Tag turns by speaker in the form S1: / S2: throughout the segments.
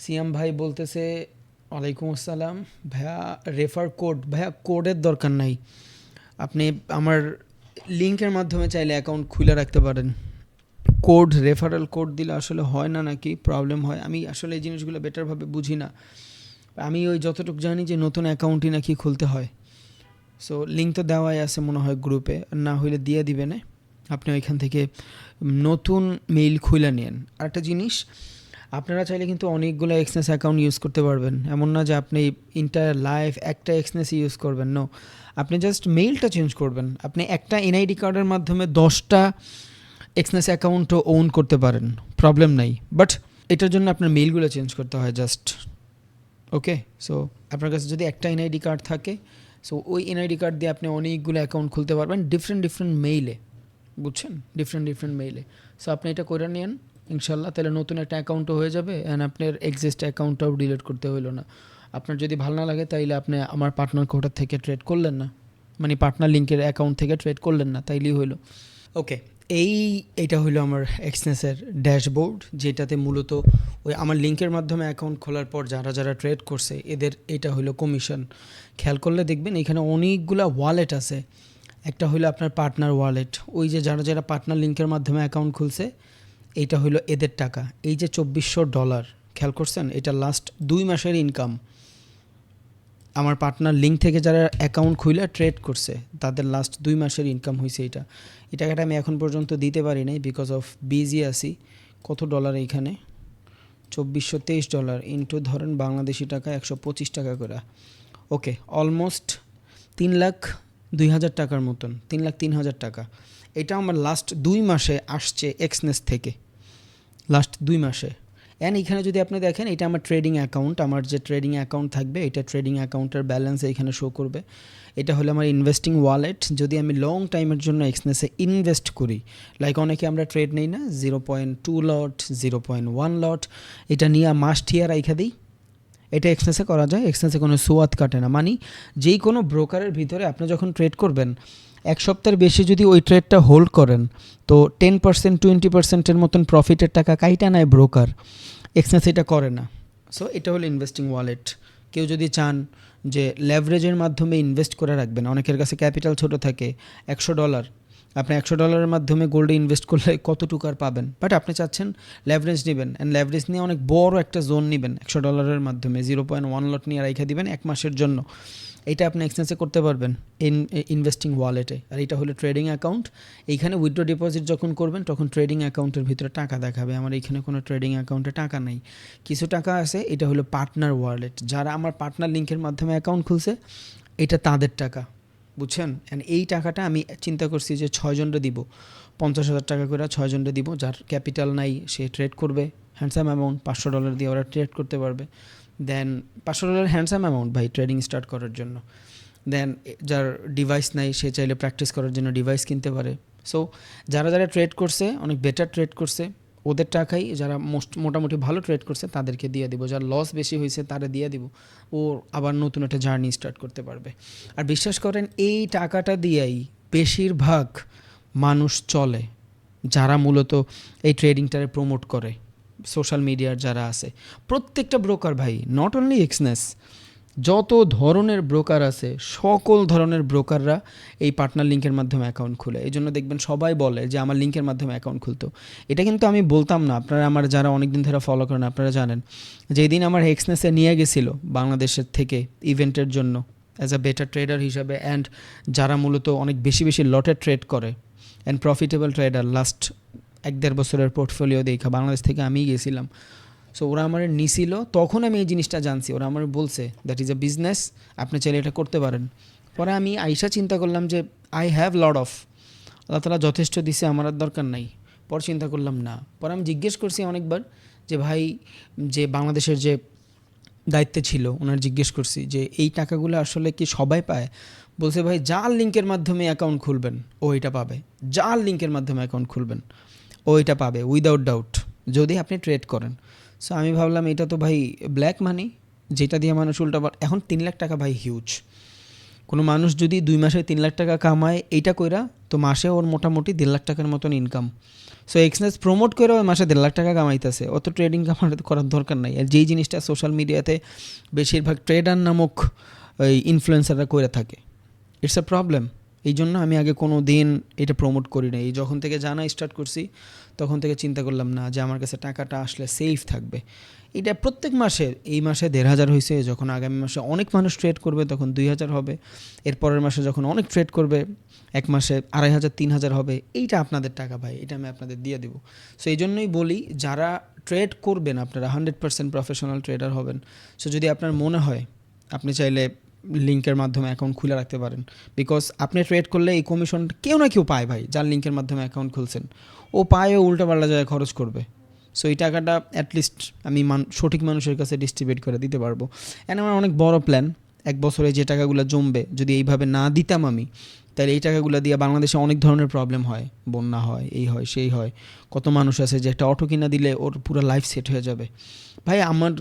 S1: সিয়াম ভাই বলতেছে, ওয়ালাইকুম আসসালাম ভাইয়া, রেফার কোড ভাইয়া, কোডের দরকার নাই। আপনি আমার লিঙ্কের মাধ্যমে চাইলে অ্যাকাউন্ট খুলে রাখতে পারেন। কোড, রেফারেল কোড দিলে আসলে হয় না নাকি, প্রবলেম হয়। আমি আসলে এই জিনিসগুলো বেটারভাবে বুঝি না। আমি ওই যতটুকু জানি যে নতুন অ্যাকাউন্টই নাকি খুলতে হয়। সো লিঙ্ক তো দেওয়াই আছে মনে হয় গ্রুপে, না হইলে দিয়ে দিবেন। আপনি ওইখান থেকে নতুন মেইল খুলে নিন। আরেকটা জিনিস, আপনারা চাইলে কিন্তু অনেকগুলো এক্সনেস অ্যাকাউন্ট ইউজ করতে পারবেন। এমন না যে আপনি ইন্টায়ার লাইফ একটা এক্সনেস ইউজ করবেন, নো। আপনি জাস্ট মেইলটা চেঞ্জ করবেন। আপনি একটা এনআইডি কার্ডের মাধ্যমে 10টা এক্সনেস অ্যাকাউন্টও ওন করতে পারেন, প্রবলেম নাই। বাট এটার জন্য আপনার মেইলগুলো চেঞ্জ করতে হয় জাস্ট। ওকে, সো আপনার কাছে যদি একটা এনআইডি কার্ড থাকে, সো ওই এনআইডি কার্ড দিয়ে আপনি অনেকগুলো অ্যাকাউন্ট খুলতে পারবেন ডিফারেন্ট ডিফারেন্ট মেইলে, বুঝছেন, ডিফারেন্ট ডিফারেন্ট মেইলে। সো আপনি এটা করে নিন ইনশাল্লাহ, তাহলে নতুন একটা অ্যাকাউন্টও হয়ে যাবে অ্যান্ড আপনার এক্সিস্ট অ্যাকাউন্টটাও ডিলিট করতে হইলো না। আপনার যদি ভালো না লাগে তাইলে আপনি আমার পার্টনার কোটার থেকে ট্রেড করলেন না, মানে পার্টনার লিঙ্কের অ্যাকাউন্ট থেকে ট্রেড করলেন না, তাইলেই হইলো। ওকে, এইটা হলো আমার এক্সনেসের ড্যাশবোর্ড, যেটাতে মূলত ওই আমার লিঙ্কের মাধ্যমে অ্যাকাউন্ট খোলার পর যারা যারা ট্রেড করছে এদের এটা হলো কমিশন। খেয়াল করলে দেখবেন এখানে অনেকগুলা ওয়ালেট আছে। একটা হলো আপনার পার্টনার ওয়ালেট, ওই যে যারা যারা পার্টনার লিঙ্কের মাধ্যমে অ্যাকাউন্ট খুলছে, এইটা হলো এদের টাকা। এই যে $2400, খেয়াল করছেন, এটা লাস্ট 2 মাসের ইনকাম। আমার পার্টনার লিঙ্ক থেকে যারা অ্যাকাউন্ট খুলে ট্রেড করছে তাদের লাস্ট 2 মাসের ইনকাম হয়েছে এটা। এই টাকাটা আমি এখন পর্যন্ত দিতে পারি নাই বিকজ অফ বিজি আছি। কত ডলার এইখানে? $2423 ইন্টু ধরেন বাংলাদেশি টাকা 125 টাকা করে। ওকে, অলমোস্ট 3,02,000 টাকার মতন, 3,03,000 টাকা। এটা আমার লাস্ট 2 মাসে আসছে এক্সনেস থেকে, লাস্ট 2 মাসে। অ্যান্ড এখানে যদি আপনি দেখেন, এটা আমার ট্রেডিং অ্যাকাউন্ট। আমার যে ট্রেডিং অ্যাকাউন্ট থাকবে, এটা ট্রেডিং অ্যাকাউন্টের ব্যালেন্স এখানে শো করবে। এটা হলো আমার ইনভেস্টিং ওয়ালেট। যদি আমি লং টাইমের জন্য এক্সনেসে ইনভেস্ট করি, লাইক অনেকে আমরা ট্রেড নেই না, 0.2 লট, 0.1 লট, এটা নিয়ে মাস্ট হিয়ার রাইখা দিই। এটা এক্সনেসে করা যায়, এক্সনেসে কোনো সোয়াত কাটে না। মানে যেই কোনো ব্রোকারের ভিতরে আপনি যখন ট্রেড করবেন, 1 সপ্তাহের বেশি যদি ওই ট্রেডটা হোল্ড করেন, তো 10% 20%-এর মতন প্রফিটের টাকা কাইটা নেয় ব্রোকার। এক্সনেস এটা করে না। সো এটা হলো ইনভেস্টিং ওয়ালেট। কেউ যদি চান যে লেভারেজের মাধ্যমে ইনভেস্ট করে রাখবেন, অনেকের কাছে ক্যাপিটাল ছোট থাকে, $100, আপনি $100 মাধ্যমে গোল্ডে ইনভেস্ট করলে কতটুকু আর পাবেন, বাট আপনি চাচ্ছেন লেভারেজ নেবেন, অ্যান্ড লেভারেজ নিয়ে অনেক বড় একটা জোন নেবেন $100 মাধ্যমে, 0.1 লট নিয়ে রাইখা দিবেন 1 মাসের জন্য। এটা আপনি এক্সচেঞ্জে করতে পারবেন ইনভেস্টিং ওয়ালেটে। আর এটা হলো ট্রেডিং অ্যাকাউন্ট। এইখানে উইথড্র ডিপোজিট যখন করবেন তখন ট্রেডিং অ্যাকাউন্টের ভিতরে টাকা দেখাবে। আমার এইখানে কোনো ট্রেডিং অ্যাকাউন্টে টাকা নেই, কিছু টাকা আছে। এটা হলো পার্টনার ওয়ালেট, যারা আমার পার্টনার লিঙ্কের মাধ্যমে অ্যাকাউন্ট খুলছে, এটা তাদের টাকা, বুঝছেন। অ্যান্ড এই টাকাটা আমি চিন্তা করছি যে 6 জনরে দিব, 50,000 টাকা করে 6 জনরে দিব। যার ক্যাপিটাল নাই সে ট্রেড করবে, হ্যান্ডসাম অ্যামাউন্ট $500 দিয়ে ওরা ট্রেড করতে পারবে। দেন $500 হ্যান্ডসাম অ্যামাউন্ট ভাই ট্রেডিং স্টার্ট করার জন্য। দেন যার ডিভাইস নাই সে চাইলে প্র্যাকটিস করার জন্য ডিভাইস কিনতে পারে। সো যারা যারা ট্রেড করছে, অনেক বেটার ট্রেড করছে, ওদের টাকাই, যারা মোটামুটি ভালো ট্রেড করছে তাদেরকে দিয়ে দিব। যার লস বেশি হয়েছে তারা দিয়ে দিব, ও আবার নতুন একটা জার্নি স্টার্ট করতে পারবে। আর বিশ্বাস করেন, এই টাকাটা দিয়েই বেশিরভাগ মানুষ চলে, যারা মূলত এই ট্রেডিংটারে প্রমোট করে। সোশ্যাল মিডিয়ার যারা আছে, প্রত্যেকটা ব্রোকার ভাই, নট অনলি এক্সনেস, যত ধরনের ব্রোকার আছে সকল ধরনের ব্রোকাররা এই পার্টনার লিঙ্কের মাধ্যমে অ্যাকাউন্ট খুলে। এই জন্য দেখবেন সবাই বলে যে আমার লিঙ্কের মাধ্যমে অ্যাকাউন্ট খুলতো। এটা কিন্তু আমি বলতাম না, আপনারা আমার যারা অনেক দিন ধরে ফলো করেন আপনারা জানেন। যেদিন আমার এক্সনেসে নিয়ে গেছিলো বাংলাদেশের থেকে ইভেন্টের জন্য অ্যাজ আ বেটার ট্রেডার হিসাবে, অ্যান্ড যারা মূলত অনেক বেশি বেশি লটে ট্রেড করে অ্যান্ড প্রফিটেবল ট্রেডার, লাস্ট 1-1.5 বছরের পোর্টফোলিও দেখা বাংলাদেশ থেকে আমিই গেছিলাম। সো ওরা আমার নিছিল, তখন আমি এই জিনিসটা জানছি। ওরা আমার বলছে দ্যাট ইজ এ বিজনেস, আপনি চাইলে এটা করতে পারেন। পরে আমি আইসা চিন্তা করলাম যে আই হ্যাভ লট অফ, আল্লাহ তালা যথেষ্ট দিছে, আমার আর দরকার নাই। পরে চিন্তা করলাম না। পরে আমি জিজ্ঞেস করছি অনেকবার যে ভাই, যে বাংলাদেশের যে দায়িত্বে ছিল ওনার জিজ্ঞেস করছি যে এই টাকাগুলো আসলে কি সবাই পায়? বলছে ভাই, যার লিঙ্কের মাধ্যমে অ্যাকাউন্ট খুলবেন ও এটা পাবে, যার লিঙ্কের মাধ্যমে অ্যাকাউন্ট খুলবেন ও এটা পাবে উইদাউট ডাউট, যদি আপনি ট্রেড করেন। সো আমি ভাবলাম এটা তো ভাই ব্ল্যাক মানি, যেটা দিয়ে মানুষ উল্টাবার। এখন 3 লাখ টাকা ভাই হিউজ। কোনো মানুষ যদি 2 মাসে 3 লাখ টাকা কামায় এইটা কইরা, তো তো মাসে ওর মোটামুটি 1.5 লাখ টাকার মতন ইনকাম। সো এক্সনেস প্রমোট করে ওই মাসে 1.5 লাখ টাকা কামাইতেছে, অত ট্রেডিং করার দরকার নাই। আর যেই জিনিসটা সোশ্যাল মিডিয়াতে বেশিরভাগ ট্রেডার নামক ওই ইনফ্লুয়েন্সাররা করে থাকে, ইটস আ প্রবলেম। এই জন্য আমি আগে কোনো দিন এটা প্রমোট করি না। এই যখন থেকে জানা স্টার্ট করছি তখন থেকে চিন্তা করলাম না যে আমার কাছে টাকাটা আসলে সেফ থাকবে। এটা প্রত্যেক মাসে, এই মাসে 1,500 হয়েছে, যখন আগামী মাসে অনেক মানুষ ট্রেড করবে তখন 2,000 হবে, এর পরের মাসে যখন অনেক ট্রেড করবে এক মাসে 2,500 3,000 হবে। এইটা আপনাদের টাকা ভাই, এটা আমি আপনাদের দিয়ে দেবো। সো এই জন্যই বলি, যারা ট্রেড করবেন আপনারা 100% প্রফেশনাল ট্রেডার হবেন। সো যদি আপনার মনে হয়, আপনি চাইলে লিঙ্কের মাধ্যমে অ্যাকাউন্ট খুলে রাখতে পারেন, বিকজ আপনি ট্রেড করলে এই কমিশন কেউ না কেউ পায় ভাই। যার লিঙ্কের মাধ্যমে অ্যাকাউন্ট খুলছেন ও পায়, ও উল্টাপাল্টা জায়গায় খরচ করবে। সো এই টাকাটা অ্যাটলিস্ট আমি সঠিক মানুষের কাছে ডিস্ট্রিবিউট করে দিতে পারবো। অ্যান্ড আমার অনেক বড় প্ল্যান, 1 বছরে যে টাকাগুলো জমবে যদি এইভাবে না দিতাম আমি, তাহলে এই টাকাগুলো দিয়ে বাংলাদেশে অনেক ধরনের প্রবলেম হয়, বন্যা হয়, এই হয় সেই হয়। কত মানুষ আছে যে একটা অটো কিনা দিলে ওর পুরো লাইফ সেট হয়ে যাবে। ভাই আমার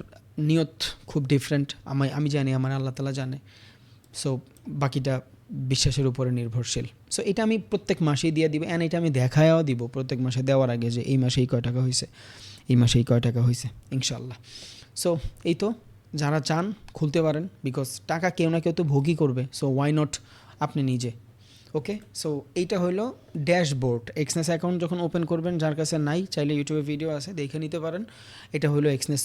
S1: নিয়ত খুব ডিফারেন্ট, আমি জানি, আমার আল্লাহ তাআলা জানে। সো বাকিটা বিশ্বাসের উপরে নির্ভরশীল। সো এটা আমি প্রত্যেক মাসেই দিয়ে দিব, অ্যান্ড এটা আমি দেখায়ও দিব প্রত্যেক মাসে দেওয়ার আগে যে এই মাসে এই কয় টাকা হয়েছে, এই মাসে এই কয় টাকা হয়েছে, ইনশাল্লাহ। সো এই তো, যারা চান খুলতে পারেন, বিকজ টাকা কেউ না কেউ তো ভোগই করবে। সো ওয়াই নট আপনি নিজে। ওকে, সো এইটা হলো ড্যাশবোর্ড। এক্সনেস অ্যাকাউন্ট যখন ওপেন করবেন, যার কাছে নাই চাইলে ইউটিউবে ভিডিও আছে দেখে নিতে পারেন। এটা হলো এক্সনেস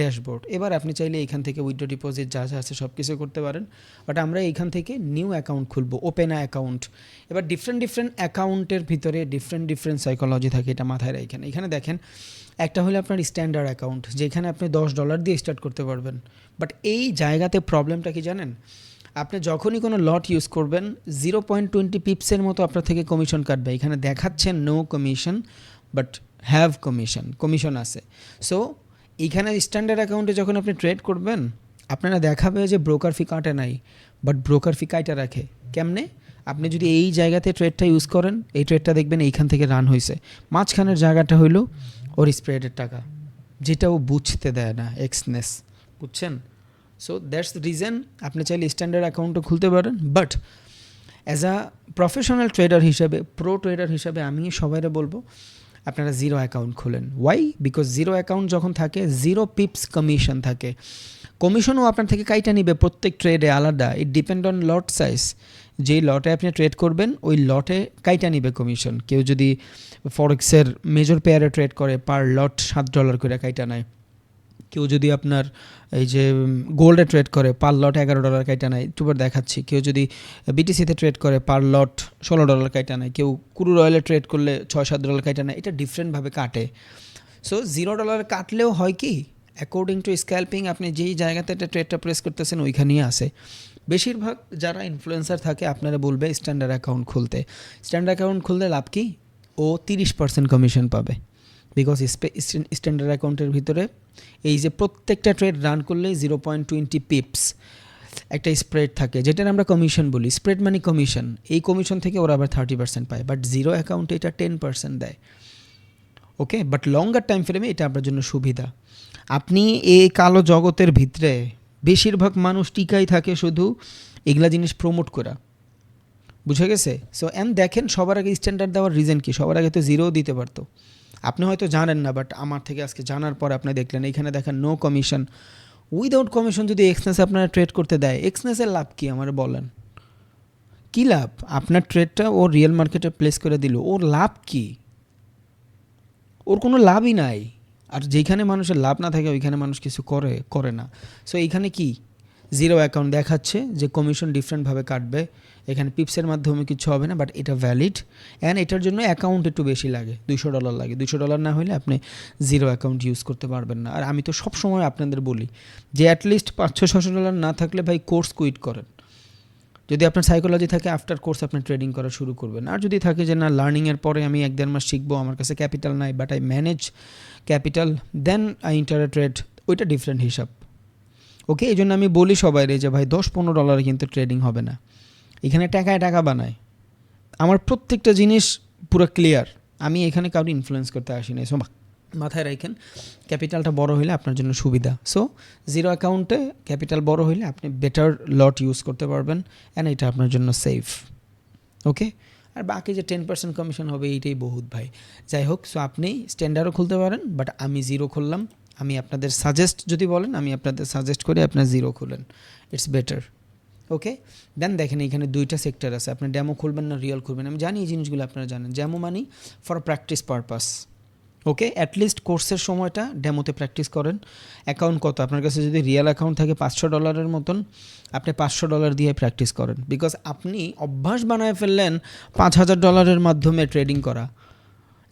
S1: ড্যাশবোর্ড। এবার আপনি চাইলে এইখান থেকে উইথড্র ডিপোজিট যা যা আছে সব কিছু করতে পারেন। বাট আমরা এইখান থেকে নিউ অ্যাকাউন্ট খুলবো, ওপেন অ্যাকাউন্ট। এবার ডিফারেন্ট অ্যাকাউন্টের ভিতরে ডিফারেন্ট সাইকোলজি থাকে, এটা মাথায় রাখেন। এখানে দেখেন, একটা হলো আপনার স্ট্যান্ডার্ড অ্যাকাউন্ট, যেখানে আপনি $10 দিয়ে স্টার্ট করতে পারবেন। বাট এই জায়গাতে প্রবলেমটা কি জানেন? আপনি যখনই কোনো লট ইউজ করবেন 0.20 পিপসের মতো আপনার থেকে কমিশন কাটবে। এখানে দেখাচ্ছেন no commission, but have commission আছে। সো এইখানে স্ট্যান্ডার্ড অ্যাকাউন্টে যখন আপনি ট্রেড করবেন, আপনারা দেখাবে যে ব্রোকার ফি কাটে নাই, বাট ব্রোকার ফি কাইটা রাখে। কেমনে? আপনি যদি এই জায়গাতে ট্রেডটা ইউজ করেন, এই ট্রেডটা দেখবেন এইখান থেকে রান হয়েছে, মাঝখানের জায়গাটা হইল ওর স্প্রেডের টাকা, যেটা ও বুঝতে দেয় না, এক্সনেস, বুঝছেন? সো দ্যাটস দ্য রিজন আপনি চাইলে স্ট্যান্ডার্ড অ্যাকাউন্টও খুলতে পারেন। But as a professional tedder হিসাবে, প্রো ট্রেডার হিসাবে আমি সবাইরে বলবো আপনারা জিরো অ্যাকাউন্ট খোলেন। ওয়াই? বিকজ জিরো অ্যাকাউন্ট যখন থাকে 0 পিপস কমিশন থাকে। কমিশনও আপনার থেকে কাইটা নিবে প্রত্যেক ট্রেডে আলাদা। ইট ডিপেন্ড অন লট সাইজ। যেই লটে আপনি ট্রেড করবেন ওই লটে কাইটা নিবে কমিশন। কেউ যদি ফরেক্সের মেজর পেয়ারে ট্রেড করে, পার লট $7 করে কাইটা নেয়। কেউ যদি আপনার এই যে গোল্ডে ট্রেড করে, পার লট $11 কাইটা নেয়, একটুবার দেখাচ্ছি। কেউ যদি বিটিসিতে ট্রেড করে, পার লট $16 কাইটা নেয়। কেউ ক্রুড অয়েলে ট্রেড করলে $6-7 কাইটা নেয়। এটা ডিফারেন্টভাবে কাটে। সো $0 কাটলেও হয় কি, অ্যাকর্ডিং টু স্ক্যাল্পিং আপনি যেই জায়গাতে একটা ট্রেডটা প্রেস করতেছেন ওইখানেই আসে। বেশিরভাগ যারা ইনফ্লুয়েন্সার থাকে আপনারা বলবে স্ট্যান্ডার্ড অ্যাকাউন্ট খুলতে। স্ট্যান্ডার্ড অ্যাকাউন্ট খুললে লাভ কি? ও 30% কমিশন পাবে। বিকজ স্ট্যান্ডার্ড অ্যাকাউন্টের ভিতরে এই যে প্রত্যেকটা ট্রেড রান করলে 0.20 পিপস একটা স্প্রেড থাকে, যেটার আমরা কমিশন বলি। স্প্রেড মানে কমিশন। এই কমিশন থেকে ওরা আবার 30% পায়। বাট জিরো অ্যাকাউন্টে এটা 10% দেয়। ওকে, বাট লঙ্গার টাইম ফ্রেমে এটা আপনার জন্য সুবিধা। আপনি এই কালো জগতের ভিতরে বেশিরভাগ মানুষ টিকাই থাকে শুধু এগুলা জিনিস প্রমোট করা, বুঝে গেছে? সো দেখেন, সবার আগে স্ট্যান্ডার্ড দেওয়ার রিজন কি? সবার আগে তো জিরো দিতে পারতো। আপনি হয়তো জানেন না, বাট আমার থেকে আজকে জানার পর আপনি দেখলেন এইখানে দেখেন নো কমিশন। উইদাউট কমিশন যদি এক্সনেস আপনারা ট্রেড করতে দেয়, এক্সনেসের লাভ কি আমার বলেন? কী লাভ? আপনার ট্রেডটা ও রিয়েল মার্কেটে প্লেস করে দিল, ওর লাভ কি? ওর কোনো লাভই নাই। আর যেখানে মানুষের লাভ না থাকে ওইখানে মানুষ কিছু করে না। সো এইখানে কি জিরো অ্যাকাউন্ট দেখাচ্ছে যে কমিশন ডিফারেন্টভাবে কাটবে, এখানে পিপসের মাধ্যমে কিছু হবে না, বাট এটা ভ্যালিড। অ্যান্ড এটার জন্য অ্যাকাউন্ট একটু বেশি লাগে, $200 লাগে। $200 না হলে আপনি জিরো অ্যাকাউন্ট ইউজ করতে পারবেন না। আর আমি তো সবসময় আপনাদের বলি যে অ্যাটলিস্ট $500-600 না থাকলে ভাই কোর্স কুইট করেন। যদি আপনার সাইকোলজি থাকে আফটার কোর্স আপনি ট্রেডিং করা শুরু করবেন। আর যদি থাকে যে না, লার্নিংয়ের পরে আমি 1-1.5 মাস শিখবো, আমার কাছে ক্যাপিটাল নাই, but I manage capital, then I enter trade, ওইটা ডিফারেন্ট হিসাব। ওকে, এই জন্য আমি বলি সবাই যে ভাই $10-15 কিন্তু ট্রেডিং হবে না। এখানে টাকা বানায়। আমার প্রত্যেকটা জিনিস পুরো ক্লিয়ার। আমি এখানে কাউকে ইনফ্লুয়েন্স করতে আসি না। সো মাথায় রাখেন, ক্যাপিটালটা বড় হলে আপনার জন্য সুবিধা। সো জিরো অ্যাকাউন্টে ক্যাপিটাল বড় হলে আপনি বেটার লট ইউজ করতে পারবেন, অ্যান্ড এটা আপনার জন্য সেফ। ওকে, আর বাকি যে 10% কমিশন হবে এইটাই বহুত ভাই। যাই হোক, সো আপনি স্ট্যান্ডার্ডও খুলতে পারেন, বাট আমি জিরো খুললাম। আমি আপনাদের সাজেস্ট যদি বলেন, আমি আপনাদের সাজেস্ট করি আপনার জিরো খুলেন, ইটস বেটার। ওকে, দেন দেখেন এখানে দুইটা সেক্টর আছে, আপনি ডেমো খুলবেন না রিয়েল খুলবেন। আমি জানি এই জিনিসগুলো আপনারা জানেন। Demo money for practice purpose. Okay, at least কোর্সের সময়টা ডেমোতে প্র্যাকটিস করেন। অ্যাকাউন্ট কত আপনার কাছে যদি রিয়েল অ্যাকাউন্ট থাকে $500 মতন, আপনি $500 দিয়ে প্র্যাকটিস করেন। বিকজ আপনি অভ্যাস বানায় ফেললেন $5000 মাধ্যমে ট্রেডিং করা।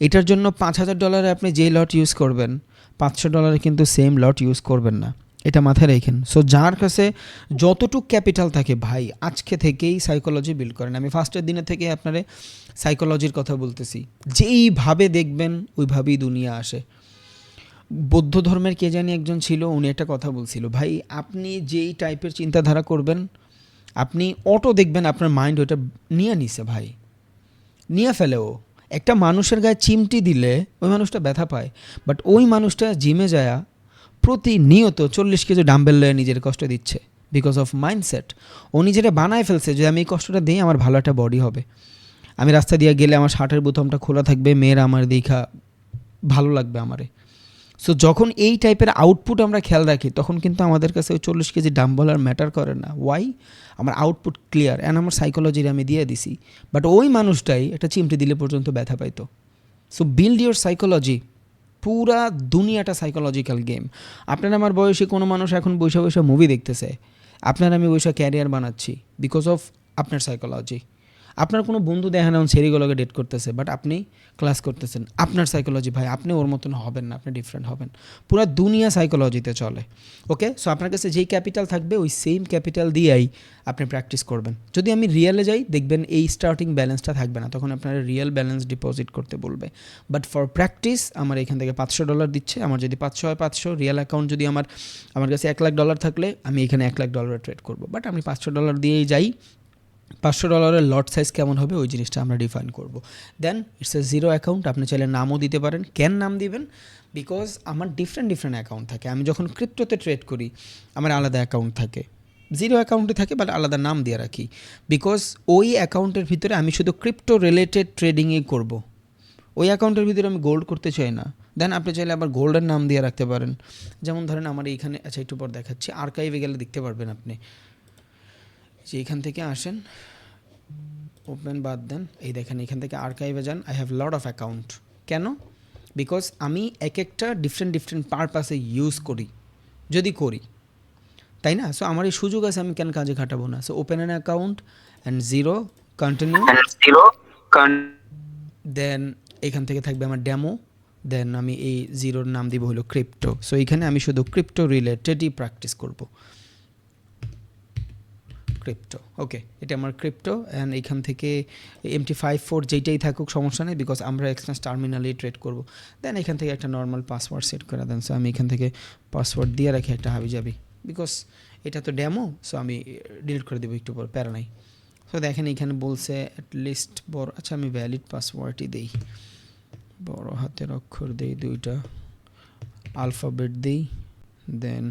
S1: এটার জন্য $5000 আপনি যে লট ইউজ করবেন, $500 কিন্তু সেম লট ইউজ করবেন না, এটা মাথায় রেখেন। সো যার কাছে যতটুক ক্যাপিটাল থাকে ভাই, আজকে থেকেই সাইকোলজি বিল্ড করেন। আমি ফার্স্টের দিনে থেকে আপনারে সাইকোলজির কথা বলতেছি, যেইভাবে দেখবেন ওইভাবেই দুনিয়া আসে। বৌদ্ধ ধর্মের কে জানি একজন ছিল, উনি একটা কথা বলছিল, ভাই আপনি যেই টাইপের চিন্তাধারা করবেন, আপনি অটো দেখবেন আপনার মাইন্ড ওটা নিয়ে নিছে ভাই, নিয়ে ফেলেও। একটা মানুষের গায়ে চিমটি দিলে ওই মানুষটা ব্যথা পায়, বাট ওই মানুষটা জিমে যায় প্রতিনিয়ত 40 কেজি ডাম্বেল লয়ে নিজের কষ্ট দিচ্ছে, বিকজ অফ মাইন্ডসেট। ও নিজেরা বানায় ফেলছে যে আমি এই কষ্টটা দিই আমার ভালো একটা বডি হবে, আমি রাস্তা দিয়ে গেলে আমার শার্টের বোতামটা খোলা থাকবে, মেয়েরা আমার দেখা ভালো লাগবে আমারে। সো যখন এই টাইপের আউটপুট আমরা খেয়াল রাখি, তখন কিন্তু আমাদের কাছে ওই 40 কেজি ডাম্বল আর ম্যাটার করে না। ওয়াই? আমার আউটপুট ক্লিয়ার অ্যান্ড আমার সাইকোলজির আমি দিয়ে দিছি। বাট ওই মানুষটাই একটা চিমটি দিলে পর্যন্ত ব্যথা পাইতো। So build your psychology. পুরা দুনিয়াটা সাইকোলজিক্যাল গেম। আপনার আমার বয়সী কোনো মানুষ এখন বৈশা বৈশা মুভি দেখতেছে, আপনার আমি বৈশা ক্যারিয়ার বানাচ্ছি বিকজ অফ আপনার সাইকোলজি। আপনার কোনো বন্ধু দেখেন এখন সেরিগুলোকে ডেট করতেছে, বাট আপনি ক্লাস করতেছেন, আপনার সাইকোলজি ভাই। আপনি ওর মতন হবেন না, আপনি ডিফারেন্ট হবেন। পুরো দুনিয়া সাইকোলজিতে চলে। ওকে, সো আপনার কাছে যেই ক্যাপিটাল থাকবে ওই সেম ক্যাপিটাল দিয়েই আপনি প্র্যাকটিস করবেন। যদি আমি রিয়েলে যাই, দেখবেন এই স্টার্টিং ব্যালেন্সটা থাকবে না, তখন আপনার রিয়েল ব্যালেন্স ডিপোজিট করতে বলবে। বাট ফর প্র্যাকটিস আমার এখান থেকে $500 দিচ্ছে। আমার যদি 500 হয় 500, রিয়েল অ্যাকাউন্ট যদি আমার কাছে $1,00,000 থাকলে আমি এখানে $1,00,000 ট্রেড করবো। বাট আমি $500 দিয়েই যাই। $500 লট সাইজ কেমন হবে ওই জিনিসটা আমরা ডিফাইন করব। দেন ইটস এ জিরো অ্যাকাউন্ট। আপনি চাইলে নামও দিতে পারেন। কেন নাম দিবেন? বিকজ আমার ডিফারেন্ট অ্যাকাউন্ট থাকে। আমি যখন ক্রিপ্টোতে ট্রেড করি আমার আলাদা অ্যাকাউন্ট থাকে, জিরো অ্যাকাউন্টে থাকে, বাট আলাদা নাম দিয়ে রাখি। বিকজ ওই অ্যাকাউন্টের ভিতরে আমি শুধু ক্রিপ্টো রিলেটেড ট্রেডিংই করব। ওই অ্যাকাউন্টের ভিতরে আমি গোল্ড করতে চাই না। দেন আপনি চাইলে আবার গোল্ডের নাম দিয়ে রাখতে পারেন। যেমন ধরেন আমার এইখানে, আচ্ছা একটু পর দেখাচ্ছি, আর্কাইভে গেলে দেখতে পারবেন আপনি যে এখান থেকে আসেন, ওপেন বাদ দেন, এই দেখেন এখান থেকে আর্কাইভে যান। I have lot of account. কেন? বিকজ আমি এক একটা ডিফারেন্ট পারপাসে ইউজ করি, যদি করি, তাই না? সো আমার এই সুযোগ আছে, আমি কেন কাজে খাটাবো না? So open an account and zero, continue. Then এখান থেকে থাকবে আমার ডেমো। দেন আমি এই জিরোর নাম দিব হলো ক্রিপ্টো। সো এইখানে আমি শুধু ক্রিপ্টো রিলেটেডই প্র্যাকটিস করব। ক্রিপ্টো, ওকে, এটা আমার ক্রিপ্টো। অ্যান্ড এইখান থেকে MT54 যেইটাই থাকুক সমস্যা নেই, বিকজ আমরা এক্সচেঞ্জ টার্মিনালেই ট্রেড করবো। দেন এখান থেকে একটা নর্মাল পাসওয়ার্ড সেট করে দেন। সো আমি এখান থেকে পাসওয়ার্ড দিয়ে রাখি একটা হাবিজাবি, বিকজ এটা তো ডেমো। সো আমি ডিলিট করে দেবো একটু পর, প্যারা নাই। সো দেখেন এখানে বলছে অ্যাটলিস্ট বড়, আচ্ছা আমি ভ্যালিড পাসওয়ার্ডই দিই, বড় হাতের অক্ষর দিই, দুইটা আলফাবেট দিই, দেন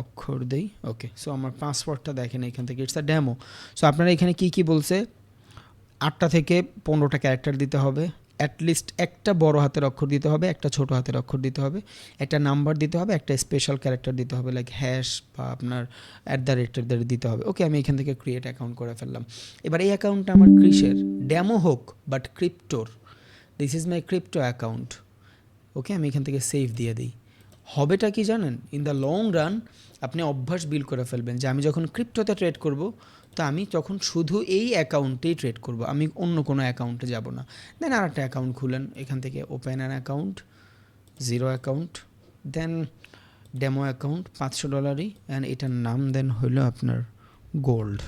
S1: অক্ষর দেই। ওকে, সো আমার পাসওয়ার্ডটা দেখেন এখান থেকে, ইটস আ ডেমো। সো আপনারা এখানে কি বলছে, 8টা থেকে 15টা ক্যারেক্টার দিতে হবে, অ্যাটলিস্ট একটা বড় হাতের অক্ষর দিতে হবে, একটা ছোট হাতের অক্ষর দিতে হবে, একটা নাম্বার দিতে হবে, একটা স্পেশাল ক্যারেক্টার দিতে হবে, লাইক হ্যাশ বা আপনার @ দিতে হবে। ওকে, আমি এখান থেকে ক্রিয়েট অ্যাকাউন্ট করে ফেললাম। এবার এই অ্যাকাউন্টটা আমার ক্রিসের, ডেমো হোক বাট ক্রিপ্টোর, this is my crypto account. Okay, আমি এখান থেকে সেভ দিয়ে দিই। হবেটা কি জানেন? ইন দ্য লং রান আপনি অভ্যাস বিল্ড করে ফেলবেন যে আমি যখন ক্রিপ্টোতে ট্রেড করব, তো আমি তখন শুধু এই অ্যাকাউন্টেই ট্রেড করব, আমি অন্য কোনো অ্যাকাউন্টে যাব না। দেন আর একটা অ্যাকাউন্ট খুলেন, এখান থেকে open an account, zero account, then demo account $500, and এটার নাম দেন হলো আপনার গোল্ড।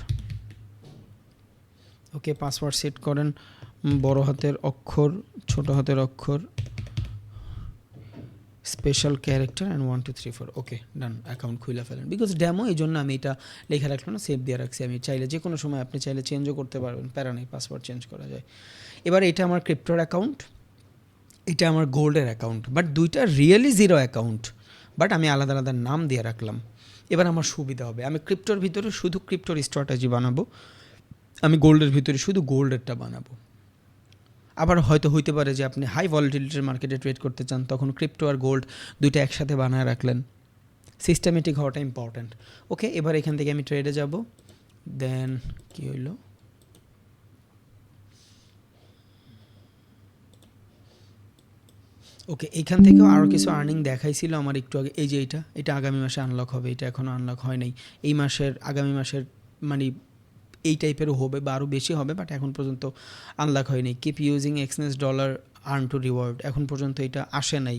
S1: ওকে, পাসওয়ার্ড সেট করেন, বড় হাতের অক্ষর, ছোট হাতের অক্ষর, special character and 1 2 3 4। Okay, done, account খুলে ফেলেন। বিকজ ডেমো, এই জন্য আমি এটা লেখা রাখলাম না, সেভ দিয়ে রাখছি। আমি চাইলে যে কোনো সময় আপনি চাইলে চেঞ্জও করতে পারবেন, প্যারা নেই, পাসওয়ার্ড চেঞ্জ করা যায়। এবার এটা আমার ক্রিপ্টোর অ্যাকাউন্ট, এটা আমার গোল্ডের অ্যাকাউন্ট, বাট দুইটা রিয়েলি জিরো অ্যাকাউন্ট, বাট আমি আলাদা আলাদা নাম দিয়ে রাখলাম। এবার আমার সুবিধা হবে, আমি ক্রিপ্টোর ভিতরে শুধু ক্রিপ্টোর স্ট্র্যাটেজি বানাবো, আমি গোল্ডের ভিতরে শুধু গোল্ডেরটা বানাবো। আবার হয়তো হইতে পারে যে আপনি হাই ভলাটিলিটির মার্কেটে ট্রেড করতে চান, তখন ক্রিপ্টো আর গোল্ড দুইটা একসাথে বানায় রাখলেন। সিস্টেমেটিক হওয়াটা ইম্পর্ট্যান্ট। ওকে, এবার এখান থেকে আমি ট্রেডে যাব। দেন কি হইল, ওকে, এইখান থেকেও আরও কিছু আর্নিং দেখাইছিল আমার একটু আগে। এই যে এটা আগামী মাসে আনলক হবে, এটা এখনও আনলক হয় নাই। এই মাসের আগামী মাসের মানে এই টাইপেরও হবে বা আরও বেশি হবে, বাট এখন পর্যন্ত আনলক হয়নি। Keep using Exness dollar earn to reward, এখন পর্যন্ত এটা আসে নাই,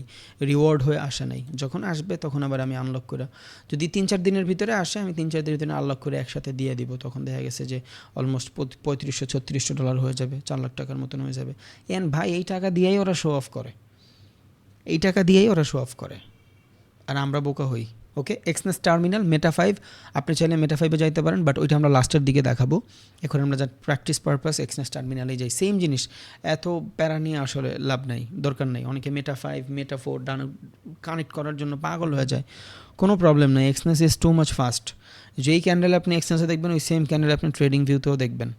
S1: রিওয়ার্ড হয়ে আসে নাই। যখন আসবে তখন আবার আমি আনলক করে, যদি 3-4 দিনের ভিতরে আসে আমি 3-4 দিনের ভিতরে আনলক করে একসাথে দিয়ে দিব। তখন দেখা গেছে যে অলমোস্ট 3500-3600 ডলার হয়ে যাবে, 4 লাখ টাকার মতন হয়ে যাবে। ভাই এই টাকা দিয়েই ওরা শো অফ করে, এই টাকা দিয়েই ওরা শো অফ করে, আর আমরা বোকা হই। ওকে, এক্সনেস টার্মিনাল মেটা 5, আপনি চাইলে মেটা 5-এ যাইতে পারেন, বাট ওইটা আমরা লাস্টের দিকে দেখাবো। এখন আমরা যা প্র্যাকটিস পারপাস এক্সনেস টার্মিনালে যাই, সেম জিনিস, এত প্যারা নিয়ে আসলে লাভ নাই, দরকার নেই। অনেকে মেটা 5 মেটা 4 ডান কানেক্ট করার জন্য পাগল হয়ে যায়, কোনো প্রবলেম নেই। Exness is too much fast. যেই ক্যান্ডেল আপনি এক্সনেসে দেখবেন ওই সেম ক্যান্ডেল আপনি ট্রেডিং ভিউতেও দেখবেন,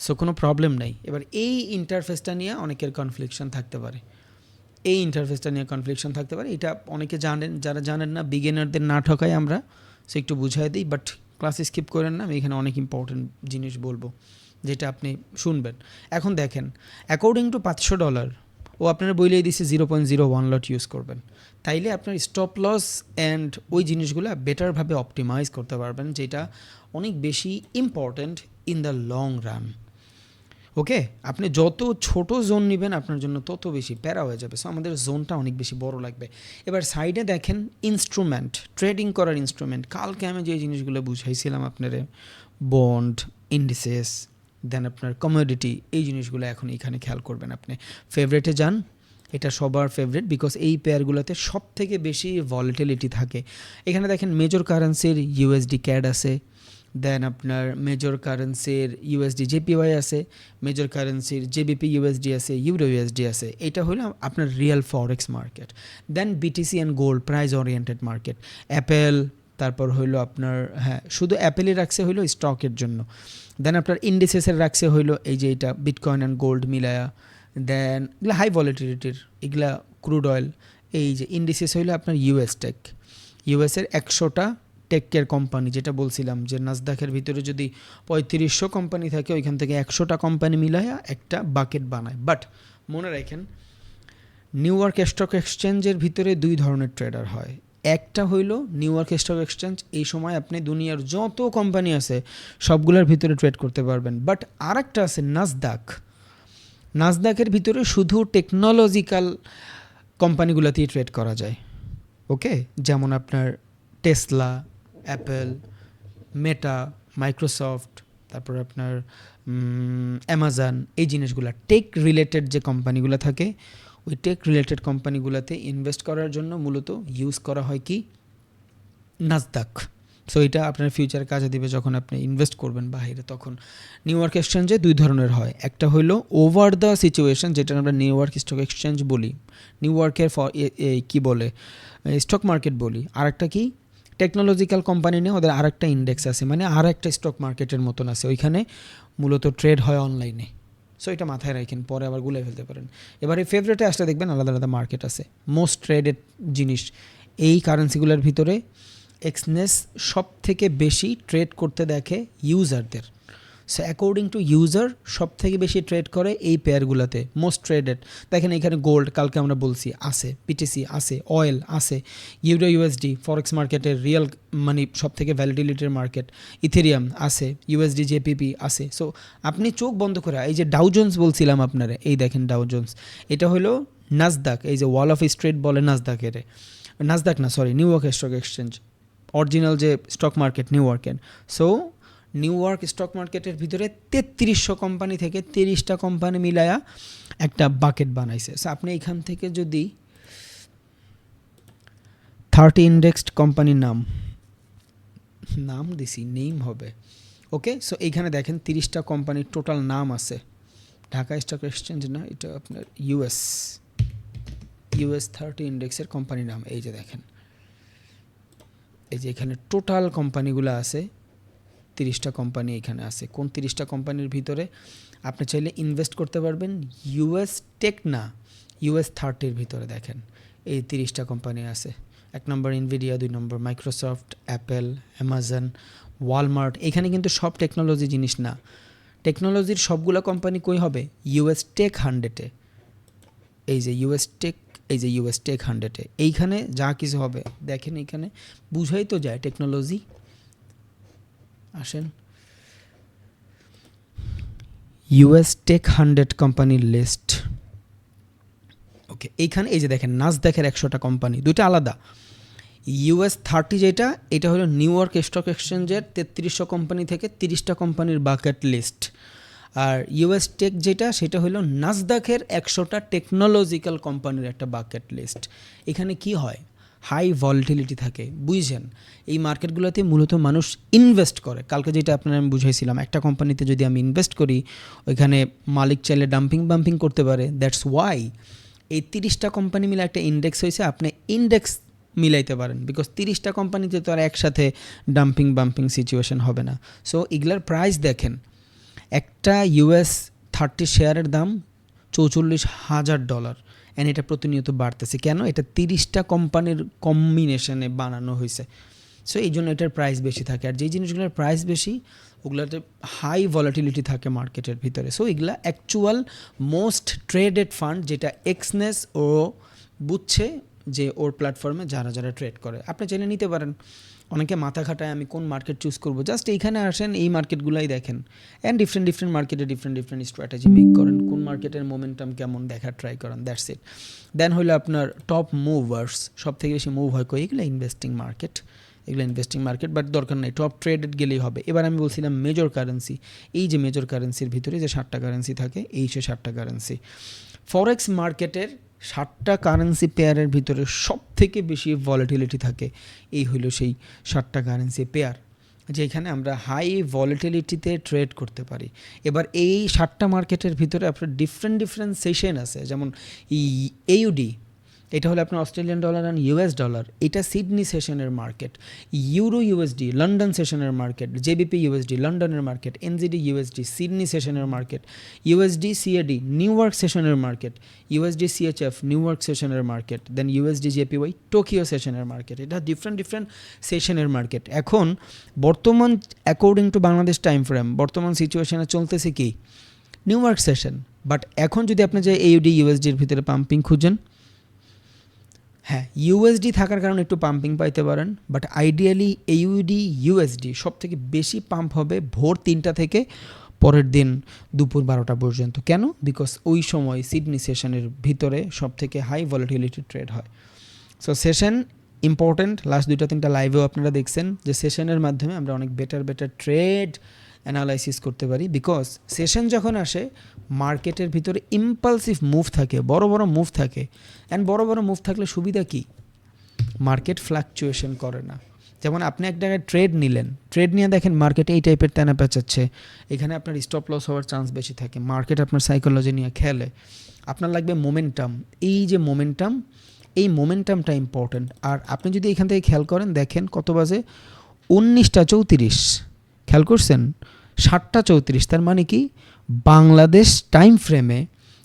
S1: সো কোনো প্রবলেম নেই। এবার এই ইন্টারফেসটা নিয়ে অনেকের কনফ্লিকশন থাকতে পারে, এই ইন্টারফেসটা নিয়ে কনফ্লিকশন থাকতে পারে। এটা অনেকে জানেন, যারা জানেন না বিগিনারদের না ঠকাই আমরা, সে একটু বুঝাই দিই, বাট ক্লাস স্কিপ করেন না, আমি এখানে অনেক ইম্পর্টেন্ট জিনিস বলবো যেটা আপনি শুনবেন। এখন দেখেন, অ্যাকর্ডিং টু $500 ও আপনারা বইলেই দিছে 0.01 লট ইউজ করবেন, তাইলে আপনার স্টপ লস অ্যান্ড ওই জিনিসগুলো বেটারভাবে অপটিমাইজ করতে পারবেন, যেটা অনেক বেশি important in the long run. Okay, আপনি যত ছোট জোন নেবেন আপনার জন্য তত বেশি প্যারা হয়ে যাবে। সো আমাদের জোনটা অনেক বেশি বড় লাগবে। এবার সাইডে দেখেন ইনস্ট্রুমেন্ট, ট্রেডিং করার ইনস্ট্রুমেন্ট। কালকে আমি যে জিনিসগুলো বুঝাইছিলাম আপনারে, বন্ড, ইন্ডিসেস, দেন আপনার কমোডিটি, এই জিনিসগুলো এখন এখানে খেয়াল করবেন। আপনি ফেভারেটে যান, এটা সবার ফেভারিট, বিকজ এই পেয়ারগুলোতে সব থেকে বেশি ভলাটিলিটি থাকে। এখানে দেখেন মেজর কারেন্সির ইউএসডি ক্যাড আছে, দেন আপনার মেজর কারেন্সির ইউএসডি জেপিওয়াই আছে, মেজর কারেন্সির জেবিপি ইউএসডি আছে, ইউরো ইউএসডি আছে। এটা হলো আপনার real forex market. Then BTC and gold, price oriented market. Apple, তারপর হইলো আপনার, হ্যাঁ শুধু অ্যাপেলই রাখছে হইলো স্টকের জন্য। দেন আপনার ইন্ডিসেসের রাখছে হইলো এই যে এটা বিটকয়েন অ্যান্ড গোল্ড মিলায়া। দেন এগুলো হাই ভলাটিলিটির, এগুলা ক্রুড অয়েল। এই যে ইন্ডিসেস হইলো আপনার ইউএস টেক, ইউএসের 100টা টেক কেয়ার কোম্পানি, যেটা বলছিলাম যে নাসদাকের ভিতরে যদি 3500 কোম্পানি থাকে, ওইখান থেকে 100টা কোম্পানি মিলাইয়া একটা বাকেট বানায়। বাট মনে রাখেন, নিউ ইয়র্ক স্টক এক্সচেঞ্জের ভিতরে 2 ধরনের ট্রেডার হয়। একটা হইল নিউ ইয়র্ক স্টক এক্সচেঞ্জ, এই সময় আপনি দুনিয়ার যত কোম্পানি আছে সবগুলোর ভিতরে ট্রেড করতে পারবেন। বাট আর একটা আছে নাসদাক, নাসদাকের ভিতরে শুধু টেকনোলজিক্যাল কোম্পানিগুলোতেই ট্রেড করা যায়। ওকে, যেমন আপনার টেসলা, অ্যাপেল, মেটা, মাইক্রোসফট, তারপর আপনার অ্যামাজন, এই জিনিসগুলো টেক রিলেটেড যে কোম্পানিগুলো থাকে, ওই টেক রিলেটেড কোম্পানিগুলোতে ইনভেস্ট করার জন্য মূলত ইউজ করা হয় কি নাসদাক। সো এটা আপনার ফিউচারে কাজে দিবে যখন আপনি ইনভেস্ট করবেন বাইরে। তখন নিউ ইয়র্ক এক্সচেঞ্জে 2 ধরনের হয়, একটা হলো ওভার দ্য সিচুয়েশন, যেটা আমরা নিউ ইয়র্ক স্টক এক্সচেঞ্জ বলি, নিউ ইয়র্কের কী বলে স্টক মার্কেট বলি। আর একটা কি টেকনোলজিক্যাল কোম্পানি নিয়ে ওদের আর একটা ইন্ডেক্স আছে, মানে আর একটা স্টক মার্কেটের মতন আছে, ওইখানে মূলত ট্রেড হয় অনলাইনে। সো এটা মাথায় রাখেন, পরে আবার গুলে ফেলতে পারেন। এবার এই ফেভারেটে আসলে দেখবেন আলাদা আলাদা মার্কেট আছে। মোস্ট ট্রেডেড জিনিস এই কারেন্সিগুলোর ভিতরে এক্সনেস সব থেকে বেশি ট্রেড করতে দেখে ইউজারদের। সো অ্যাকর্ডিং টু ইউজার সব থেকে বেশি ট্রেড করে এই পেয়ারগুলোতে, মোস্ট ট্রেডেড। দেখেন এখানে গোল্ড কালকে আমরা বলছি আছে, পিটিসি আছে, অয়েল আছে, ইউরো ইউএসডি ফরেক্স মার্কেটের রিয়েল মানে সব থেকে ভ্যালিডিলিটির মার্কেট, ইথেরিয়াম আছে, ইউএসডি জেপিপি আছে। সো আপনি চোখ বন্ধ করে, এই যে ডাউ জোন্স বলছিলাম আপনারা, এই দেখেন ডাউ জোন্স, এটা হলো নাসদাক, এই যে ওয়াল অফ স্ট্রিট বলে নাসদাকের, নাসদাক না sorry, new York stock exchange, original যে স্টক মার্কেট নিউ ইয়র্কের। সো নিউ ইয়র্ক স্টক মার্কেটের ভিতরে 3300 কোম্পানি থেকে 30টা কোম্পানি মিলায়া একটা বাকেট বানাইছে। সো আপনি এখান থেকে যদি 30 ইন্ডেক্সড কোম্পানির নাম দিছি, নেম হবে। ওকে, সো এইখানে দেখেন 30টা কোম্পানির টোটাল নাম আছে। ঢাকা স্টক এক্সচেঞ্জ না, এটা আপনার ইউএস 30 ইন্ডেক্সের কোম্পানির নাম। এই যে দেখেন, এই যে এখানে টোটাল কোম্পানিগুলো আছে 30টা কোম্পানি এখানে আছে। কোন 30টা কোম্পানির ভিতরে আপনি চাইলে ইনভেস্ট করতে পারবেন? ইউএস টেক না, ইউএস 30-র ভিতরে দেখেন এই 30টা কোম্পানি আছে। 1 নম্বর ইনভিডিয়া, 2 নম্বর মাইক্রোসফট, অ্যাপেল, অ্যামাজন, ওয়ালমার্ট। এখানে কিন্তু সব টেকনোলজি জিনিস না, টেকনোলজির সবগুলো কোম্পানি কই হবে? ইউএস টেক 100-এ। এই যে ইউএস টেক, এই যে ইউএস টেক 100-এ, এইখানে যা কিছু হবে দেখেন, এইখানে বুঝাই তো যায় টেকনোলজি। আসেন ইউএস টেক 100 কোম্পানির লিস্ট। ওকে, এইখানে এই যে দেখেন নাসডাকের 100টা কোম্পানি, দুটো আলাদা। ইউএস 30 যেটা, এটা হলো নিউ ইয়র্ক স্টক এক্সচেঞ্জের 3300 কোম্পানি থেকে 30টা কোম্পানির বাকেট লিস্ট। আর ইউএস টেক যেটা, সেটা হলো নাসডাকের 100টা টেকনোলজিক্যাল কোম্পানির একটা বাকেট লিস্ট। এখানে কি হয়? হাই ভলাটিলিটি থাকে, বুঝছেন? এই মার্কেটগুলোতে মূলত মানুষ ইনভেস্ট করে। কালকে যেটা আপনার আমি বুঝাইছিলাম, একটা কোম্পানিতে যদি আমি ইনভেস্ট করি, ওইখানে মালিক চাইলে বাম্পিং করতে পারে। দ্যাটস ওয়াই এই 30টা কোম্পানি মিলে একটা ইন্ডেক্স হয়েছে। আপনি ইন্ডেক্স মিলাইতে পারেন, বিকজ 30টা কোম্পানিতে তো আর একসাথে বাম্পিং সিচুয়েশন হবে না। সো এগুলার প্রাইস দেখেন, একটা ইউএস 30 শেয়ারের দাম $44,000, অ্যান্ড এটা প্রতিনিয়ত বাড়তেছে। কেন? এটা 30টা কোম্পানির কম্বিনেশনে বানানো হয়েছে। সো এই জন্য এটার প্রাইস বেশি থাকে। আর যেই জিনিসগুলোর প্রাইস বেশি, ওগুলোতে হাই ভলাটিলিটি থাকে মার্কেটের ভিতরে। সো এগুলা অ্যাকচুয়াল মোস্ট ট্রেডেড ফান্ড, যেটা এক্সনেস ও বুঝছে যে ওর প্ল্যাটফর্মে যারা যারা ট্রেড করে। আপনি চাইলে নিতে পারেন। অনেকে মাথা খাটায় আমি কোন মার্কেট চুজ করবো। জাস্ট এইখানে আসেন, এই মার্কেটগুলাই দেখেন, অ্যান্ড ডিফারেন্ট মার্কেটে ডিফারেন্ট স্ট্র্যাটেজি মেক করেন। কোন মার্কেটের মোমেন্টাম কেমন দেখার ট্রাই করেন, দ্যাটস ইট। দেন হলো আপনার টপ মুভার্স, সব থেকে বেশি মুভ হয় কই? এগুলো ইনভেস্টিং মার্কেট, বাট দরকার নেই, টপ ট্রেডেড গেলেই হবে। এবার আমি বলছিলাম মেজর কারেন্সি। এই যে মেজর কারেন্সির ভিতরে যে 60টা কারেন্সি থাকে, এই সে 60টা কারেন্সি। ফরেক্স মার্কেটের 60টা কারেন্সি পেয়ারের ভিতরে সব থেকে বেশি ভলাটিলিটি থাকে, এই হলো সেই 60টা কারেন্সি পেয়ার, যেখানে আমরা হাই ভলাটিলিটিতে ট্রেড করতে পারি। এবার এই 60টা মার্কেটের ভিতরে আপনার ডিফারেন্ট সেশন আছে। যেমন AUD, এটা হলো আপনার Australian dollar and US dollar, এটা সিডনি সেশনের মার্কেট। ইউরো USD লন্ডন সেশনের মার্কেট, JBP USD লন্ডনের মার্কেট, NZD USD সিডনি সেশনের market, USD CAD New York সেশনের market, USD CHF New York সেশনের market, then USD JPY Tokyo সেশনের market. এটা different সেশনের মার্কেট। এখন বর্তমান according to Bangladesh time frame, বর্তমান সিচুয়েশনে চলতেছে কি? New York session. বাট এখন যদি আপনি যে AUD USDর ভিতরে পাম্পিং খুঁজেন, হ্যাঁ USD থাকার কারণে একটু পাম্পিং পাইতে পারেন, বাট আইডিয়ালি AUD USD সব থেকে বেশি পাম্প হবে ভোর 3টা থেকে পরের দিন দুপুর 12টা পর্যন্ত। কেন? বিকজ ওই সময় সিডনি সেশনের ভিতরে সব থেকে হাই ভলাটিলিটি ট্রেড হয়। So session important. লাস্ট 2-3টা লাইভেও আপনারা দেখছেন যে সেশনের মাধ্যমে আমরা অনেক বেটার ট্রেড অ্যানালাইসিস করতে পারি। বিকজ সেশন যখন আসে, মার্কেটের ভিতরে ইম্পালসিভ মুভ থাকে, বড় মুভ থাকে। অ্যান্ড বড় মুভ থাকলে সুবিধা কি? মার্কেট ফ্লাকচুয়েশন করে না। যেমন আপনি এক জায়গায় ট্রেড নিলেন, ট্রেড নিয়ে দেখেন মার্কেট এই টাইপের টানা পেঁচাচ্ছে, এখানে আপনার স্টপ লস হওয়ার চান্স বেশি থাকে। মার্কেট আপনার সাইকোলজি নিয়ে খেলে। আপনার লাগবে মোমেন্টাম। এই যে মোমেন্টাম, এই মোমেন্টামটা ইম্পর্ট্যান্ট। আর আপনি যদি এখান থেকে খেয়াল করেন, দেখেন কত বাজে? 19টা 34। খেয়াল করছেন? 7টা 34। তার মানে কি? বাংলাদেশ টাইম ফ্রেমে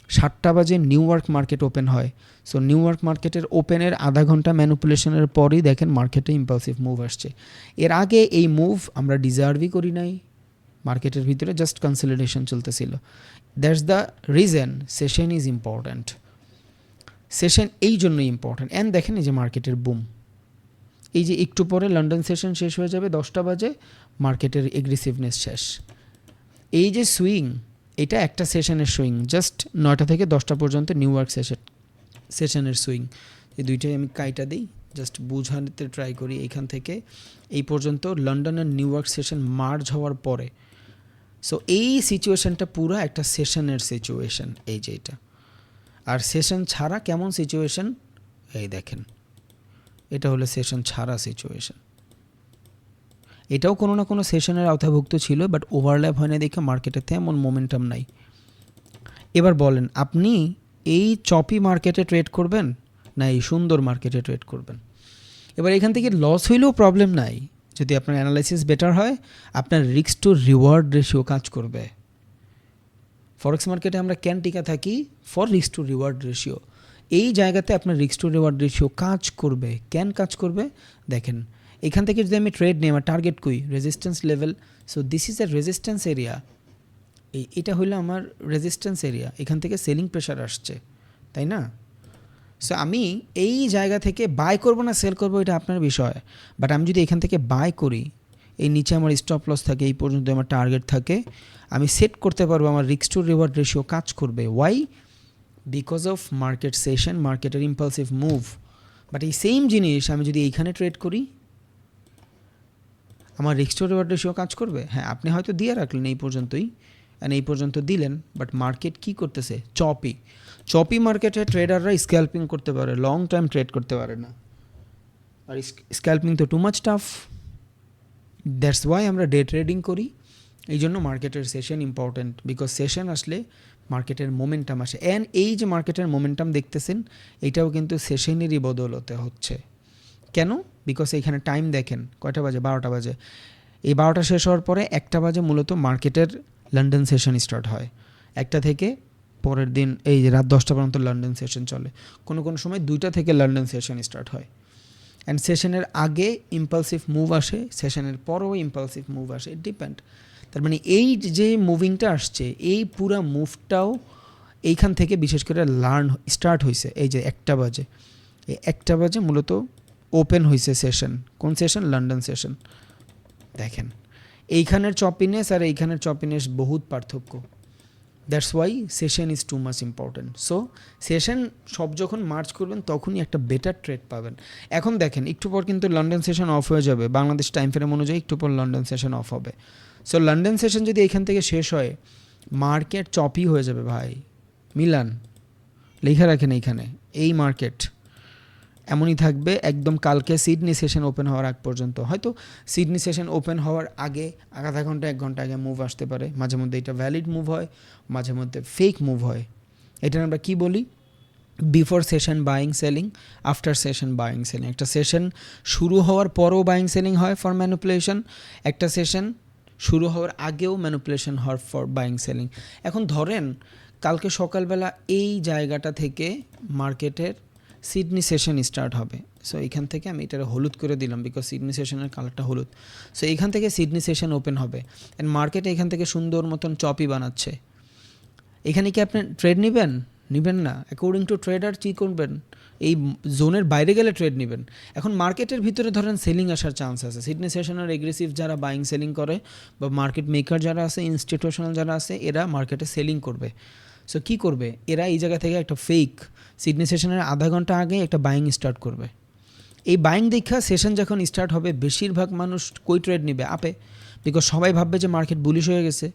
S1: 7টা বাজে নিউ ইয়র্ক মার্কেট ওপেন হয়। সো নিউ ইয়র্ক মার্কেটের ওপেনের আধা ঘন্টা ম্যানিপুলেশনের পরেই দেখেন মার্কেটে ইম্পালসিভ মুভ আসছে। এর আগে এই মুভ আমরা ডিজার্ভই করি নাই, মার্কেটের ভিতরে জাস্ট কনসলিডেশন চলতেছিল। That's the reason session is important. Session এই জন্যই ইম্পর্ট্যান্ট। অ্যান্ড দেখেন এই যে মার্কেটের বুম, এই যে একটু পরে লন্ডন সেশন শেষ হয়ে যাবে, 10টা বাজে মার্কেটের এগ্রেসিভনেস শেষ। এই যে সুইং, এটা একটা সেশনের সুইং, জাস্ট 9টা থেকে 10টা পর্যন্ত নিউ ইয়র্ক সেশনের সুইং। এই দুইটাই আমি কাইটা দিই, জাস্ট বুঝাতে ট্রাই করি। এইখান থেকে এই পর্যন্ত লন্ডনের নিউ ইয়র্ক সেশন মার্জ হওয়ার পরে। সো এই সিচুয়েশনটা পুরো একটা সেশনের সিচুয়েশন, এই যে এটা। আর সেশন ছাড়া কেমন সিচুয়েশন? এই দেখেন, এটা হলো সেশন ছাড়া সিচুয়েশন। এটাও কোনো না কোনো সেশনের আওতাভুক্ত ছিল, বাট ওভারল্যাপ হয় না দেখে মার্কেটে তেমন মোমেন্টাম নাই। এবার বলেন, আপনি এই চপি মার্কেটে ট্রেড করবেন না এই সুন্দর মার্কেটে ট্রেড করবেন? এবার এখান থেকে লস হইলেও প্রবলেম নাই, যদি আপনার অ্যানালাইসিস বেটার হয়, আপনার রিস্ক টু রিওয়ার্ড রেশিও কাজ করবে। ফরেক্স মার্কেটে আমরা কেন টিকা থাকি? For risk to reward ratio. এই জায়গাতে আপনার রিস্ক টু রিওয়ার্ড রেশিও কাজ করবে। কেন কাজ করবে? দেখেন, এখান থেকে যদি আমি ট্রেড নিই, আমার টার্গেট কই? Resistance level. So this is a resistance area. এটা হলো আমার রেজিস্ট্যান্স এরিয়া। এখান থেকে সেলিং প্রেশার আসছে, তাই না? সো আমি এই জায়গা থেকে বাই করব না সেল করব, এটা আপনার বিষয়। বাট আমি যদি এখান থেকে বাই করি, এই নিচে আমার স্টপ লস থাকে, এই পর্যন্ত আমার টার্গেট থাকে, আমি সেট করতে পারবো, আমার রিস্ক টু রিওয়ার্ড রেশিও কাজ করবে। Why? Because of market session, মার্কেটের ইম্পালসিভ মুভ। বাট এই সেম জিনিস আমি যদি এইখানে ট্রেড করি, আমার রিস্ক টু রিওয়ার্ড রেশিও কাজ করবে? হ্যাঁ, আপনি হয়তো দিয়ে রাখলেন এই পর্যন্তই, অ্যান্ড এই পর্যন্ত দিলেন, বাট মার্কেট কী করতেছে? চপি মার্কেটে ট্রেডাররা স্ক্যাল্পিং করতে পারে, লং টাইম ট্রেড করতে পারে না। আর স্ক্যাল্পিং তো too much tough. That's why আমরা ডে ট্রেডিং করি। এই জন্য মার্কেটের সেশন ইম্পর্ট্যান্ট, বিকজ সেশন আসলে মার্কেটের মোমেন্টাম আসে। অ্যান্ড এই যে মার্কেটের মোমেন্টাম দেখতেছেন, এইটাও কিন্তু সেশনেরই বদলতে হচ্ছে। কেন? বিকজ এইখানে টাইম দেখেন, কয়টা বাজে? 12টা বাজে। এই 12টা শেষ হওয়ার পরে 1টা বাজে মূলত মার্কেটের লন্ডন সেশন স্টার্ট হয়। 1টা থেকে পরের দিন এই যে রাত 10টা পর্যন্ত লন্ডন সেশন চলে। কোনো কোনো সময় 2টা থেকে লন্ডন সেশন স্টার্ট হয়। অ্যান্ড সেশনের আগে ইম্পালসিভ মুভ আসে, সেশনের পরেও ইম্পালসিভ মুভ আসে, ডিপেন্ড। তার মানে এই যে মুভিংটা আসছে, এই পুরা মুভটাও এইখান থেকে বিশেষ করে স্টার্ট হয়েছে। এই যে 1টা বাজে, এই 1টা বাজে মূলত ওপেন হয়েছে সেশন। কোন সেশন? London session. দেখেন, এইখানের চপিনেস আর এইখানের চপিনেস বহুত পার্থক্য। That's why session is too much important. So session সব যখন মার্চ করবেন তখনই একটা বেটার ট্রেড পাবেন। এখন দেখেন, একটু পর কিন্তু লন্ডন সেশন অফ হয়ে যাবে, বাংলাদেশ টাইম ফ্রেম অনুযায়ী একটু পর লন্ডন সেশন অফ হবে। সো লন্ডন সেশন যদি এখান থেকে শেষ হয়, মার্কেট চপি হয়ে যাবে ভাই। মিলান, লেখা রাখেন এইখানে, এই মার্কেট এমনই থাকবে একদম কালকে সিডনি সেশন ওপেন হওয়ার আগ পর্যন্ত। হয়তো সিডনি সেশন ওপেন হওয়ার আগে আধা ঘন্টা 1 ঘন্টা আগে মুভ আসতে পারে। মাঝে মধ্যে এটা ভ্যালিড মুভ হয়, মাঝে মধ্যে ফেক মুভ হয়। এটা আমরা কি বলি? Before session buying selling, after session buying selling. একটা সেশন শুরু হওয়ার পরও বাইং সেলিং হয় ফর ম্যানিপুলেশন, একটা সেশন শুরু হওয়ার আগেও ম্যানিপুলেশন হয় ফর বাইং সেলিং। এখন ধরেন কালকে সকালবেলা এই জায়গাটা থেকে মার্কেটের সিডনি সেশন স্টার্ট হবে। সো এখান থেকে আমি এটা হলুদ করে দিলাম, বিকজ সিডনি সেশনের কালারটা হলুদ। সো এখান থেকে সিডনি সেশন ওপেন হবে, অ্যান্ড মার্কেট এখান থেকে সুন্দর মতন চপি বানাচ্ছে। এখানে কি আপনি ট্রেড নেবেন? নেবেন না। অ্যাকর্ডিং টু ট্রেডার কী করবেন? এই জোনের বাইরে গেলে ট্রেড নেবেন। এখন মার্কেটের ভিতরে ধরেন সেলিং আসার চান্স আছে। সিডনি সেশনের এগ্রেসিভ যারা বাইং সেলিং করে, বা মার্কেট মেকার যারা আছে, ইনস্টিটিউশনাল যারা আছে, এরা মার্কেটে সেলিং করবে। সো কী করবে? এরা এই জায়গা থেকে একটা ফেক সিডনি সেশনের আধা ঘন্টা আগে একটা বাইং স্টার্ট করবে। এই বাইং দেখা সেশন যখন স্টার্ট হবে, বেশিরভাগ মানুষ কই ট্রেড নেবে? আপে। বিকজ সবাই ভাববে যে মার্কেট বুলিশ হয়ে গেছে।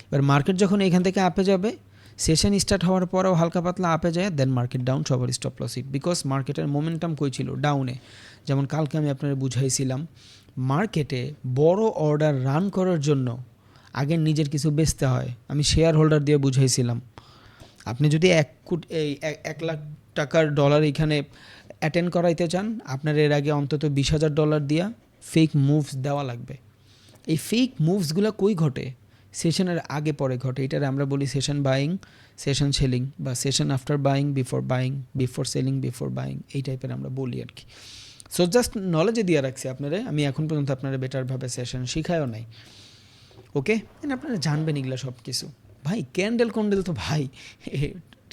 S1: এবার মার্কেট যখন এখান থেকে আপে যাবে, সেশন স্টার্ট হওয়ার পরেও হালকা পাতলা আপে যায়, দেন মার্কেট ডাউন, সবার স্টপ লস হিট। বিকজ মার্কেটের মোমেন্টাম কই ছিল? ডাউনে। যেমন কালকে আমি আপনাদের বুঝাইছিলাম, মার্কেটে বড় অর্ডার রান করার জন্য আগে নিজের কিছু বেচতে হয়। আমি শেয়ার হোল্ডার দিয়ে বুঝাইছিলাম, আপনি যদি 1 লাখ টাকার ডলার এখানে অ্যাটেন্ড করাইতে চান, আপনার এর আগে অন্তত $20,000 দিয়া ফেক মুভস দেওয়া লাগবে। এই ফেক মুভসগুলো কই ঘটে? সেশনের আগে পরে ঘটে। এটার আমরা বলি সেশন বাইং, সেশন সেলিং, বা session after buying, before selling, before buying, এই টাইপের আমরা বলি আর কি। সো জাস্ট নলেজে দিয়ে রাখছি আপনারা। আমি এখন পর্যন্ত আপনারা বেটারভাবে সেশন শিখায়ও নাই। ওকে, আপনারা জানবেন এগুলো সব কিছু। ভাই ক্যান্ডেল তো ভাই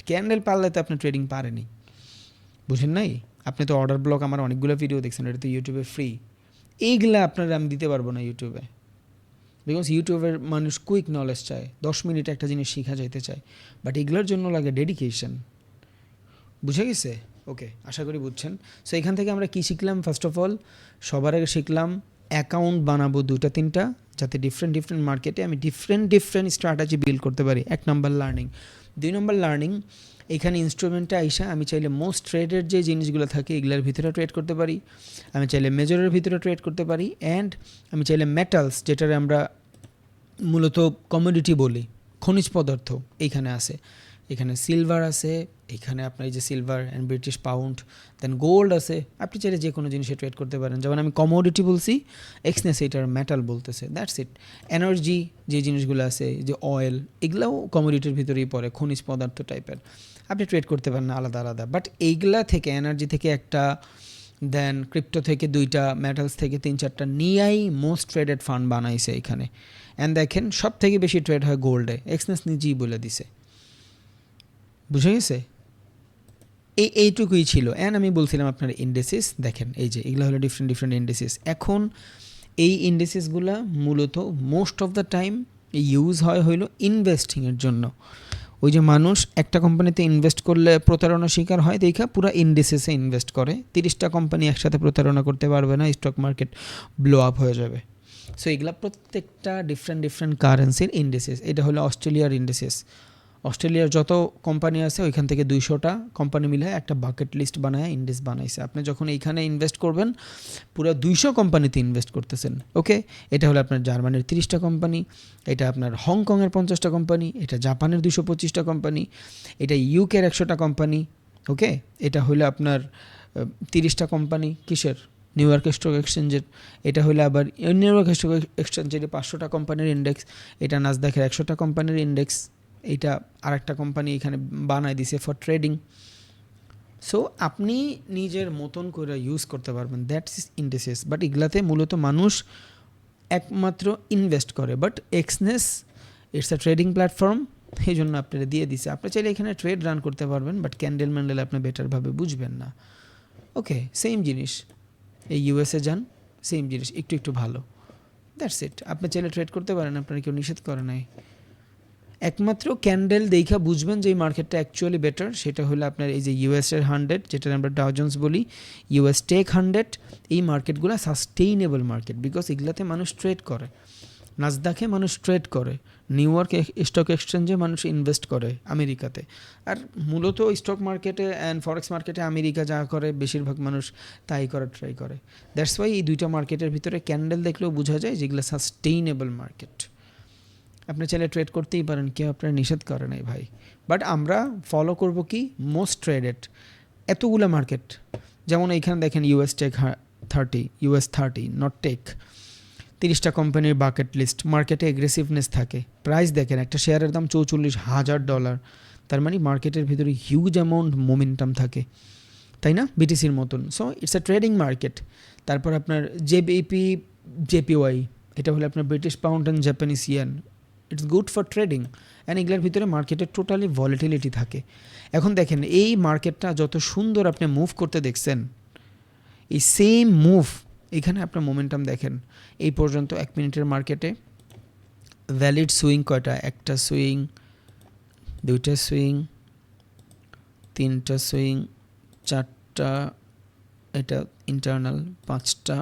S1: ক্যান্ডেল পারলে তো আপনি ট্রেডিং পারেনি, বুঝেন নাই? আপনি তো অর্ডার ব্লক আমার অনেকগুলো ভিডিও দেখছেন, এটা তো ইউটিউবে ফ্রি। এইগুলা আপনারা আমি দিতে পারবো না ইউটিউবে, বিকজ ইউটিউবের মানুষ কুইক নলেজ চায়, 10 মিনিটে একটা জিনিস শেখা যাইতে চায়। বাট এগুলোর জন্য লাগে ডেডিকেশন। বুঝে গেছে? ওকে, আশা করি বুঝছেন। সো এখান থেকে আমরা কী শিখলাম? ফার্স্ট অফ অল সবার আগে শিখলাম অ্যাকাউন্ট বানাবো 2-3টা, যাতে ডিফারেন্ট মার্কেটে আমি ডিফারেন্ট স্ট্র্যাটেজি বিল্ড করতে পারি। 1 নম্বর লার্নিং। 2 নম্বর লার্নিং, এখানে ইনস্ট্রুমেন্টটা আইসা আমি চাইলে মোস্ট ট্রেডের যে জিনিসগুলো থাকে এগুলোর ভিতরে ট্রেড করতে পারি, আমি চাইলে মেজরের ভিতরে ট্রেড করতে পারি, অ্যান্ড আমি চাইলে মেটালস, যেটারে আমরা মূলত কমোডিটি বলি, খনিজ পদার্থ, এইখানে আছে। এখানে সিলভার আছে, এখানে আপনার এই যে silver and British pound, then gold আছে, আপনি চাইলে যে কোনো জিনিসে ট্রেড করতে পারেন। যেমন আমি কমোডিটি বলছি, এক্সনেস এটার মেটাল বলতেছে, দ্যাটস ইট। এনার্জি যে জিনিসগুলো আছে, যে অয়েল, এগুলাও কমোডিটির ভিতরেই পড়ে, খনিজ পদার্থ টাইপের, আপনি ট্রেড করতে পারেন না আলাদা আলাদা। বাট এইগুলা থেকে, এনার্জি থেকে একটা, দেন ক্রিপ্টো থেকে 2টা, মেটালস থেকে 3-4টা নিয়েই মোস্ট ট্রেডেড ফান্ড বানাইছে এখানে। অ্যান্ড দেখেন সব থেকে বেশি ট্রেড হয় গোল্ডে, এক্সনেস নিজেই বলে দিছে, বুঝে গেছে? এইটুকুই ছিল। অ্যান্ড আমি বলছিলাম আপনার ইন্ডেসিস দেখেন, এই যে এগুলো হলো ডিফারেন্ট ডিফারেন্ট ইন্ডেসিস। এখন এই ইন্ডেসিসগুলো মূলত most of the time use হইলো ইনভেস্টিংয়ের জন্য। ওই যে মানুষ একটা কোম্পানিতে ইনভেস্ট করলে প্রতারণা শিকার হয় দেখা পুরো ইন্ডেসিসে ইনভেস্ট করে। 30টা কোম্পানি একসাথে প্রতারণা করতে পারবে না, স্টক মার্কেট ব্লো আপ হয়ে যাবে। সো এগুলা প্রত্যেকটা ডিফারেন্ট ডিফারেন্ট কারেন্সির ইন্ডেসিস। এটা হলো অস্ট্রেলিয়ার ইন্ডেসিস। অস্ট্রেলিয়ার যত কোম্পানি আছে ওইখান থেকে 200টা কোম্পানি মিলে একটা বাকেট লিস্ট বানায় ইন্ডেক্স বানাইছে। আপনি যখন এইখানে ইনভেস্ট করবেন পুরো 200 কোম্পানিতে ইনভেস্ট করতেছেন। ওকে, এটা হলো আপনার জার্মানির 30টা কোম্পানি, এটা আপনার হংকংয়ের 50টা কোম্পানি, এটা জাপানের 225টা কোম্পানি, এটা ইউকের 100টা কোম্পানি। ওকে, এটা হলো আপনার 30টা কোম্পানি কিসের, নিউ ইয়র্ক স্টক এক্সচেঞ্জের। এটা হলো আবার নিউ ইয়র্ক স্টক এক্সচেঞ্জের 500টা কোম্পানির ইন্ডেক্স, এটা নাসদাকের 100টা কোম্পানির ইন্ডেক্স, এইটা আরেকটা কোম্পানি এখানে বানায় দিছে ফর ট্রেডিং। সো আপনি নিজের মতন করে ইউজ করতে পারবেন, দ্যাটস ইজ ইন্ডেসিস। বাট এগুলাতে মূলত মানুষ একমাত্র ইনভেস্ট করে। But Exness it's a trading platform, এই জন্য আপনারা দিয়ে দিছে। আপনি চাইলে এখানে ট্রেড রান করতে পারবেন, বাট ক্যান্ডেল ম্যান্ডেল আপনি বেটারভাবে বুঝবেন না। ওকে, সেম জিনিস, এই ইউএসএ যান, সেম জিনিস, একটু একটু ভালো, দ্যাটস ইট। আপনি চাইলে ট্রেড করতে পারেন, আপনারা কেউ নিষেধ করে নাই। একমাত্র ক্যান্ডেল দেখা বুঝবেন যে এই মার্কেটটা অ্যাকচুয়ালি বেটার, সেটা হলো আপনার এই যে ইউএসের 100, যেটা আমরা ডাও জোন্স বলি, ইউএস টেক 100, এই মার্কেটগুলো সাস্টেইনেবল মার্কেট, বিকজ এগুলাতে মানুষ ট্রেড করে। নাসদাকে মানুষ ট্রেড করে, নিউ ইয়র্ক স্টক এক্সচেঞ্জে মানুষ ইনভেস্ট করে আমেরিকাতে। আর মূলত স্টক মার্কেটে অ্যান্ড ফরেক্স মার্কেটে আমেরিকা যা করে বেশিরভাগ মানুষ তাই করার ট্রাই করে। দ্যাটস ওয়াই এই দুইটা মার্কেটের ভিতরে ক্যান্ডেল দেখলেও বোঝা যায় যেগুলো সাস্টেইনেবল মার্কেট। আপনি চাইলে ট্রেড করতেই পারেন, কেউ আপনারা নিষেধ করে নাই ভাই। বাট আমরা ফলো করব কি, মোস্ট ট্রেডেড এতগুলো মার্কেট। যেমন এইখানে দেখেন US tech 30, US 30 not tech, 30টা কোম্পানির বাকেট লিস্ট। মার্কেটে এগ্রেসিভনেস থাকে, প্রাইস দেখেন একটা শেয়ারের দাম $44,000, তার মানে মার্কেটের ভিতরে হিউজ অ্যামাউন্ট মোমেন্টাম থাকে, তাই না, বিটিসির মতন। So it's a trading market. তারপর আপনার জেবিপি, জেপিওয়াই, এটা হলো আপনার British pound and Japanese yen, it's good for trading. And এগুলোর ভিতরে মার্কেটের টোটালি ভলিটিলিটি থাকে। এখন দেখেন এই মার্কেটটা যত সুন্দর আপনি মুভ করতে দেখছেন, এই সেম মুভ এখানে আপনার মোমেন্টাম দেখেন। এই পর্যন্ত 1 মিনিটের মার্কেটে ভ্যালিড সুইং কয়টা, একটা সুইং, 2টা সুইং, 3টা সুইং, 4টা, এটা ইন্টারনাল 5টা,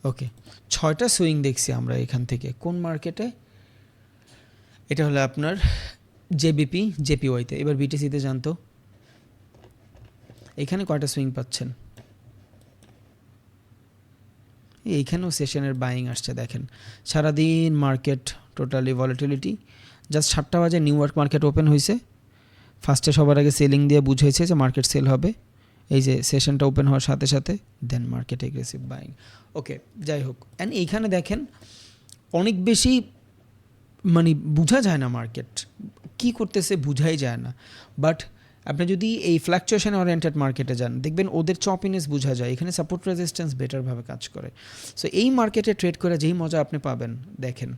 S1: ওকে 6টা সুইং দেখছি আমরা এখান থেকে। কোন মার্কেটে? এটা হলো আপনার জেবিপি, জেপিওয়াইতে। এবার বিটিসিতে জানতো এখানে কয়টা সুইং পাচ্ছেন? এইখানেও সেশনের বাইং আসছে দেখেন। সারাদিন মার্কেট টোটালি ভলিটিলিটি। জাস্ট 7টা বাজে নিউ ইয়র্ক মার্কেট ওপেন হয়েছে, ফার্স্টে সবার আগে সেলিং দিয়ে বুঝাইছে যে মার্কেট সেল হবে। এই যে সেশনটা ওপেন হওয়ার সাথে সাথে দেন মার্কেট এগ্রেসিভ বাইং। ওকে, যাই হোক। অ্যান্ড এইখানে দেখেন অনেক বেশি মানে বোঝা যায় না মার্কেট কী করতেছে, বোঝাই যায় না। বাট আপনি যদি এই ফ্ল্যাকচুয়েশন ওরিয়েন্টেড মার্কেটে যান, দেখবেন ওদের চপিনেস বোঝা যায়, এখানে সাপোর্ট রেজিস্ট্যান্স বেটারভাবে কাজ করে। সো এই মার্কেটে ট্রেড করে যেই মজা আপনি পাবেন, দেখেন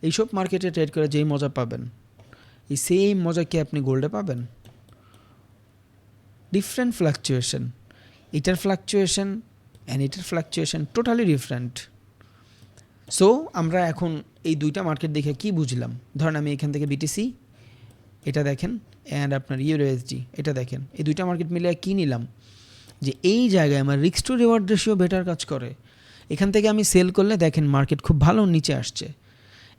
S1: এইসব মার্কেটে ট্রেড করে যেই মজা পাবেন, এই সেম মজা কি আপনি গোল্ডে পাবেন? ডিফারেন্ট ফ্ল্যাকচুয়েশন, এটার ফ্ল্যাকচুয়েশন অ্যান্ড এটার ফ্ল্যাকচুয়েশন টোটালি ডিফারেন্ট। সো আমরা এখন এই দুইটা মার্কেট দেখে কি বুঝলাম? ধরেন আমি এখান থেকে বিটিসি এটা দেখেন, অ্যান্ড আপনার ইউএসডি এটা দেখেন, এই দুইটা মার্কেট মিলে কী নিলাম যে এই জায়গায় আমার risk to reward ratio better কাজ করে। এখান থেকে আমি সেল করলে দেখেন মার্কেট খুব ভালো নিচে আসছে,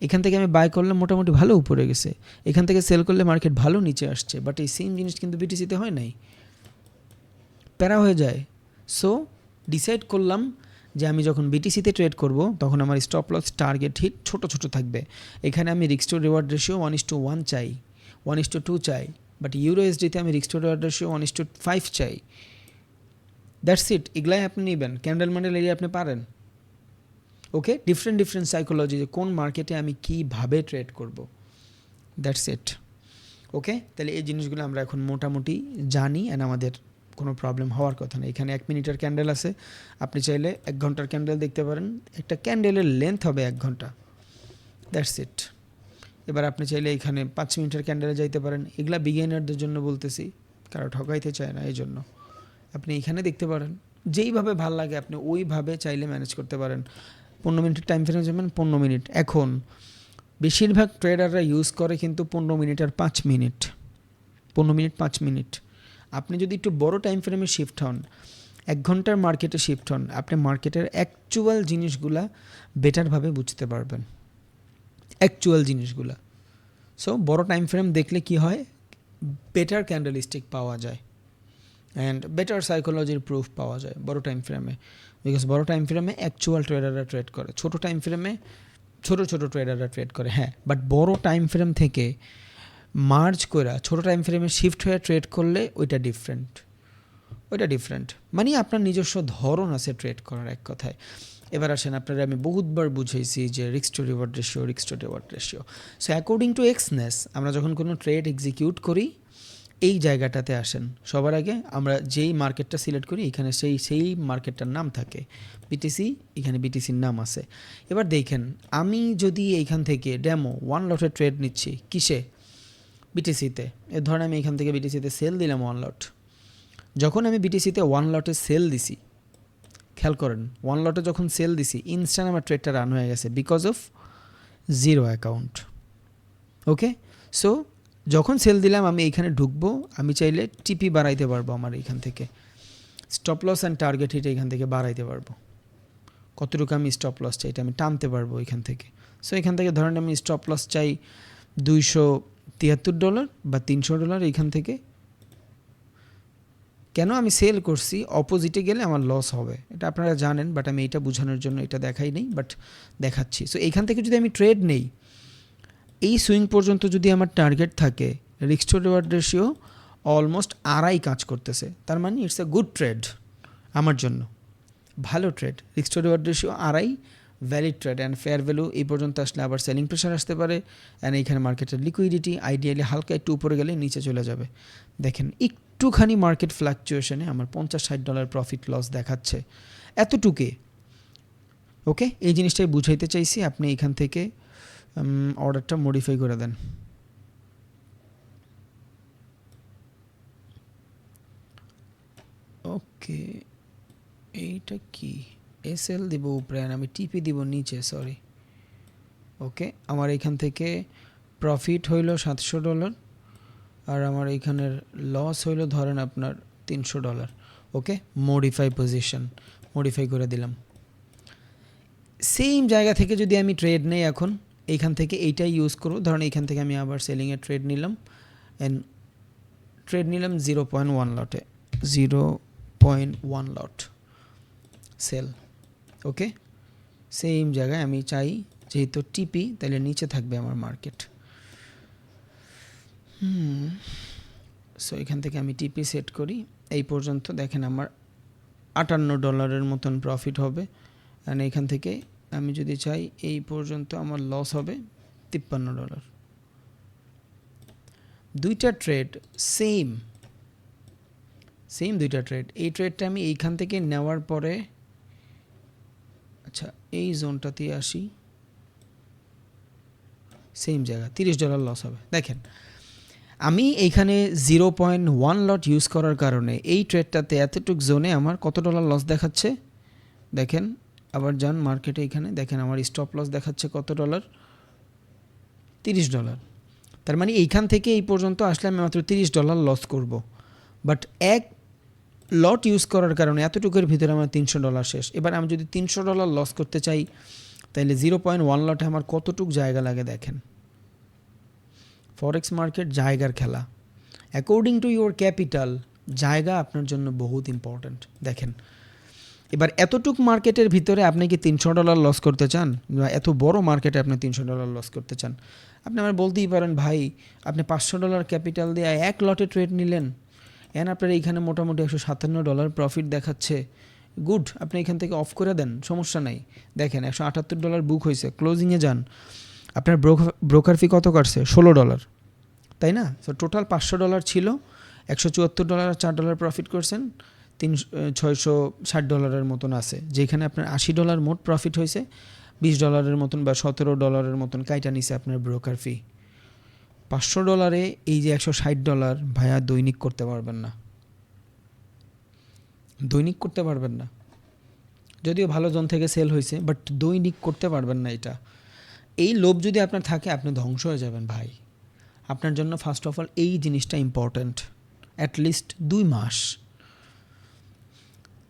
S1: এখান থেকে আমি বাই করলে মোটামুটি ভালো উপরে গেছে, এখান থেকে সেল করলে মার্কেট ভালো নিচে আসছে। বাট এই সেম জিনিস কিন্তু বিটিসিতে হয় নাই, প্যারা হয়ে যায়। সো ডিসাইড করলাম যে আমি যখন বিটিসিতে ট্রেড করব তখন আমার স্টপ লস টার্গেট হিট ছোট ছোট থাকবে। এখানে আমি রিস্ক টু রিওয়ার্ড রেশিও 1:1 চাই, 1:2 চাই, বাট ইউরোএসডিতে আমি রিস্ক টু রিওয়ার্ড রেশিও 1:5 চাই। That's it. এগুলাই আপনি নেবেন, ক্যান্ডেল ম্যান্ডেল এরিয়া আপনি পারেন। ওকে, ডিফারেন্ট সাইকোলজি, যে কোন মার্কেটে আমি কীভাবে ট্রেড করব, দ্যাটস ইট। ওকে, তাহলে এই জিনিসগুলো আমরা এখন মোটামুটি জানি, অ্যান্ড আমাদের কোনো প্রবলেম হওয়ার কথা নেই। এখানে 1 মিনিটের ক্যান্ডেল আছে, আপনি চাইলে 1 ঘন্টার ক্যান্ডেল দেখতে পারেন, একটা ক্যান্ডেলের লেন্থ হবে 1 ঘন্টা, দ্যাটস ইট। এবার আপনি চাইলে এখানে 5 মিনিটের ক্যান্ডেলে যাইতে পারেন। এগুলা বিগিনারদের জন্য বলতেছি, কারো ঠকাইতে চায় না, এই জন্য আপনি এখানে দেখতে পারেন। যেইভাবে ভাল লাগে আপনি ওইভাবে চাইলে ম্যানেজ করতে পারেন। 15 মিনিটের টাইম ফ্রেম যাবেন, 15 মিনিট। এখন বেশিরভাগ ট্রেডাররা ইউজ করে কিন্তু 15 মিনিট আর 5 মিনিট, 15 মিনিট 5 মিনিট। আপনি যদি একটু বড় টাইম ফ্রেমে শিফট হন, 1 ঘন্টার মার্কেটে শিফট হন, আপনি মার্কেটের অ্যাকচুয়াল জিনিসগুলা বেটারভাবে বুঝতে পারবেন, অ্যাকচুয়াল জিনিসগুলা। সো বড় টাইম ফ্রেম দেখলে কি হয়, বেটার ক্যান্ডেলস্টিক পাওয়া যায় অ্যান্ড বেটার সাইকোলজির প্রুফ পাওয়া যায় বড় টাইম ফ্রেমে, বিকজ বড় টাইম ফ্রেমে অ্যাকচুয়াল ট্রেডাররা ট্রেড করে, ছোট টাইম ফ্রেমে ছোট ট্রেডাররা ট্রেড করে। হ্যাঁ, বাট বড় টাইম ফ্রেম থেকে মার্জ করে ছোট টাইম ফ্রেমে শিফট হয়ে ট্রেড করলে ওইটা ডিফারেন্ট, মানে আপনার নিজস্ব ধরন আছে ট্রেড করার, এক কথায়। এবার আসেন, আপনারা আমি বহুতবার বুঝাইছি যে risk to reward ratio. So according to Exness আমরা যখন কোনো ট্রেড এক্সিকিউট করি, এই জায়গাটাতে আসেন। সবার আগে আমরা যেই মার্কেটটা সিলেক্ট করি, এখানে সেই মার্কেটটার নাম থাকে বিটিসি, এখানে বিটিসির নাম আছে। এবার দেখেন, আমি যদি এইখান থেকে ডেমো 1 লটের ট্রেড নিচ্ছি, কিসে, বিটিসিতে। এর ধরেন আমি এখান থেকে বিটিসিতে সেল দিলাম 1 লট। যখন আমি বিটিসিতে 1 লটে সেল দিছি, খেয়াল করেন, 1 লটে যখন সেল দিছি, ইনস্ট্যান্ট আমার ট্রেডটা রান হয়ে গেছে because of zero account. Okay, so যখন সেল দিলাম আমি এইখানে ঢুকবো, আমি চাইলে টিপি বাড়াইতে পারবো, আমার এইখান থেকে stop loss and target hit এখান থেকে বাড়াইতে পারবো, কতটুকু আমি স্টপ লস চাই এটা আমি টানতে পারবো এখান থেকে। সো এখান থেকে ধরেন আমি স্টপ লস চাই $273 বা $300, এইখান থেকে। কেন আমি সেল করছি, অপোজিটে গেলে আমার লস হবে, এটা আপনারা জানেন, বাট আমি এইটা বোঝানোর জন্য এটা দেখাই নেই, বাট দেখাচ্ছি। সো এইখান থেকে যদি আমি ট্রেড নেই, এই সুইং পর্যন্ত যদি আমার টার্গেট থাকে, risk to reward ratio almost 2.5 কাজ করতেছে, তার মানে ইটস এ গুড ট্রেড আমার জন্য, ভালো trade. Risk to reward ratio 2.5 valid trade, and fair value এই পর্যন্ত আসলে আবার সেলিং প্রেশার আসতে পারে, অ্যান্ড এইখানে মার্কেটের লিকুইডিটি আইডিয়ালি হালকা একটু উপরে গেলে নিচে চলে যাবে। দেখেন একটুখানি মার্কেট ফ্লাকচুয়েশনে আমার $50-60 প্রফিট লস দেখাচ্ছে, এতটুকুই। ওকে, এই জিনিসটাই বুঝাইতে চাইছি। আপনি এখান থেকে অর্ডারটা মডিফাই করে দেন। ওকে, এইটা কি এসএল দিব উপরে, আমি টিপি দিব নিচে, সরি। ওকে, আমার এইখান থেকে প্রফিট হইল $700, আর আমার এইখানের লস হইল ধরেন আপনার $300। ওকে, মডিফাই পজিশন, মডিফাই করে দিলাম। সেম জায়গা থেকে যদি আমি ট্রেড নেই, এখন এইখান থেকে এইটাই ইউজ করব, ধরেন এইখান থেকে আমি আবার সেলিংয়ের ট্রেড নিলাম, অ্যান্ড ট্রেড নিলাম 0.1 লটে, 0.1 লট সেল। ওকে, সেম জায়গায় আমি চাই যেহেতু টিপি, তাহলে নিচে থাকবে আমার মার্কেট। সো এখান থেকে আমি টিপি সেট করি, এই পর্যন্ত দেখেন আমার $58 মতন প্রফিট হবে, অ্যান্ড এইখান থেকে আমি যদি চাই এই পর্যন্ত আমার লস হবে $53। দুইটা ট্রেড সেম দুইটা ট্রেড। এই ট্রেডটা আমি এইখান থেকে নেওয়ার পরে, আচ্ছা এই জোনটাতে আসি, সেম জায়গা $30 লস হবে। দেখেন আমি এইখানে 0.1 লট ইউজ করার কারণে এই ট্রেডটাতে এতটুক জোনে আমার কত ডলার লস দেখাচ্ছে দেখেন। আবার যান মার্কেটে, এখানে দেখেন আমার স্টপ লস দেখাচ্ছে কত ডলার, $30। তার মানে এইখান থেকে এই পর্যন্ত আসলে আমি মাত্র $30 লস করব, বাট এক লট ইউজ করার কারণে এতটুকুর ভিতরে আমার $300 শেষ। এবার আমি যদি $300 লস করতে চাই, তাহলে 0.1 লটে আমার কতটুক জায়গা লাগে দেখেন। ফরেক্স মার্কেট জায়গার খেলা, অ্যাকর্ডিং টু ইউর ক্যাপিটাল জায়গা আপনার জন্য বহুত ইম্পর্ট্যান্ট। দেখেন এবার এতটুক মার্কেটের ভিতরে আপনি কি $300 লস করতে চান, বা এত বড় মার্কেটে আপনি $300 লস করতে চান? আপনি আমার বলতেই পারেন ভাই আপনি $500 ক্যাপিটাল দিয়ে 1 লটে ট্রেড নিলেন, এন্ড আপনার এইখানে মোটামুটি $157 প্রফিট দেখাচ্ছে, গুড, আপনি এখান থেকে অফ করে দেন, সমস্যা নাই। দেখেন $178 বুক হয়েছে, ক্লোজিংয়ে যান, আপনার ব্রোকার ফি কত কাটছে? $16, তাই না? সো টোটাল $500 ছিল, $174 আর $4 প্রফিট করছেন, $660 মতন আছে, যেখানে আপনার $80 মোট প্রফিট হয়েছে, $20 মতন বা $17 মতন কাইটা নিছে আপনার ব্রোকার ফি। $500 এই যে $160 ভাইয়া দৈনিক করতে পারবেন না, দৈনিক করতে পারবেন না, যদিও ভালো জোন থেকে সেল হয়েছে, বাট দৈনিক করতে পারবেন না। এটা এই লোভ যদি আপনার থাকে আপনি ধ্বংস হয়ে যাবেন ভাই। আপনার জন্য ফার্স্ট অফ অল এই জিনিসটা ইম্পর্ট্যান্ট, অ্যাটলিস্ট 2 মাস,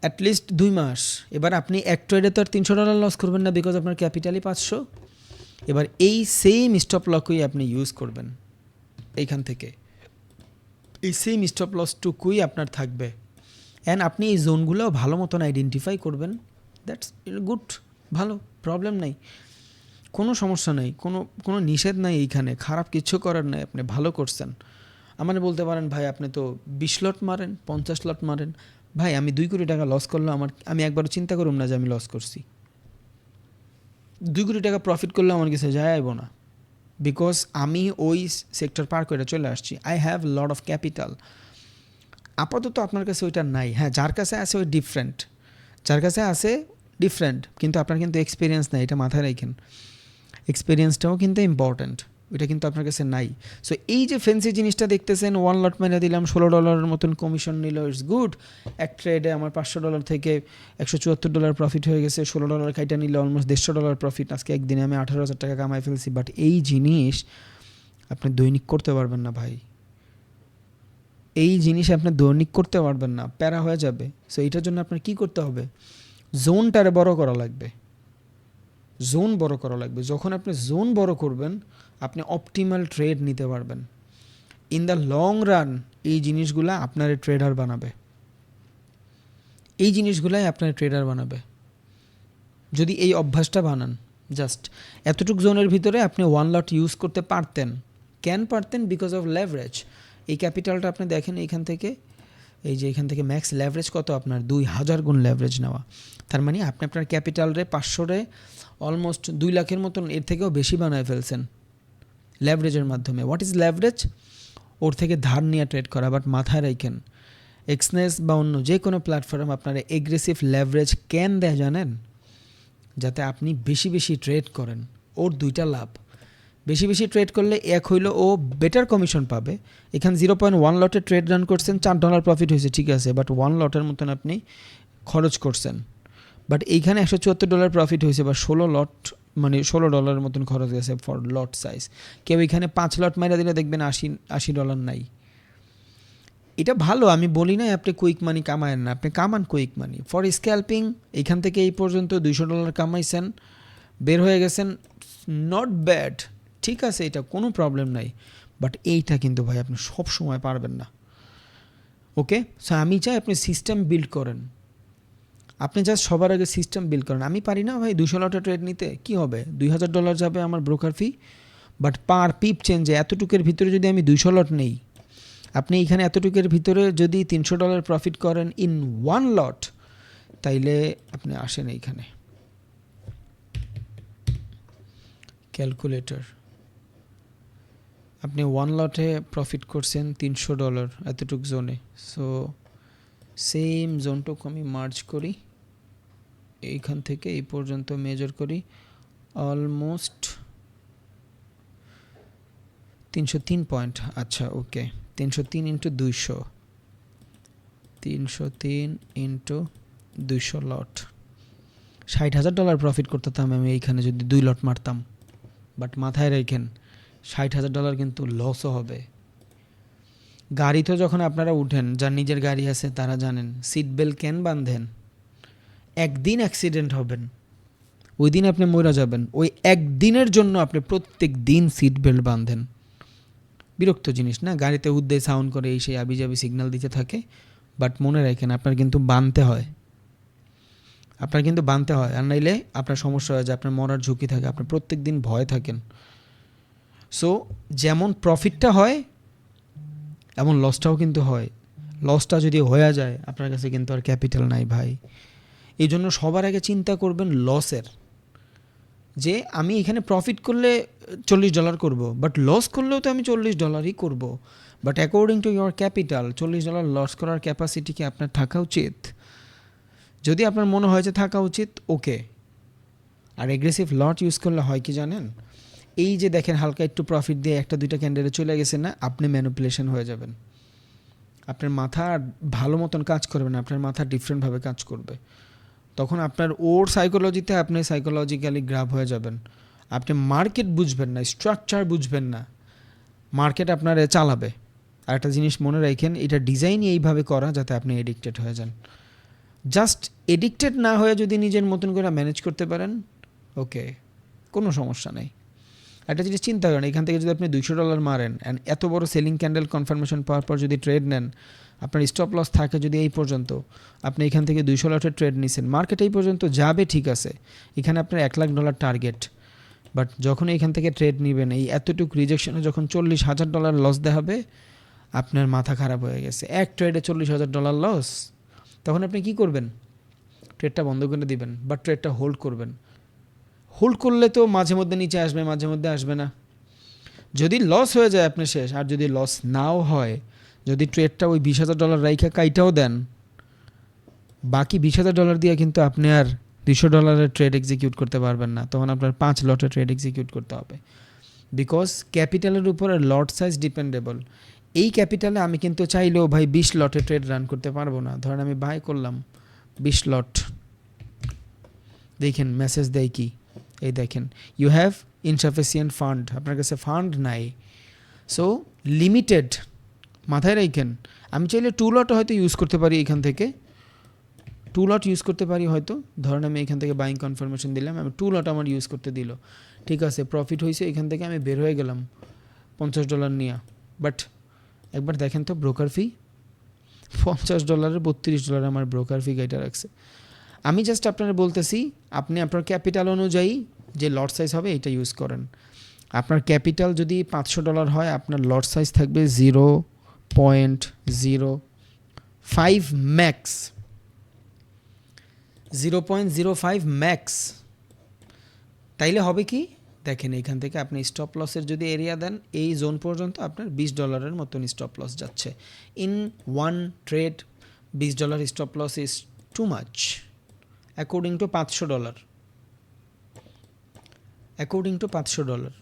S1: অ্যাটলিস্ট 2 মাস। এবার আপনি এক ট্রেডে তো আর $300 লস করবেন না, বিকজ আপনার ক্যাপিটালই 500। এবার এই সেম স্টপ লকই আপনি ইউজ করবেন এইখান থেকে, এই সেম স্টপ লসটুকুই আপনার থাকবে, অ্যান্ড আপনি এই জোনগুলো ভালো মতন আইডেন্টিফাই করবেন, দ্যাটস গুড, ভালো, প্রবলেম নাই, কোনো সমস্যা নেই, কোনো নিষেধ নাই এইখানে, খারাপ কিছু করার নাই, আপনি ভালো করছেন। আমার বলতে পারেন ভাই আপনি তো 20 লট মারেন, 50 লট মারেন, ভাই আমি 2 কোটি টাকা লস করলে আমি একবারও চিন্তা করুম না যে আমি লস করছি। 2 কোটি টাকা প্রফিট করলে আমার কাছে যায় আইব না, বিকজ আমি ওই সেক্টর পার করে চলে আসছি, I have lot of capital. আপাতত আপনার কাছে ওইটা নাই, হ্যাঁ যার কাছে আছে ওই ডিফারেন্ট, যার কাছে আছে ডিফারেন্ট, কিন্তু আপনার কিন্তু এক্সপিরিয়েন্স নাই, এটা মাথায় রাখেন, এক্সপিরিয়েন্সটাও কিন্তু ইম্পর্ট্যান্ট, ওইটা কিন্তু আপনার কাছে নাই। সো এই যে ফেন্সি জিনিসটা দেখতেছেন, 1 লট মেরে দিলাম, $16 মতন কমিশন নিল, ইটস গুড। এক ট্রেডে আমার $500 থেকে $174 প্রফিট হয়ে গেছে, $16 খাইটা নিলে অলমোস্ট $150 প্রফিট, আজকে একদিনে আমি 18,000 টাকা কামাই ফেলছি। বাট এই জিনিস আপনি দৈনিক করতে পারবেন না ভাই, এই জিনিস আপনি দৈনিক করতে পারবেন না, প্যারা হয়ে যাবে। সো এইটার জন্য আপনার কী করতে হবে, জোনটারে বড় করা লাগবে, জোন বড় করা লাগবে। যখন আপনি জোন বড় করবেন আপনি অপটিমাল ট্রেড নিতে পারবেন। ইন দ্য লং রান এই জিনিসগুলা আপনার ট্রেডার বানাবে, এই জিনিসগুলাই আপনার ট্রেডার বানাবে যদি এই অভ্যাসটা বানান। জাস্ট এতটুক জোনের ভিতরে আপনি 1 লট ইউজ করতে পারতেন, কেন পারতেন? Because of leverage. এই ক্যাপিটালটা আপনি দেখেন এইখান থেকে, এই যে এখান থেকে ম্যাক্স লেভারেজ কত আপনার 2000 গুণ লেভারেজ নেওয়া, তার মানে আপনি আপনার ক্যাপিটালরে 500 অলমোস্ট 2 লাখের মতন, এর থেকেও বেশি বানায় ফেলছেন লেভারেজের মাধ্যমে। What is leverage? ওর থেকে ধার নিয়ে ট্রেড করা। বাট মাথায় রাখেন, এক্সনেস বা অন্য যে কোনো প্ল্যাটফর্ম আপনারা এগ্রেসিভ লেভারেজ কেন দেয় জানেন? যাতে আপনি বেশি বেশি ট্রেড করেন। ওর 2টা লাভ, বেশি বেশি ট্রেড করলে এক হইল ও বেটার কমিশন পাবে। এখানে 0.1 লটে ট্রেড রান করছেন, $4 প্রফিট হয়েছে, ঠিক আছে, বাট 1 লটের মতন আপনি খরচ করছেন। বাট এইখানে $174 প্রফিট হয়েছে, বা 16 লট মানে $16 মতন খরচ গেছে ফর লট সাইজ। কেউ এখানে 5 লট মাইরা দিলে দেখবেন $80 নাই। এটা ভালো, আমি বলি নাই আপনি কুইক মানি কামায়েন না, আপনি কামান কুইক মানি ফর স্ক্যাল্পিং। এইখান থেকে এই পর্যন্ত $200 কামাইছেন, বের হয়ে গেছেন, নট ব্যাড, ঠিক আছে, এটা কোনো প্রবলেম নাই। বাট এইটা কিন্তু ভাই আপনি সব সময় পারবেন না। ওকে, সো আমি চাই আপনি সিস্টেম বিল্ড করেন, আপনি জাস্ট সবার আগে সিস্টেম বিল্ড করেন। আমি পারি না ভাই 200 লটে ট্রেড নিতে, কি হবে, $2000 যাবে আমার ব্রোকার ফি, বাট পার পিপ চেঞ্জে এতটুকের ভিতরে যদি আমি 200 লট নেই, আপনি এখানে এতটুকের ভিতরে যদি $300 প্রফিট করেন ইন 1 লট, তাইলে আপনি আসেন এইখানে ক্যালকুলেটর, আপনি 1 লটে প্রফিট করছেন $300 এতটুক জোনে। সো সেম জোনটুকু আমি মার্জ করি, এইখান থেকে এই পর্যন্ত মেজার করি, অলমোস্ট 303 পয়েন্ট। আচ্ছা ওকে, 303 ইন্টু 200, 303 ইন্টু 200 লট, $60,000 প্রফিট করতাম আমি এইখানে যদি 2 লট মারতাম। বাট মাথায় রাখেন $60,000 কিন্তু লসও হবে। গাড়িতে যখন আপনারা উঠেন, যার নিজের গাড়ি আছে তারা জানেন সিট বেল্ট কেন বাঁধেন? একদিন অ্যাক্সিডেন্ট হবেন, ওই দিন আপনি মরে যাবেন, ওই একদিনের জন্য আপনি প্রত্যেক দিন সিট বেল্ট বাঁধেন। বিরক্ত জিনিস না? গাড়িতে উদ্দেশ্য সাউন্ড করে এই সেই আবিজাবি সিগন্যাল দিতে থাকে, বাট মনে রাখেন আপনার কিন্তু বাঁধতে হয়। আপনার কিন্তু বানতে হয়, আর নাইলে আপনার সমস্যা হয় যে আপনার মরার ঝুঁকি থাকে, আপনি প্রত্যেক দিন ভয় থাকেন। সো যেমন প্রফিটটা হয় এমন লসটাও কিন্তু হয়। লসটা যদি হয়ে যায় আপনার কাছে কিন্তু আর ক্যাপিটাল নাই ভাই। এই জন্য সবার আগে চিন্তা করবেন লসের, যে আমি এখানে প্রফিট করলে $40 করব, বাট লস করলেও তো আমি $40 করব, but according to your capital $40 loss করার ক্যাপাসিটি কি আপনার থাকা উচিত? যদি আপনার মনে হয় যে থাকা উচিত, ওকে। আর এগ্রেসিভ লট ইউজ করলে হয় কি জানেন, এই যে দেখেন হালকা একটু প্রফিট দিয়ে একটা দুইটা ক্যান্ডেলে চলে গেছে না, আপনি ম্যানিপুলেশন হয়ে যাবেন। আপনার মাথা ভালো মতন কাজ করবে না, আপনার মাথা ডিফারেন্টভাবে কাজ করবে। তখন আপনার ওর সাইকোলজিতে আপনি সাইকোলজিক্যালি গ্রাব হয়ে যাবেন। আপনি মার্কেট বুঝবেন না, স্ট্রাকচার বুঝবেন না, মার্কেট আপনারে চালাবে। আর একটা জিনিস মনে রাখেন, এটা ডিজাইনই এইভাবে করা যাতে আপনি এডিক্টেড হয়ে যান। জাস্ট এডিক্টেড না হয়ে যদি নিজের মতন করে ম্যানেজ করতে পারেন, ওকে, কোনো সমস্যা নেই। একটা জিনিস চিন্তা করেন, এখান থেকে যদি আপনি $200 মারেন অ্যান্ড এত বড় সেলিং ক্যান্ডেল কনফার্মেশন পাওয়ার পর যদি ট্রেড নেন, আপনার স্টপ লস থাকে যদি এই পর্যন্ত, আপনি এখান থেকে 200 লটের ট্রেড নিছেন, মার্কেট এই পর্যন্ত যাবে ঠিক আছে, এখানে আপনার $1,00,000 টার্গেট, বাট যখন এখান থেকে ট্রেড নেবেন এই এতটুকু রিজেকশনে যখন $40,000 লস দেখাবে, আপনার মাথা খারাপ হয়ে গেছে। এক ট্রেডে $40,000 লস, তখন আপনি কি করবেন? ট্রেডটা বন্ধ করে দিবেন, বাট ট্রেডটা হোল্ড করবেন। হোল্ড করলে তো মাঝে মধ্যে নিচে আসবে, মাঝে মধ্যে আসবে না। যদি লস হয়ে যায় আপনি শেষ। আর যদি লস নাও হয়, যদি ট্রেডটা ওই $20,000 রাইখা কাইটাও দেন, বাকি $20,000 দিয়ে কিন্তু আপনি আর $200 ট্রেড এক্সিকিউট করতে পারবেন না, তখন আপনার 5 লটের ট্রেড এক্সিকিউট করতে হবে। বিকজ ক্যাপিটালের উপরে লট সাইজ ডিপেন্ডেবল। এই ক্যাপিটালে আমি কিন্তু চাইলেও ভাই 20 লটে ট্রেড রান করতে পারবো না। ধরেন আমি বাই করলাম 20 লট, দেখেন মেসেজ দেয় কি, এই দেখেন ইউ হ্যাভ ইনসাফিসিয়েন্ট ফান্ড, আপনার কাছে ফান্ড নাই। সো লিমিটেড, মাথায় রাখেন। আমি চাইলে 2 লট হয়তো ইউজ করতে পারি, এখান থেকে 2 লট ইউজ করতে পারি হয়তো। ধরেন আমি এখান থেকে বাইং কনফার্মেশন দিলাম, আমি 2 লট আমার ইউজ করতে দিল, ঠিক আছে, প্রফিট হয়েছে, এখান থেকে আমি বের হয়ে গেলাম $50 নিয়ে। বাট একবার দেখেন তো ব্রোকার ফি, $50 $32 আমার ব্রোকার ফি গাইটা রাখছে। আমি জাস্ট আপনারা বলতেছি, আপনি আপনার ক্যাপিটাল অনুযায়ী যে লট সাইজ হবে এটা ইউজ করেন। আপনার ক্যাপিটাল যদি $500 হয়, আপনার লট সাইজ থাকবে 0.05 ম্যাক্স, 0.05 ম্যাক্স। তাইলে হবে কি দেখেন, এখান থেকে আপনি স্টপ লসের যদি এরিয়া দেন, এই জোন পর্যন্ত আপনার $20 মতন স্টপ লস যাচ্ছে। In one trade $20 stop loss is too much according to $500, according to $500।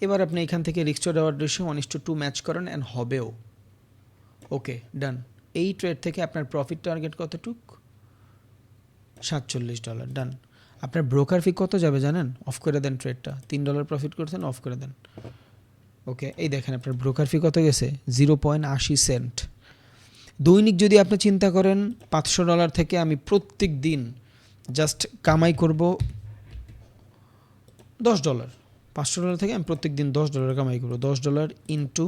S1: এবার আপনি এখান থেকে risk to reward ratio 1:2 match করেন অ্যান্ড হবেও। ওকে, ডান। এই ট্রেড থেকে আপনার প্রফিট টার্গেট কতটুক? $47, ডান। আপনার ব্রোকার ফি কত যাবে জানেন? অফ করে দেন ট্রেডটা, $3 প্রফিট করছেন, অফ করে দেন। ওকে, এই দেখেন আপনার ব্রোকার ফি কত গেছে? 0.80 সেন্ট। দৈনিক যদি আপনি চিন্তা করেন $500 থেকে আমি প্রত্যেক দিন জাস্ট কামাই করব $10, $500 থেকে আমি প্রত্যেক দিন $10 কামাই করবো। $10 ইন্টু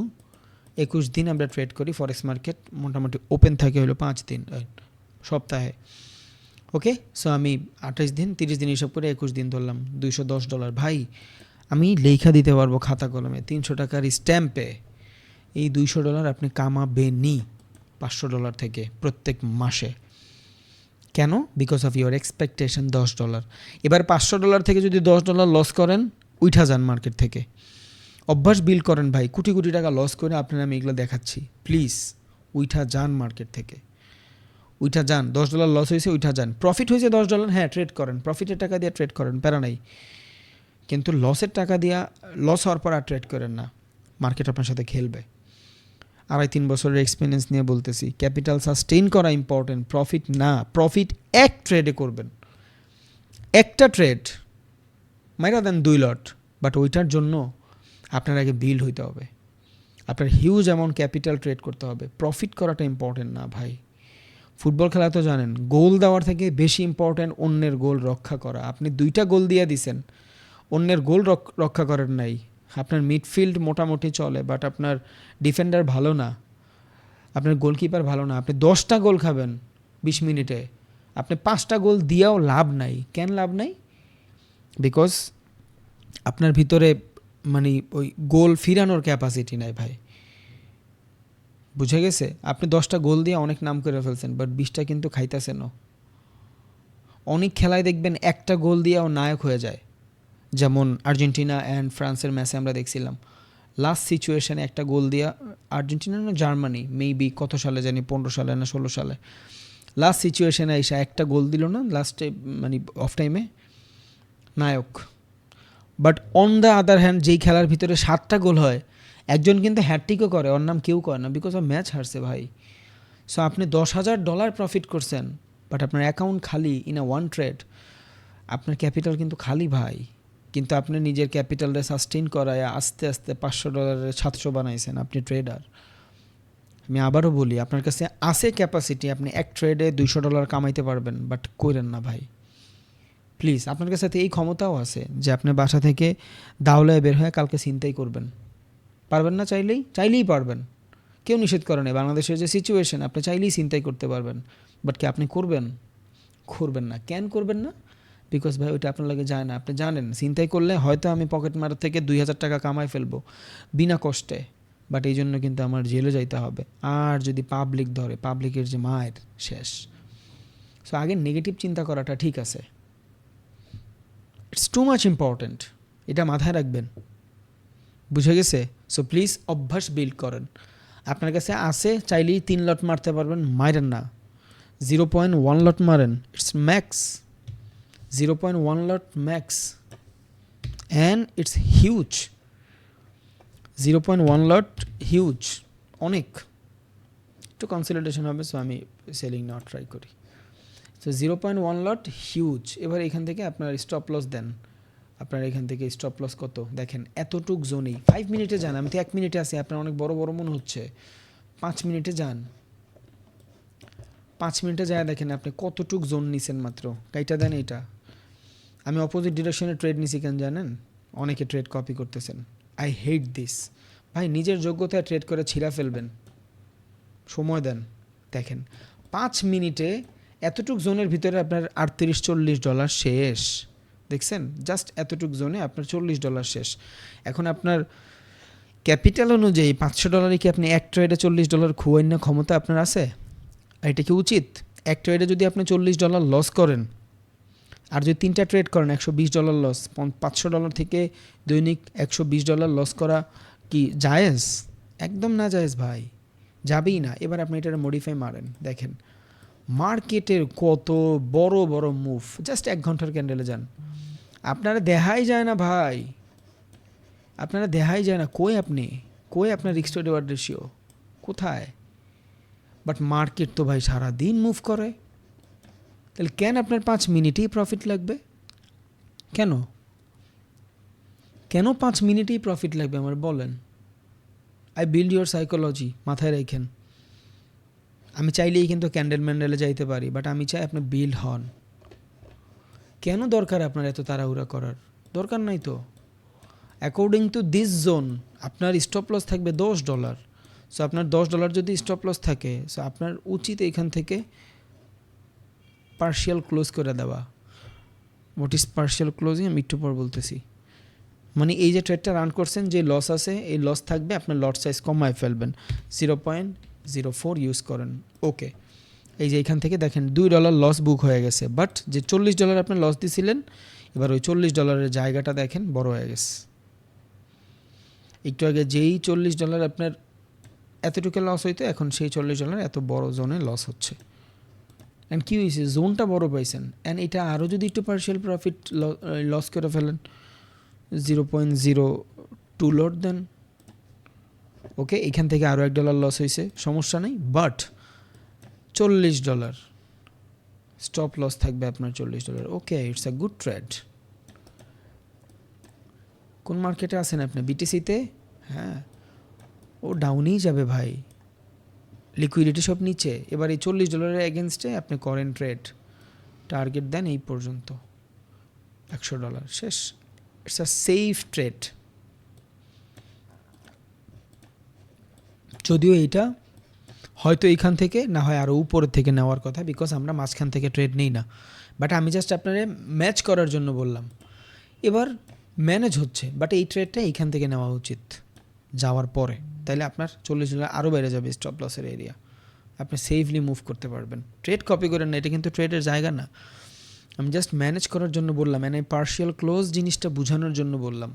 S1: 21 দিন আমরা ট্রেড করি। ফরেক্স মার্কেট মোটামুটি ওপেন থাকে হলো 5 দিন সপ্তাহে। ওকে, সো আমি 28 দিন 30 দিন হিসাব করে 21 দিন ধরলাম, $210। ভাই আমি লেখা দিতে পারবো খাতা কলমে, 300 টাকার স্ট্যাম্পে এই $200 আপনি কামাবেনই $500 থেকে প্রত্যেক মাসে। কেন? Because of your expectation $10। এবার $500 থেকে যদি $10 লস করেন, উঠা যান মার্কেট থেকে। অভ্যাস বিল্ড করেন ভাই, কোটি কোটি টাকা লস করে আপনার আমি এগুলো দেখাচ্ছি, প্লিজ উঠা যান মার্কেট থেকে, উঠা যান। $10 লস হয়েছে, উঠা যান। প্রফিট হয়েছে $10, হ্যাঁ ট্রেড করেন, প্রফিটের টাকা দিয়ে ট্রেড করেন, প্যারা নাই। কিন্তু লসের টাকা দিয়া, লস হওয়ার পর আর ট্রেড করেন না, মার্কেট আপনার সাথে খেলবে। 2.5-3 বছরের এক্সপিরিয়েন্স নিয়ে বলতেছি, ক্যাপিটাল সাস্টেইন করা ইম্পর্টেন্ট, প্রফিট না। প্রফিট এক ট্রেডে করবেন, একটা ট্রেড মাইরা দেন 2 লট, বাট ওইটার জন্য আপনার আগে বিল্ড হইতে হবে, আপনার হিউজ অ্যামাউন্ট ক্যাপিটাল ট্রেড করতে হবে। প্রফিট করাটা ইম্পর্টেন্ট না ভাই। ফুটবল খেলা তো জানেন, গোল দেওয়ার থেকে বেশি ইম্পর্টেন্ট অন্যের গোল রক্ষা করা। আপনি 2টা গোল দিয়ে দিছেন, অন্যের গোল রক্ষা করেন নাই। আপনার মিডফিল্ড মোটামুটি চলে, বাট আপনার ডিফেন্ডার ভালো না, আপনার গোলকিপার ভালো না। আপনি 10টা গোল খাবেন 20 মিনিটে, আপনি 5টা গোল দিয়েও লাভ নাই। কেন লাভ নাই? বিকজ আপনার ভিতরে মানে ওই গোল ফিরানোর ক্যাপাসিটি নাই ভাই। বুঝে গেছে? আপনি 10টা গোল দিয়ে অনেক নাম করে ফেলছেন, বাট 20টা কিন্তু খাইতেছেনও। অনেক খেলায় দেখবেন একটা গোল দিয়েও নায়ক হয়ে যায়, যেমন আর্জেন্টিনা অ্যান্ড ফ্রান্সের ম্যাচে আমরা দেখছিলাম। লাস্ট সিচুয়েশনে একটা গোল দিয়া, আর্জেন্টিনা না জার্মানি মেবি কত সালে জানি, 15 সালে না 16 সালে, লাস্ট সিচুয়েশনে এসে একটা গোল দিল না লাস্টে, মানে অফ টাইমে, নায়ক। But on the other hand যেই খেলার ভিতরে 7টা গোল হয়, একজন কিন্তু হ্যাটট্রিকও করে, ওর নাম কেউ করে না, বিকজ অফ ম্যাচ হারছে ভাই। সো আপনি $10,000 প্রফিট করছেন, বাট আপনার অ্যাকাউন্ট খালি ইন আ ওয়ান ট্রেড। আপনার ক্যাপিটাল কিন্তু খালি ভাই, কিন্তু আপনি নিজের ক্যাপিটালটা সাস্টেইন করায় আস্তে আস্তে $500 700 বানাইছেন। আপনি ট্রেডার। আমি আবারও বলি, আপনার কাছে আছে ক্যাপাসিটি, আপনি এক ট্রেডে $200 কামাইতে পারবেন, বাট কইরেন না ভাই প্লিজ। আপনার কাছে এই ক্ষমতাও আছে যে আপনি বাসা থেকে দাওলায় বের হয়ে কালকে ছিনতাই করবেন, পারবেন না? চাইলেই পারবেন, কেউ নিষেধ করে না। বাংলাদেশের যে সিচুয়েশন, আপনি চাইলেই ছিনতাই করতে পারবেন, বাট কি আপনি করবেন না? কেন করবেন না? বিকজ ভাই ওইটা আপনার লাগে যায় না। আপনি জানেন ছিনতাই করলে হয়তো আমি পকেট মার থেকে $2,000 কামাই ফেলবো বিনা কষ্টে, বাট এই জন্য কিন্তু আমার জেলে যাইতে হবে। আর যদি পাবলিক ধরে, পাবলিকের যে মায়ের শেষ। সো আগে নেগেটিভ চিন্তা করাটা ঠিক আছে, ইটস টু মাচ ইম্পর্ট্যান্ট, এটা মাথায় রাখবেন। বুঝে গেছে? সো প্লিজ অভ্যাস বিল্ড করেন। আপনার কাছে আছে, চাইলেই 3 লট মারতে পারবেন, মারেন না। 0.1 লট মারেন, it's max. 0.1 lot max, and it's huge. 0.1 lot huge, অনেক। একটু কনসলিডেশন হবে, সো আমি সেলিং নেওয়ার ট্রাই করি। সো 0.1 লট হিউজ। এবার এখান থেকে আপনার স্টপ লস দেন। আপনার এখান থেকে স্টপ লস কত দেখেন, এতটুক জোনেই 5 মিনিটে যান। আমি তো 1 মিনিটে আছি, আপনার অনেক বড় বড় মনে হচ্ছে। 5 মিনিটে যান, 5 মিনিটে যায় দেখেন আপনি কতটুক জোন নিছেন মাত্র। কাইটা দেন এইটা। আমি অপোজিট ডিরেকশনে ট্রেড নিছি, কেন জানেন? অনেকে ট্রেড কপি করতেছেন। আই হেট দিস ভাই। নিজের যোগ্যতায় ট্রেড করে ছিঁড়া ফেলবেন, সময় দেন। দেখেন 5 মিনিটে এতটুক জোনের ভিতরে আপনার $38-40 শেষ। দেখছেন? জাস্ট এতটুক জোনে আপনার $40 শেষ। এখন আপনার ক্যাপিটাল অনুযায়ী $500 কি আপনি এক ট্রেডে $40 খুয়াইন না ক্ষমতা আপনার আছে? আর এটা কি উচিত? এক ট্রেডে যদি আপনি $40 লস করেন, আর যদি 3টা ট্রেড করেন $120 লস, $500 থেকে দৈনিক $120 লস করা কি জায়েজ? একদম না জায়েজ ভাই, যাবেই না। এবার আপনি এটা মডিফাই মারেন, দেখেন মার্কেটের কত বড় বড় মুভ জাস্ট 1 ঘন্টার ক্যান্ডেলে যান। আপনারা দেখাই যায় না ভাই, আপনারা দেখাই যায় না। কই আপনার রিস্ক টু রিওয়ার্ড রেশিও কোথায়? বাট মার্কেট তো ভাই সারাদিন মুভ করে। তাহলে কেন আপনার 5 মিনিটেই প্রফিট লাগবে? কেন 5 মিনিটেই প্রফিট লাগবে আমার বলেন? আই বিল্ড ইউর সাইকোলজি, মাথায় রাখেন। আমি চাইলেই কিন্তু ক্যান্ডেল ম্যান্ডেলে যাইতে পারি, বাট আমি চাই আপনি বিল্ড হন। কেন দরকার আপনার এত তাড়াহুড়া করার? দরকার নাই তো। অ্যাকর্ডিং টু দিস জোন আপনার স্টপ লস থাকবে $10। সো আপনার $10 যদি স্টপ লস থাকে, সো আপনার উচিত এখান থেকে পার্শিয়াল ক্লোজ করে দেওয়া। হোয়াট ইজ পার্শিয়াল ক্লোজিং আমি একটু পর বলতেছি। মানে এই যে ট্রেডটা রান করছেন, যে লস আছে, এই লস থাকবে, আপনার লট সাইজ কমায় ফেলবেন, 0.04 ইউজ করেন। ওকে, এই যে এখান থেকে দেখেন $2 লস বুক হয়ে গেছে, বাট যে $40 আপনি লস দিছিলেন, এবার ওই $40 জায়গাটা দেখেন বড় হয়ে গেছে। একটু আগে যেই $40 আপনার এতটুকু লস হইতো, এখন সেই $40 এত বড় জোনে লস হচ্ছে। অ্যান্ড কী হয়েছে? জোনটা বড় পাইছেন। অ্যান্ড এটা আরও যদি একটু পার্শিয়াল প্রফিট লস করে ফেলেন, 0.02 লট দেন। ওকে, এখান থেকে আরও $1 লস হয়েছে, সমস্যা নেই, বাট $40 স্টপ লস থাকবে আপনার $40। ওকে, ইটস আ গুড ট্রেড। কোন মার্কেটে আছেন আপনি? বিটিসিতে? হ্যাঁ, ও ডাউনেই যাবে ভাই, লিকুইডিটি সব নিচে। এবার এই $40 এগেনস্টে আপনি করেন ট্রেড, টার্গেট দেন এই পর্যন্ত $100 শেষ। It's a safe trade. যদিও এইটা হয়তো এইখান থেকে না হয় আরও উপরের থেকে নেওয়ার কথা, বিকজ আমরা মাঝখান থেকে ট্রেড নিই না। বাট আমি জাস্ট আপনারে ম্যাচ করার জন্য বললাম। এবার ম্যানেজ হচ্ছে, বাট এই ট্রেডটা এইখান থেকে নেওয়া উচিত যাওয়ার পরে, তাইলে আপনার 40 আরও বেড়ে যাবে স্টপ লসের এরিয়া, আপনি সেফলি মুভ করতে পারবেন। ট্রেড কপি করেন না, এটা কিন্তু ট্রেডের জায়গা না। আমি জাস্ট ম্যানেজ করার জন্য বললাম, মানে পার্শিয়াল ক্লোজ জিনিসটা বোঝানোর জন্য বললাম।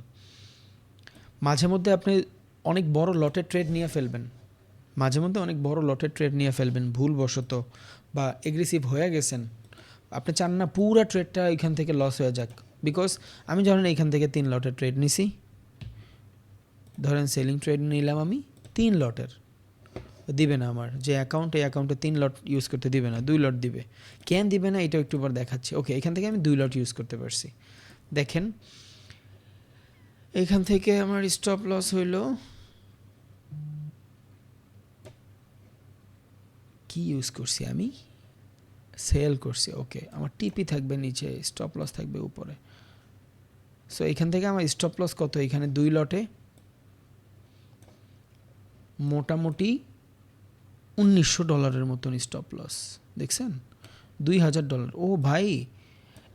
S1: মাঝে মধ্যে আপনি অনেক বড় লটের ট্রেড নিয়ে ফেলবেন, মাঝে মধ্যে অনেক বড় লটের ট্রেড নিয়ে ফেলবেন ভুলবশত, বা এগ্রেসিভ হয়ে গেছেন, আপনি চান না পুরো ট্রেডটা এখান থেকে লস হয়ে যাক। বিকজ আমি ধরেন এইখান থেকে 3 লটের ট্রেড নিছি, ধরেন সেলিং ট্রেড নিলাম আমি 3 লটের, দিবে না আমার যে অ্যাকাউন্ট, এই অ্যাকাউন্টে 3 লট ইউজ করতে দিবে না, 2 লট দিবে। কেন দিবে না এটা একটু পর দেখাচ্ছি। ওকে, এখান থেকে আমি 2 লট ইউজ করতে পারছি। দেখেন এখান থেকে আমার স্টপ লস হইল, কি ইউজ করছি আমি, সেল করছি। ওকে, আমার টিপি থাকবে নিচে, স্টপ লস থাকবে উপরে। সো এখান থেকে আমার স্টপ লস কত, এখানে 2 লটে মোটামুটি $1900 মতন স্টপ লস, দেখছেন $2000। ও ভাই,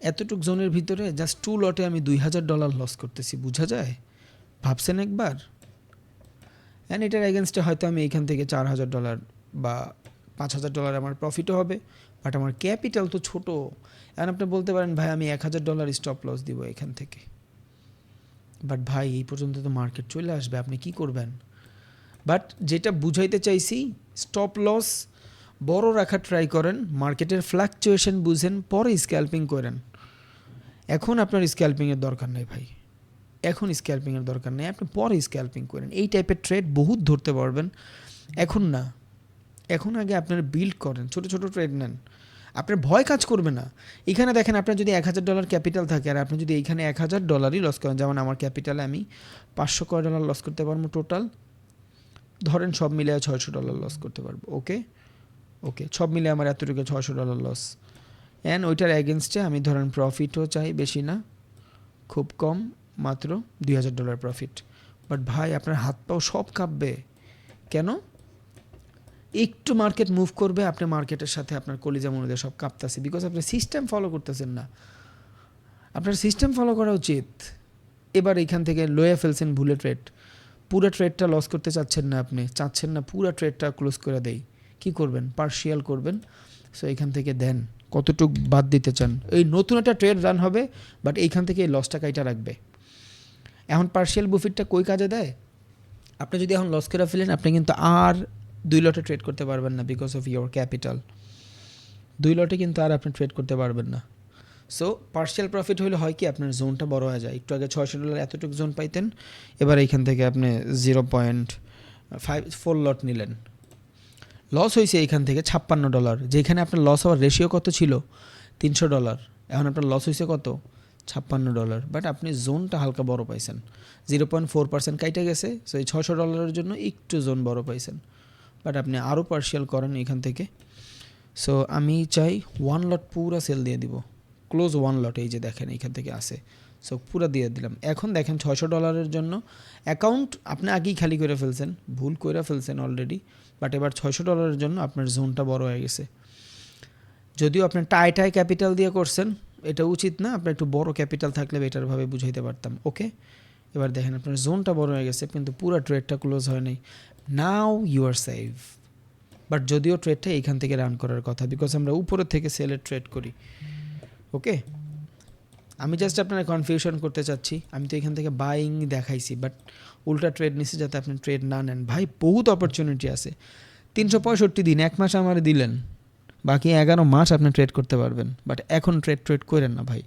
S1: এতটুক জোনের ভিতরে জাস্ট 2 লটে আমি $2000 লস করতেছি, বোঝা যায়? ভাবছেন একবার? অ্যান্ড এটার এগেনস্টে হয়তো আমি এখান থেকে $4000 বা $5000 আমার প্রফিটও হবে, বাট আমার ক্যাপিটাল তো ছোট। এখন আপনি বলতে পারেন ভাই আমি $1000 স্টপ লস দিব এখান থেকে, বাট ভাই এই পর্যন্ত তো মার্কেট চলে আসবে, আপনি কি করবেন? বাট যেটা বুঝাইতে চাইছি, স্টপ লস বড় রাখার ট্রাই করেন, মার্কেটের ফ্লাকচুয়েশন বুঝেন, পরে স্ক্যাল্পিং করেন। এখন আপনার স্ক্যাল্পিংয়ের দরকার নেই ভাই, এখন স্ক্যাল্পিংয়ের দরকার নেই, আপনি পরে স্ক্যাল্পিং করেন। এই টাইপের ট্রেড বহুত ধরতে পারবেন, এখন না। এখন আগে আপনারা বিল্ড করেন, ছোট ছোট ট্রেড নেন, আপনার ভয় কাজ করবে না। এখানে দেখেন আপনার যদি $1000 ক্যাপিটাল থাকে, আর আপনি যদি এইখানে $1000 লস করেন, যেমন আমার ক্যাপিটালে আমি $500 লস করতে পারবো টোটাল, ধরেন সব মিলে $600 লস করতে পারবো। ওকে ওকে, সব মিলে আমার এতটুকু $600 লস, অ্যান্ড ওইটার এগেনস্টে আমি ধরেন প্রফিটও চাই বেশি না, খুব কম, মাত্র $2000 প্রফিট। বাট ভাই আপনার হাত পাও সব কাঁপবে, কেন? একটু মার্কেট মুভ করবে, আপনি মার্কেটের সাথে আপনার কলিজা মনে সব কাঁপতেছে, বিকজ আপনি সিস্টেম ফলো করতেছেন না। আপনার সিস্টেম ফলো করা উচিত। এবার এইখান থেকে লয়ে ফেলছেন ভুলে ট্রেড, পুরো ট্রেডটা লস করতে চাচ্ছেন না, আপনি চাচ্ছেন না পুরো ট্রেডটা ক্লোজ করে দেই, কি করবেন? পার্শিয়াল করবেন। সো এইখান থেকে দেন কতটুক বাদ দিতে চান, এই নতুন একটা ট্রেড রান হবে, বাট এইখান থেকে এই লসটা কাইটা রাখবে। এখন পার্শিয়াল বুফিটটা কই কাজে দেয়? আপনি যদি এখন লস করে ফেলেন, আপনি কিন্তু আর 2 লটে ট্রেড করতে পারবেন না, বিকজ অফ ইয়োর ক্যাপিটাল। 2 লটে কিন্তু আর আপনি ট্রেড করতে পারবেন না। সো পার্শিয়াল প্রফিট হলে হয় কি, আপনার জোনটা বড় হয়ে যায়। একটু আগে $600 এতটুকু জোন পাইতেন, এবার এইখান থেকে আপনি 0.54 লট নিলেন, লস হয়েছে এইখান থেকে $56, যেখানে আপনার লস হওয়ার রেশিও কত ছিল? $300। এখন আপনার লস হয়েছে কত? $56। বাট আপনি জোনটা হালকা বড় পাইছেন, 0.4% কাইটে গেছে। সো এই $600 জন্য একটু জোন বড় পাইছেন, বাট আপনি আরও পার্শিয়াল করেন এখান থেকে। সো আমি চাই 1 লট পুরো সেল দিয়ে দিব, ক্লোজ 1 লট, এই যে দেখেন এইখান থেকে আসে, সো পুরো দিয়ে দিলাম। এখন দেখেন $600 জন্য অ্যাকাউন্ট আপনি আগেই খালি করে ফেলছেন, ভুল করে ফেলছেন অলরেডি, বাট এবার $600 জন্য আপনার জোনটা বড় হয়ে গেছে। যদিও আপনি টাই ক্যাপিটাল দিয়ে করছেন, এটা উচিত না, আপনার একটু বড় ক্যাপিটাল থাকলে বেটারভাবে বুঝাইতে পারতাম। ওকে, এবার দেখেন আপনার জোনটা বড় হয়ে গেছে, কিন্তু পুরো ট্রেডটা ক্লোজ হয় নাই। Now you are safe. But যদিও ট্রেডটা এইখান থেকে রান করার কথা, বিকজ আমরা উপরে থেকে সেলের ট্রেড করি। ওকে, আমি জাস্ট আপনারা কনফিউশন করতে চাচ্ছি। আমি তো এখান থেকে বাইং দেখাইছি, বাট উল্টা ট্রেড নিছি যাতে আপনি ট্রেড না নেন। ভাই বহুত অপরচুনিটি আছে, 365 দিন, 1 মাস আমার দিলেন, বাকি 11 মাস আপনি ট্রেড করতে পারবেন। বাট এখন ট্রেড করেন না ভাই,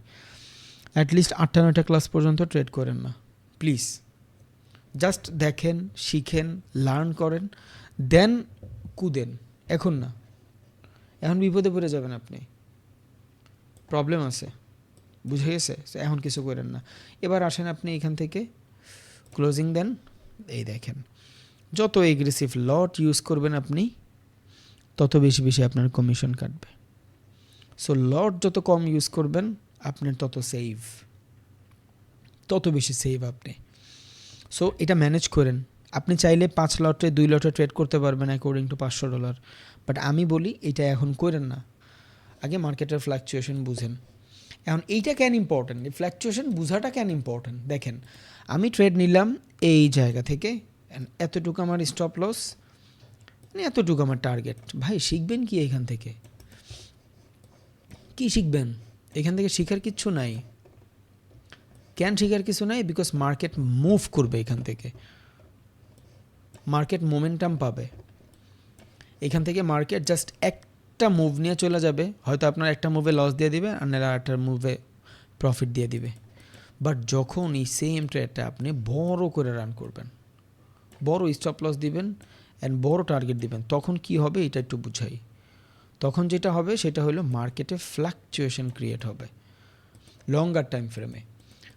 S1: অ্যাটলিস্ট 8টা-9টা ক্লাস পর্যন্ত ট্রেড করেন না প্লিজ। জাস্ট দেখেন, শিখেন, লার্ন করেন, দেন কুদেন। এখন না, এখন বিপদে পড়ে যাবেন আপনি, প্রবলেম আছে, বুঝে গেছে? এখন কিছু করেন না। এবার আসেন আপনি এখান থেকে ক্লোজিং দেন। এই দেখেন, যত এগ্রেসিভ লট ইউজ করবেন আপনি, তত বেশি বেশি আপনার কমিশন কাটবে। সো লট যত কম ইউজ করবেন আপনার তত সেভ, তত বেশি সেভ আপনি। সো এটা ম্যানেজ করেন। আপনি চাইলে 5 লটে 2 লটে ট্রেড করতে পারবেন অ্যাকর্ডিং টু $500, বাট আমি বলি এটা এখন করেন না, আগে মার্কেটের ফ্ল্যাকচুয়েশন বুঝেন। এখন এইটা কেন ইম্পর্টেন্ট, এই ফ্ল্যাকচুয়েশন বোঝাটা কেন ইম্পর্টেন্ট দেখেন, আমি ট্রেড নিলাম এই জায়গা থেকে, এতটুকু আমার স্টপ লস, এতটুকু আমার টার্গেট। ভাই শিখবেন কি এখান থেকে, কি শিখবেন এখান থেকে? শিখার কিচ্ছু নাই। কেন শিখার কিছু নাই? বিকজ মার্কেট মুভ করবে এখান থেকে, মার্কেট মোমেন্টাম পাবে এখান থেকে। মার্কেট জাস্ট একটা মুভ নিয়ে চলে যাবে, হয়তো আপনার একটা মুভে লস দিয়ে দিবে আর একটা মুভে প্রফিট দিয়ে দিবে। বাট যখন এই সেম ট্রেডটা আপনি বড় করে রান করবেন, বড় স্টপ লস দিবেন অ্যান্ড বড় টার্গেট দিবেন, তখন কি হবে এটা একটু বুঝাই। তখন যেটা হবে সেটা হলো মার্কেটে ফ্ল্যাকচুয়েশন ক্রিয়েট হবে লঙ্গার টাইম ফ্রেমে।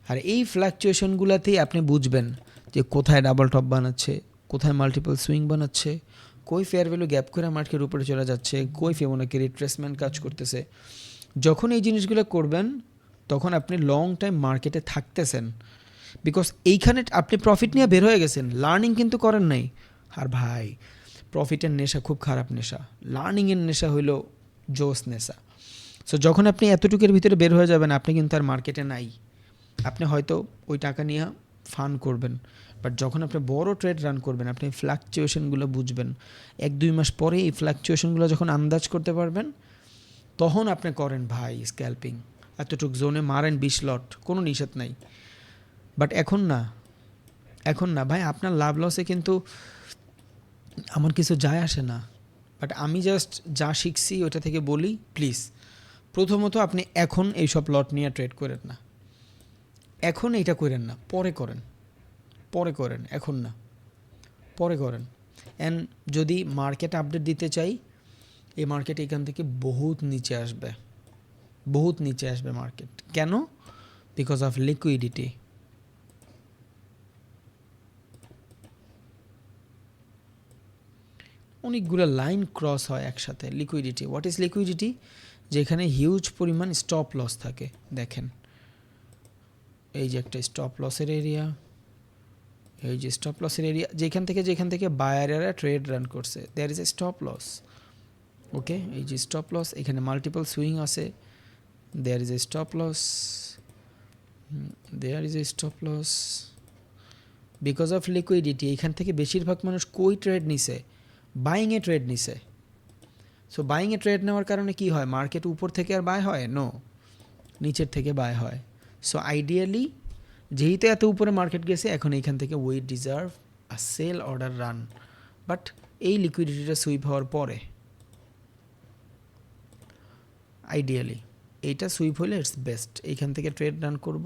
S1: আর এই ফ্ল্যাকচুয়েশনগুলোতেই আপনি বুঝবেন যে কোথায় ডাবল টপ বানাচ্ছে, কোথায় মাল্টিপল সুইং বানাচ্ছে, কই ফেয়ার ভ্যালু গ্যাপ করে মার্কেটের উপরে চলে যাচ্ছে, কই ফিবোনাকি রিট্রেসমেন্ট কাজ করতেছে। যখন এই জিনিসগুলো করবেন তখন আপনি লং টাইম মার্কেটে থাকতেছেন, বিকজ এইখানে আপনি প্রফিট নিয়ে বের হয়ে গেছেন, লার্নিং কিন্তু করেন নাই। আর ভাই প্রফিটের নেশা খুব খারাপ নেশা, লার্নিংয়ের নেশা হইল জোস নেশা। সো যখন আপনি এতটুকুর ভিতরে বের হয়ে যাবেন, আপনি কিন্তু আর মার্কেটে নাই। আপনি হয়তো ওই টাকা নিয়ে ফান করবেন, বাট যখন আপনি বড় ট্রেড রান করবেন, আপনি ফ্ল্যাকচুয়েশনগুলো বুঝবেন। 1-2 মাস পরে এই ফ্ল্যাকচুয়েশনগুলো যখন আন্দাজ করতে পারবেন, তখন আপনি করেন ভাই স্ক্যাল্পিং, এতটুক জোনে মারেন 20 লট, কোনো নিষেধ নাই। বাট এখন না, এখন না ভাই, আপনার লাভ লসে কিন্তু আমার কিছু যায় আসে না। বাট আমি জাস্ট যা শিখছি ওটা থেকে বলি, প্লিজ প্রথমত আপনি এখন এইসব লট নিয়ে ট্রেড করেন না, এখন এইটা করেন না, পরে করেন, পরে করেন, এখন না, পরে করেন। অ্যান্ড যদি মার্কেট আপডেট দিতে চাই, এই মার্কেট এখান থেকে বহুত নিচে আসবে, বহুত নিচে আসবে মার্কেট। কেন? Because of liquidity. অনেকগুলো লাইন ক্রস হয় একসাথে। Liquidity, what is liquidity? যেখানে হিউজ পরিমাণ স্টপ লস থাকে। দেখেন এই যে একটা স্টপ লসের এরিয়া, এই যে স্টপ লসের এরিয়া, যেখান থেকে বায়ারেরা ট্রেড রান করছে, there is a stop loss. Okay, এই যে স্টপ লস, এখানে মাল্টিপল সুইং আছে, there is a stop loss, there is a stop loss. Because of liquidity এখান থেকে বেশিরভাগ মানুষ কই ট্রেড নিছে? বাইংয়ে ট্রেড নিছে। সো বাইংয়ে ট্রেড নেওয়ার কারণে কি হয়? মার্কেট উপর থেকে আর বাই হয়? নো, নিচের থেকে বাই হয়। সো আইডিয়ালি যেহেতু এত উপরে মার্কেট গেছে, এখন এইখান থেকে we deserve a sell order run. But এই লিকুইডিটিটা সুইপ হওয়ার পরে, আইডিয়ালি এইটা সুইপ হলে ইটস বেস্ট। এইখান থেকে ট্রেড রান করব,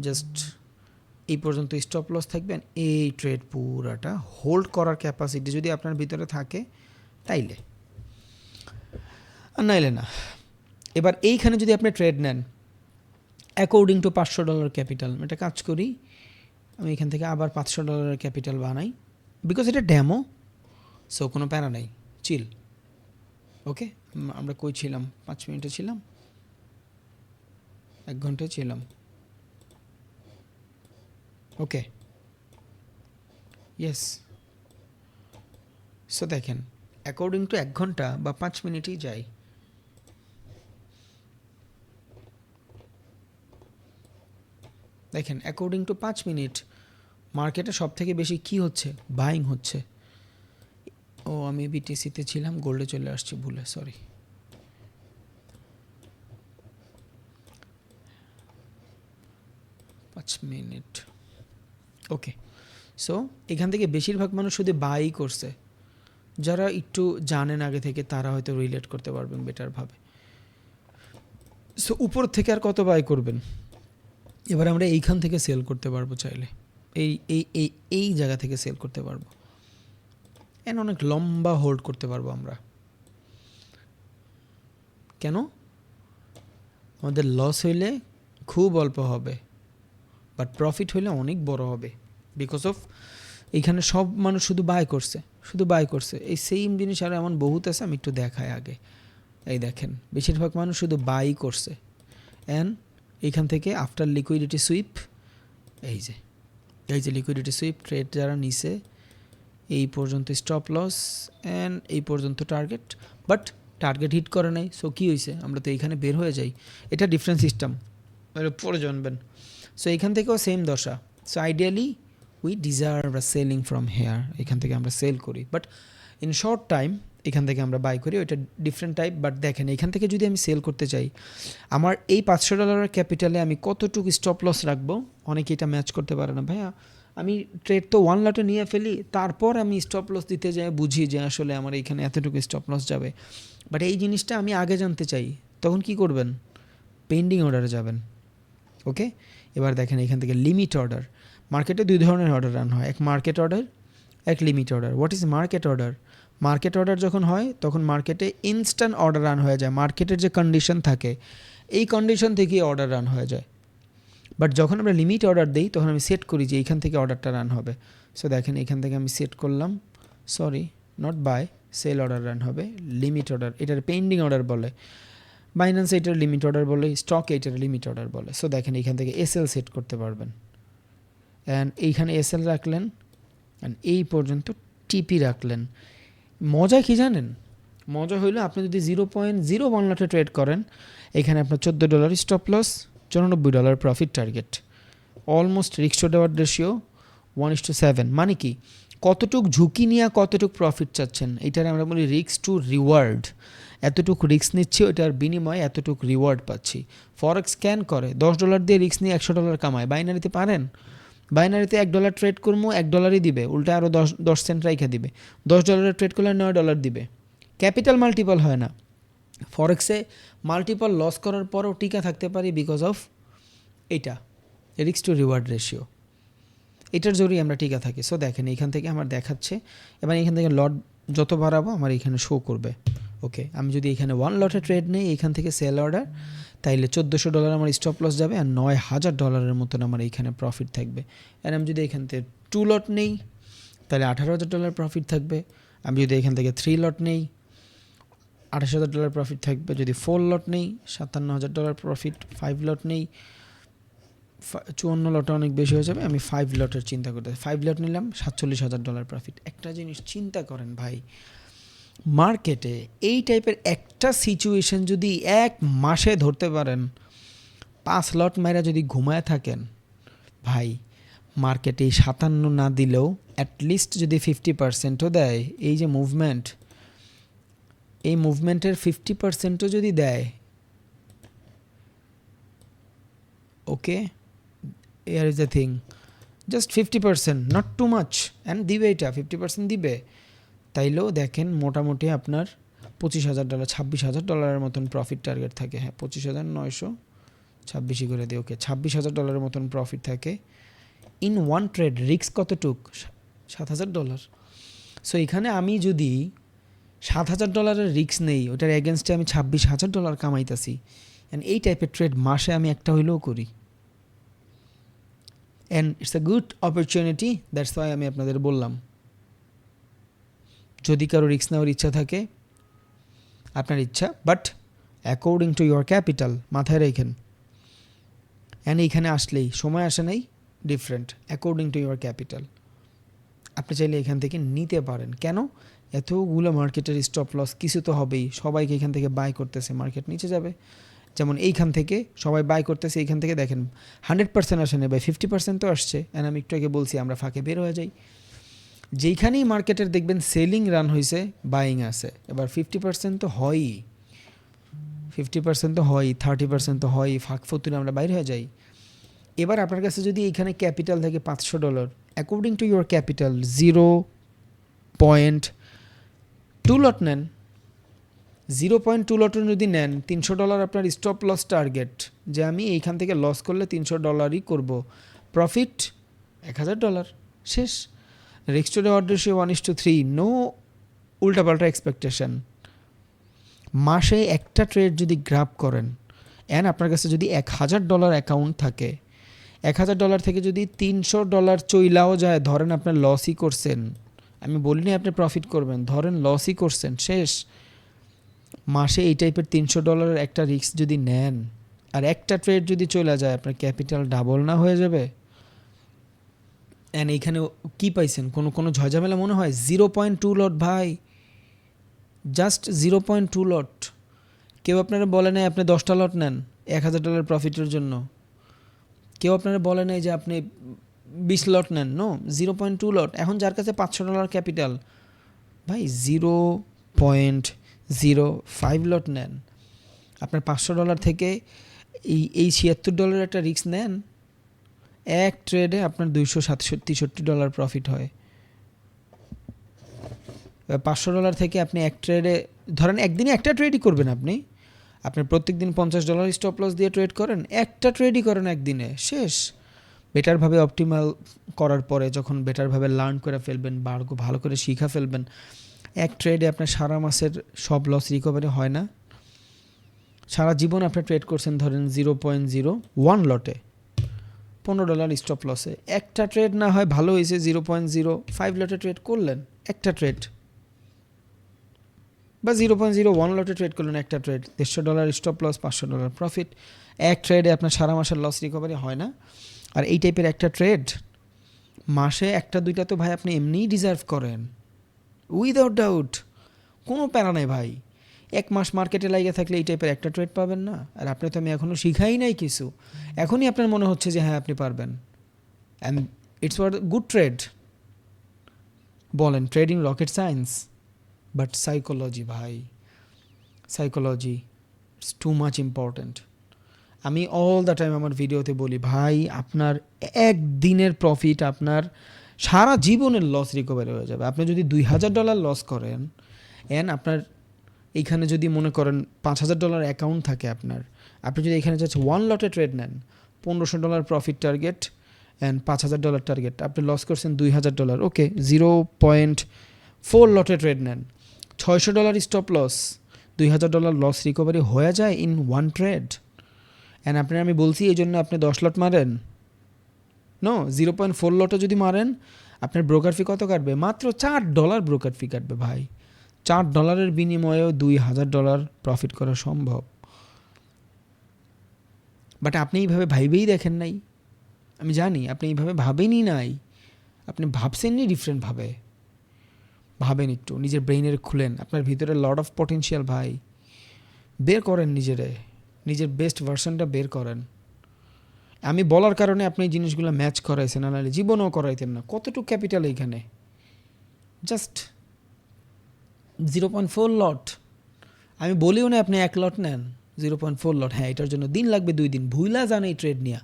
S1: জাস্ট এই পর্যন্ত স্টপ লস থাকবেন। এই ট্রেড পুরাটা হোল্ড করার ক্যাপাসিটি যদি আপনার ভিতরে থাকে তাইলে, আর নাইলে না। এবার এইখানে যদি আপনি ট্রেড নেন অ্যাকর্ডিং টু $500 ক্যাপিটাল, এটা কাজ করি আমি এখান থেকে আবার $500 ক্যাপিটাল বানাই, বিকজ এটা ড্যামো, সো কোনো প্যারা নাই, চিল। ওকে, আমরা কই ছিলাম? 5 মিনিটে ছিলাম, 1 ঘন্টায় ছিলাম। ওকে, ইয়েস। সো দেখেন অ্যাকর্ডিং টু 1 ঘন্টা বা 5 মিনিটই যাই। দেখেন অ্যাকর্ডিং টু 5 মিনিট মার্কেটে সব থেকে বেশি কি হচ্ছে? বাইং হচ্ছে। ও আমি বিটিসিতে ছিলাম, গোল্ডে চলে আসছি ভুলে, সরি। Minute okay. সো এখান থেকে বেশিরভাগ মানুষ শুধু বাই করছে। যারা একটু জানেন আগে থেকে তারা হয়তো রিলেট করতে পারবেন বেটারভাবে। সো উপর থেকে আর কত বাই করবেন? এবার আমরা এইখান থেকে সেল করতে পারবো চাইলে, এই এই এই এই জায়গা থেকে সেল করতে পারবো, এন অনেক লম্বা হোল্ড করতে পারবো আমরা। কেন? আমাদের লস হইলে খুব অল্প হবে, বাট প্রফিট হইলে অনেক বড় হবে। বিকজ অফ এইখানে সব মানুষ শুধু বাই করছে, শুধু বাই করছে। এই সেম জিনিস আর এমন বহুত আছে, আমি একটু দেখাই আগে। এই দেখেন বেশিরভাগ মানুষ শুধু বাই করছে, অ্যান্ড এইখান থেকে আফটার লিকুইডিটি সুইপ, এই যে এই যে লিকুইডিটি সুইপ ট্রেড যারা নিছে এই পর্যন্ত স্টপ লস অ্যান্ড এই পর্যন্ত টার্গেট, বাট টার্গেট হিট করে নাই। সো কী হয়েছে, আমরা তো এইখানে বের হয়ে যাই। এটা ডিফারেন্ট সিস্টেম, পরে জানবেন। সো এখান থেকেও সেম দশা। So ideally we deserve a selling from here, এখান থেকে আমরা সেল করি, বাট ইন শর্ট টাইম এখান থেকে আমরা বাই করি, ওইটা ডিফারেন্ট টাইপ। বাট দেখেন এখান থেকে যদি আমি সেল করতে চাই, আমার এই $500 ক্যাপিটালে আমি কতটুকু স্টপ লস রাখবো? অনেকে এটা ম্যাচ করতে পারে না, ভাইয়া আমি ট্রেড তো 1 লটে নিয়ে ফেলি, তারপর আমি স্টপ লস দিতে যাই, বুঝি যে আসলে আমার এখানে এতটুকু স্টপ লস যাবে। বাট এই জিনিসটা আমি আগে জানতে চাই, তখন কি করবেন? পেন্ডিং অর্ডারে যাবেন। ওকে, এবার দেখেন এখান থেকে লিমিট অর্ডার। মার্কেটে 2 ধরনের অর্ডার রান হয়, এক মার্কেট অর্ডার, এক limit order. What is market order? Market order যখন হয় তখন মার্কেটে ইনস্ট্যান্ট অর্ডার রান হয়ে যায়, মার্কেটের যে কন্ডিশন থাকে এই কন্ডিশন থেকেই অর্ডার রান হয়ে যায়। বাট যখন আমরা লিমিট অর্ডার দিই তখন আমি সেট করি যে এইখান থেকে অর্ডারটা রান হবে। সো দেখেন এখান থেকে আমি সেট করলাম, sorry not buy, sell order run হবে, লিমিট অর্ডার এটার পেন্ডিং অর্ডার বলে, বাইন্যান্স এটার লিমিট অর্ডার বলে, স্টক এটার লিমিট অর্ডার বলে। সো দেখেন এখান থেকে এসএল সেট করতে পারবেন, অ্যান্ড এইখানে এসএল রাখলেন, অ্যান্ড এই পর্যন্ত টিপি রাখলেন। মজা কি জানেন? মজা হইলো আপনি যদি 0.01 লটে ট্রেড করেন, এখানে আপনার $14 stop loss, $94 profit target, almost risk to reward ratio 1:7। মানে কি, কতটুক ঝুঁকি নিয়ে কতটুক প্রফিট চাচ্ছেন, এইটারে আমরা বলি রিস্ক টু রিওয়ার্ড। এতটুকু রিস্ক নিচ্ছি, ওইটার বিনিময়ে এতটুকু রিওয়ার্ড পাচ্ছি। ফরেক্স স্ক্যান করে $10 দিয়ে রিস্ক নিয়ে $100 কামায়। বাইনারিতে পারেন? বাইনারিতে $1 ট্রেড করবো, $1 দিবে, উল্টা আরও 10 সেন্ট রাইখা দিবে। $10 ট্রেড করলে $9 দিবে। ক্যাপিটাল মাল্টিপল হয় না। ফরেক্সে মাল্টিপল লস করার পরও টিকা থাকতে পারি বিকজ অফ এইটা রিস্ক টু রিওয়ার্ড রেশিও, এটার জরুরি আমরা টিকা থাকি। সো দেখেন এইখান থেকে আমার দেখাচ্ছে, এবার এখান থেকে লট যত বাড়াবো আমার এখানে শো করবে। ওকে, আমি যদি এখানে 1 লটে ট্রেড নেই এখান থেকে সেল অর্ডার, তাইলে $1400 আমার স্টপ লস যাবে, আর $9000 মতন আমার এইখানে প্রফিট থাকবে। আর আমি যদি এখান থেকে 2 লট নেই তাহলে $18,000 প্রফিট থাকবে। আমি যদি এখান থেকে 3 লট নেই $28,000 প্রফিট থাকবে। যদি 4 লট নেই $57,000 প্রফিট। 5 লট নেই 54 লটে অনেক বেশি হয়ে যাবে, আমি 5 লটের চিন্তা করতে, 5 লট নিলাম $47,000 প্রফিট। একটা জিনিস চিন্তা করেন ভাই, মার্কেটে এই টাইপের একটা সিচুয়েশন যদি 1 মাসে ধরতে পারেন, 5 লট মাইরা যদি ঘুমায় থাকেন ভাই, মার্কেটে 57 না দিলেও অ্যাটলিস্ট যদি 50%ও দেয়, এই যে মুভমেন্ট, এই মুভমেন্টের 50%ও যদি দেয়, ওকে here is the thing, just 50%, not too much, and দিবে, এটা 50% দিবে, তাইলেও দেখেন মোটামুটি আপনার $25,000 $26,000 মতন প্রফিট টার্গেট থাকে। হ্যাঁ, 25,926 করে দিই, ওকে, $26,000 মতন প্রফিট থাকে ইন ওয়ান ট্রেড। রিস্ক কতটুক? $7,000। সো এখানে আমি যদি $7,000 রিস্ক নেই, ওটার এগেনস্টে আমি $26,000 কামাইতেছি, অ্যান্ড এই টাইপের ট্রেড মাসে আমি একটা হইলেও করি, and it's a good opportunity. That's why আমি আপনাদের বললাম, যদি কারো রিস্ক নেওয়ার ইচ্ছা থাকে আপনার ইচ্ছা, but according to your capital, মাথায় রেখেন। অ্যান্ড এইখানে আসলেই সময় আসে নাই, different, according to your capital আপনি চাইলে এখান থেকে নিতে পারেন। কেন? এতগুলো মার্কেটের স্টপ লস, কিছু তো হবেই, সবাইকে এখান থেকে বাই করতেছে, মার্কেট নিচে যাবে। যেমন এইখান থেকে সবাই বাই করতেছে, এইখান থেকে দেখেন 100% আসে না ভাই, 50% তো আসছে। অ্যান্ড আমি একটু আগে বলছি আমরা ফাঁকে বের হয়ে যাই। যেইখানেই মার্কেটের দেখবেন সেলিং রান হয়েছে, বাইং আছে, এবার 50% তো হয়ই, 50% তো হয়ই, 30% তো হয়ই, ফাঁক ফতুরে আমরা বাইরে হয়ে যাই। এবার আপনার কাছে যদি এইখানে ক্যাপিটাল থাকে $500, অ্যাকর্ডিং টু ইউর ক্যাপিটাল 0.2 লট নেন, 0.2 লটন যদি নেন, $300 আপনার স্টপ লস টার্গেট, যে আমি এইখান থেকে লস করলে $300ই করব, প্রফিট $1,000, শেষ। Risk to reward ratio 1:3, no উল্টাপাল্টা এক্সপেকটেশন। মাসে একটা ট্রেড যদি গ্রাব করেন, অ্যান্ড আপনার কাছে যদি $1,000 অ্যাকাউন্ট থাকে, $1,000 থেকে যদি $300 চইলাও যায়, ধরেন আপনার লসই করছেন, আমি বলিনি আপনি প্রফিট করবেন, ধরেন লসই করছেন, শেষ। মাসে এই টাইপের $300 একটা রিস্ক যদি নেন, আর একটা ট্রেড যদি চলে যায়, আপনার ক্যাপিটাল ডাবল না হয়ে যাবে? অ্যান্ড এইখানে কী পাইছেন, কোনো ঝয়ঝামেলা মনে হয়? 0.2 লট ভাই, জাস্ট 0.2 লট। কেউ আপনারা বলে নাই আপনি 10টা লট নেন $1,000 প্রফিটের জন্য, কেউ আপনারা বলে নাই যে আপনি 20 লট নেন, নো, 0.2 লট। এখন যার কাছে $500 ক্যাপিটাল, ভাই 0.05 লট নেন। আপনার $500 থেকে এই $76 একটা রিস্ক নেন, এক ট্রেডে আপনার $263 প্রফিট হয়। $500 থেকে আপনি এক ট্রেডে, ধরেন একদিনে একটা ট্রেডই করবেন আপনি প্রত্যেক দিন $50 স্টপ লস দিয়ে ট্রেড করেন, একটা ট্রেডই করেন একদিনে, শেষ। বেটারভাবে অপটিমাল করার পরে যখন বেটারভাবে লার্ন করে ফেলবেন, ভালো করে শিখা ফেলবেন, এক ট্রেডে আপনার সারা মাসের সব লস রিকভারি হয় না। সারা জীবন আপনি ট্রেড করছেন ধরেন 0.01 লটে, $15 স্টপ লসে, একটা ট্রেড না হয় ভালো হয়েছে, 0.05 লটে ট্রেড করলেন একটা ট্রেড, বা 0.01 লটে ট্রেড করলেন একটা ট্রেড, $150 স্টপ লস, $500 প্রফিট। এক ট্রেডে আপনার সারা মাসের লস রিকভারি হয় না। আর এই টাইপের একটা ট্রেড মাসে একটা দুইটা তো ভাই আপনি এমনিই ডিজার্ভ করেন, উইদাউট ডাউট, কোনো প্যারা নাই ভাই। এক মাস মার্কেটে লাগিয়ে থাকলে এই টাইপের একটা ট্রেড পাবেন না। আর আপনি তো আমি এখনও শিখাই নাই কিছু, এখনই আপনার মনে হচ্ছে যে হ্যাঁ আপনি পারবেন, and it's our good trade. বলেন trading rocket science, but psychology ভাই, psychology it's too much important. আমি অল দ্য টাইম আমার ভিডিওতে বলি ভাই, আপনার একদিনের প্রফিট আপনার সারা জীবনের লস রিকভারি হয়ে যাবে। আপনি যদি $2,000 লস করেন, অ্যান্ড আপনার এইখানে যদি মনে করেন $5,000 অ্যাকাউন্ট থাকে আপনার, আপনি যদি এখানে যাচ্ছে 1 লটে ট্রেড নেন, $1,500 প্রফিট টার্গেট অ্যান্ড $5,000 টার্গেট, আপনি লস করছেন $2,000, ওকে, 0.4 লটে ট্রেড নেন, $600 স্টপ লস, $2,000 লস রিকভারি হয়ে যায় ইন ওয়ান ট্রেড। অ্যান্ড আপনার আমি বলছি এই জন্য আপনি 10 লট মারেন, নো, 0.4 লটে যদি মারেন আপনার ব্রোকার ফি কত কাটবে? মাত্র $4 ব্রোকার ফি কাটবে ভাই। $4 বিনিময়েও $2,000 প্রফিট করা সম্ভব। বাট আপনি এইভাবে ভাইবেই দেখেন নাই, আমি জানি আপনি এইভাবে ভাবেনই নাই, আপনি ভাবছেনই ডিফারেন্টভাবে। ভাবেন একটু, নিজের ব্রেইনের খুলেন, আপনার ভিতরে লট অফ পটেনশিয়াল ভাই, বের করেন নিজের বেস্ট ভার্সনটা বের করেন। আমি বলার কারণে আপনি এই জিনিসগুলো ম্যাচ করাইছেন, নাহলে জীবনেও করাইতেন না। কতটুকু ক্যাপিটাল এইখানে, জাস্ট 0.4 লট। আমি বলিও না আপনি 1 লট নেন, 0.4 লট, হ্যাঁ এটার জন্য দিন লাগবে 2 দিন, ভুইলা যান এই ট্রেড নিয়ে।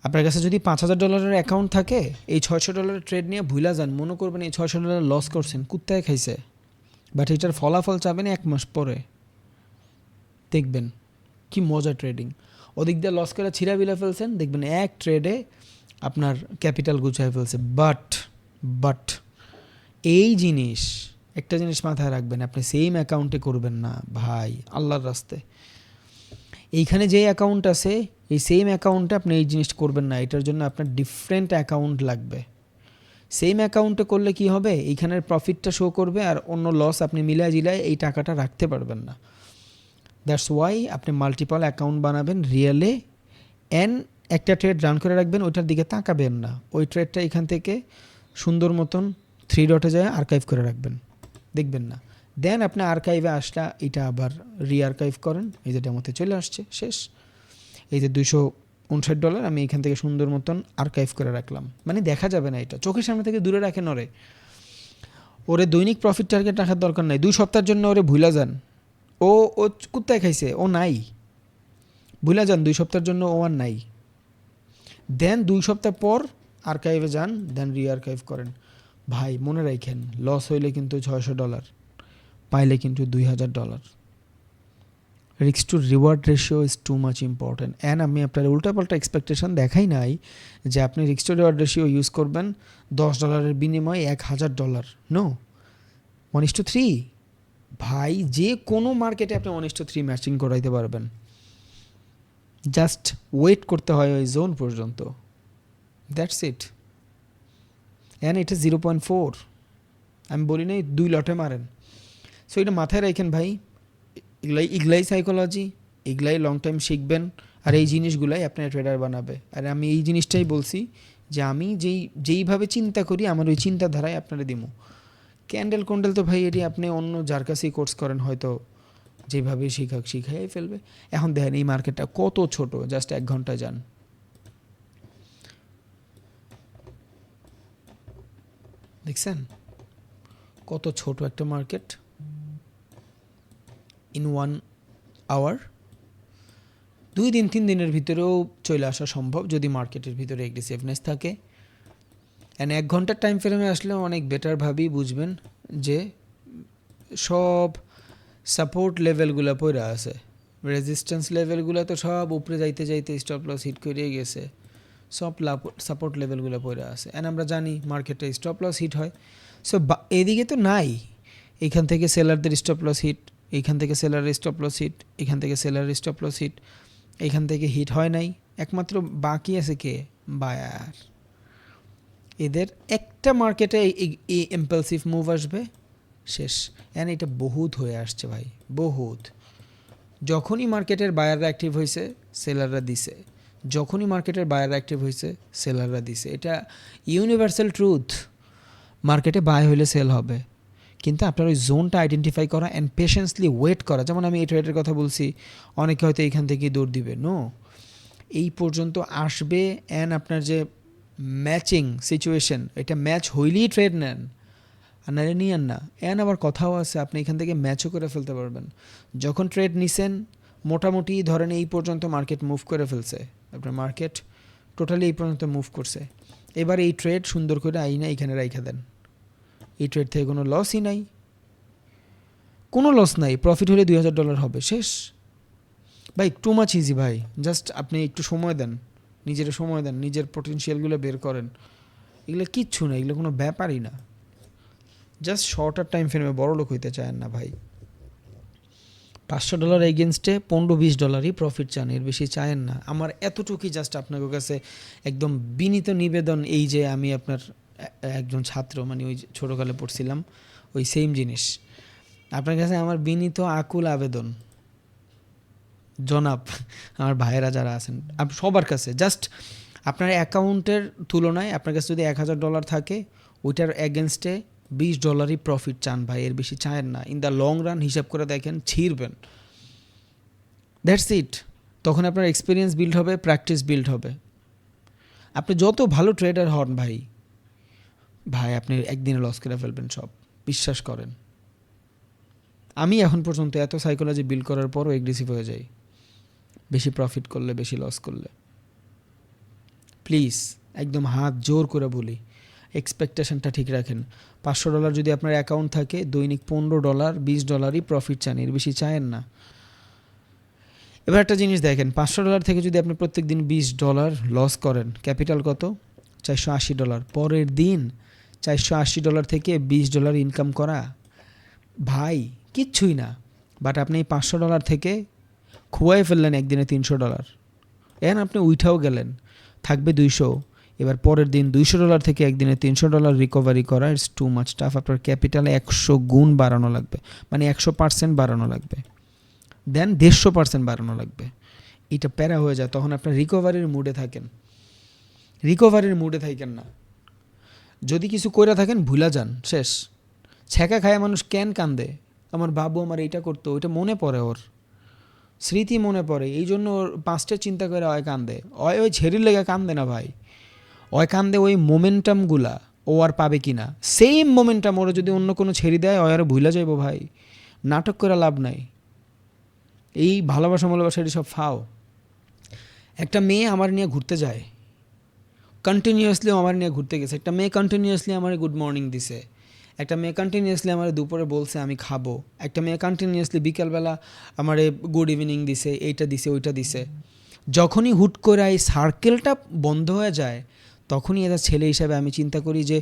S1: আপনার কাছে যদি $5,000 অ্যাকাউন্ট থাকে, এই $600 ট্রেড নিয়ে ভুইলা যান, মনে করবেন এই $600 লস করছেন, কুত্তায় খাইছে। বাট এটার ফলাফল চাবেন 1 মাস পরে, দেখবেন কি মজা ট্রেডিং। ওদিক দিয়ে লস করে ছিঁড়াবিলা ফেলছেন, দেখবেন এক ট্রেডে আপনার ক্যাপিটাল গুছায় ফেলছে। বাট এই জিনিস, একটা জিনিস মাথায় রাখবেন, আপনি সেম অ্যাকাউন্টে করবেন না ভাই, আল্লাহর রাস্তে। এইখানে যে অ্যাকাউন্ট আছে এই সেম অ্যাকাউন্টে আপনি এই জিনিস করবেন না, এটার জন্য আপনার ডিফারেন্ট অ্যাকাউন্ট লাগবে। সেম অ্যাকাউন্টে করলে কি হবে, এইখানের প্রফিটটা শো করবে আর অন্য লস আপনি মিলায় জিলায় এই টাকাটা রাখতে পারবেন না। দ্যাটস ওয়াই আপনি মাল্টিপল অ্যাকাউন্ট বানাবেন রিয়েলে, অ্যান্ড একটা ট্রেড রান করে রাখবেন, ওইটার দিকে তাকাবেন না, ওই ট্রেডটা এখান থেকে সুন্দর মতন 3 ডটে যায় আর্কাইভ করে রাখবেন, দেখবেন না। দেন আপনি আর্কাইভে আসলে এটা আবার রিআর্কাইভ করেন, এই যে ডেমোতে চলে আসছে, শেষ। এই যে $259 আমি এখান থেকে সুন্দর মতন আর্কাইভ করে রাখলাম, মানে দেখা যাবে না, এটা চোখের সামনে থেকে দূরে রাখেন। ওরে দৈনিক প্রফিট টার্গেট রাখার দরকার নাই, 2 সপ্তাহের জন্য ওরে ভুলা যান, ও কুত্তায় খাইছে, ও নাই, ভুলা যান 2 সপ্তাহের জন্য, ও আর নাই। দেন 2 সপ্তাহ পর আর্কাইভে যান, দেন রিআর্কাইভ করেন। ভাই মনে রাখেন, লস হইলে কিন্তু $600, পাইলে কিন্তু $2,000। Risk to reward ratio is too much important. And আমি আপনার উল্টাপাল্টা এক্সপেকটেশন দেখাই নাই যে আপনি risk to reward ratio use করবেন $10 বিনিময়ে $1,000, নো, 1:3 ভাই। যে কোনো মার্কেটে আপনি 1:3 ম্যাচিং করাইতে পারবেন, জাস্ট ওয়েট করতে হয় ওই জোন পর্যন্ত, দ্যাটস ইট। অ্যান্ড এটা 0.4, আমি বলি নাই 2 লটে মারেন। সো এটা মাথায় রাখেন ভাই, এগুলাই সাইকোলজি, এগুলাই লং টাইম শিখবেন, আর এই জিনিসগুলাই আপনার ট্রেডার বানাবে। আর আমি এই জিনিসটাই বলছি যে আমি যেইভাবে চিন্তা করি আমার ওই চিন্তাধারায় আপনারা দিমু। ক্যান্ডেল তো ভাই এটি আপনি অন্য যার কাছেই কোর্স করেন হয়তো যেভাবে শিখাই ফেলবে। এখন দেখেন এই মার্কেটটা কত ছোট, জাস্ট 1 ঘন্টা যান, দেখছেন কত ছোট একটা মার্কেট। ইন 1 আওয়ার 2 দিন 3 দিনের ভিতরেও চলে আসা সম্ভব যদি মার্কেটের ভিতরে এগ্রেসিভনেস থাকে। অ্যান্ড 1 ঘন্টার টাইম ফ্রেমে আসলে অনেক বেটারভাবেই বুঝবেন যে সব সাপোর্ট লেভেলগুলো পড়ে আছে, রেজিস্ট্যান্স লেভেলগুলো তো সব উপরে যাইতে যাইতে স্টপ লস হিট করে গেছে, সব সাপোর্ট লেভেলগুলো পড়ে আছে। অ্যান্ড আমরা জানি মার্কেটে স্টপ লস হিট হয়। সো এদিকে তো নাই, এইখান থেকে সেলারদের স্টপ লস হিট, এইখান থেকে সেলারের স্টপ লস হিট, এখান থেকে সেলারের স্টপ লস হিট, এইখান থেকে হিট হয় নাই। একমাত্র বাকি আছে কে? বায়ার। এদের একটা মার্কেটে এই ইম্পালসিভ মুভ আসবে, শেষ। অ্যান্ড এটা বহুত হয়ে আসছে ভাই, বহুত। যখনই মার্কেটের বায়াররা অ্যাক্টিভ হয়েছে সেলাররা দিছে, যখনই মার্কেটের বায়াররা অ্যাক্টিভ হয়েছে সেলাররা দিছে। এটা ইউনিভার্সাল ট্রুথ। মার্কেটে বাই হলে সেল হবে, কিন্তু আপনার ওই জোনটা আইডেন্টিফাই করা অ্যান্ড পেশেন্সলি ওয়েট করা। যেমন আমি এই ট্রেডের কথা বলছি, অনেকে হয়তো এইখান থেকেই দৌড় দিবে, নো, এই পর্যন্ত আসবে। অ্যান্ড আপনার যে ম্যাচিং সিচুয়েশন, এটা ম্যাচ হইলেই ট্রেড নেন, আর নাহলে নিয়েন না। অ্যান্ড আবার কথাও আছে, আপনি এখান থেকে ম্যাচও করে ফেলতে পারবেন। যখন ট্রেড নিছেন মোটামুটি ধরেন এই পর্যন্ত মার্কেট মুভ করে ফেলছে, আপনার মার্কেট টোটালি এই পর্যন্ত মুভ করছে, এবার এই ট্রেড সুন্দর করে আইনা এখানে রাইখা দেন। এই ট্রেড থেকে কোনো লসই নাই, কোনো লস নাই, প্রফিট হলে $2000 হবে, শেষ। ভাই টু মাচ ইজি ভাই, জাস্ট আপনি একটু সময় দেন, নিজের সময় দেন, নিজের পটেনশিয়ালগুলো বের করেন। এগুলো কিচ্ছু না, এগুলো কোনো ব্যাপারই না। জাস্ট শর্টার টাইম ফ্রেমে বড় লোক হইতে চান না ভাই। $500 এগেনস্টে $15-20 প্রফিট চান, এর বেশি চায়েন না। আমার এতটুকুই জাস্ট আপনাদের কাছে একদম বিনীত নিবেদন, এই যে আমি আপনার একজন ছাত্র, মানে ওই ছোটোকালে পড়ছিলাম ওই সেম জিনিস, আপনার কাছে আমার বিনীত আকুল আবেদন জনাব, আমার ভাইয়েরা যারা আছেন সবার কাছে, জাস্ট আপনার অ্যাকাউন্টের তুলনায় আপনার কাছে যদি $1000 থাকে, ওইটার এগেনস্টে $20 প্রফিট চান ভাই, এর বেশি চায়েন না। ইন দ্য লং রান হিসাব করে দেখেন, ছিঁড়বেন, দ্যাটস ইট। তখন আপনার এক্সপিরিয়েন্স বিল্ড হবে, প্র্যাকটিস বিল্ড হবে। আপনি যত ভালো ট্রেডার হন ভাই, আপনি একদিনে লস করে ফেলবেন সব, বিশ্বাস করেন। আমি এখন পর্যন্ত এত সাইকোলজি বিল্ড করার পরও এগ্রেসিভ হয়ে যাই, বেশি প্রফিট করলে, বেশি লস করলে। প্লিজ একদম হাত জোর করে বলি, এক্সপেকটেশনটা ঠিক রাখেন। $500 যদি আপনার অ্যাকাউন্ট থাকে, দৈনিক $15 $20 প্রফিট চান, এর বেশি চায়েন না। এবার একটা জিনিস দেখেন, $500 থেকে যদি আপনি প্রত্যেক দিন $20 লস করেন, ক্যাপিটাল কত? $480। পরের দিন $480 থেকে $20 ইনকাম করা ভাই কিচ্ছুই না। বাট আপনি এই $500 থেকে খুয়াই ফেললেন একদিনে $300, এখন আপনি উইঠাও গেলেন, থাকবে 200। এবার পরের দিন $200 থেকে একদিনে $300 রিকভারি করা, ইটস টু মাচ টাফ। আপনার ক্যাপিটালে 100 গুণ বাড়ানো লাগবে, মানে 100% বাড়ানো লাগবে, দেন 150% বাড়ানো লাগবে। এটা প্যারা হয়ে যায়, তখন আপনার রিকভারির মুডে থাকেন, রিকভারির মুডে থাকেন না। যদি কিছু কইরা থাকেন ভুলা যান, শেষ। ছ্যাঁকা খায় মানুষ কেন কান্দে? আমার বাবু আমার এইটা করতো, ওইটা মনে পড়ে, ওর স্মৃতি মনে পড়ে, এই জন্য ওর পাস্টের চিন্তা করে অয় কান্দে। ওই ছেড়ির লেগে কান্দে না ভাই, ওই কান্দে ওই মোমেন্টামগুলা ও আর পাবে কি না। সেম মোমেন্টাম ওরা যদি অন্য কোনো ছেড়ে দেয়, ওই আর ভুলা যাইব ভাই। নাটক করে লাভ নাই, এই ভালোবাসা এটি সব ফাও। একটা মেয়ে আমার নিয়ে ঘুরতে যায়, কন্টিনিউয়াসলি আমার নিয়ে ঘুরতে গেছে। একটা মেয়ে কন্টিনিউয়াসলি আমার গুড মর্নিং দিছে, একটা মেয়ে কন্টিনিউয়াসলি আমার দুপুরে বলছে আমি খাবো, একটা মেয়ে কন্টিনিউয়াসলি বিকালবেলা আমার গুড ইভিনিং দিছে, এইটা দিছে, ওইটা দিছে। যখনই হুট করে এই সার্কেলটা বন্ধ হয়ে যায়, তখনই এদের ছেলে হিসাবে আমি চিন্তা করি যে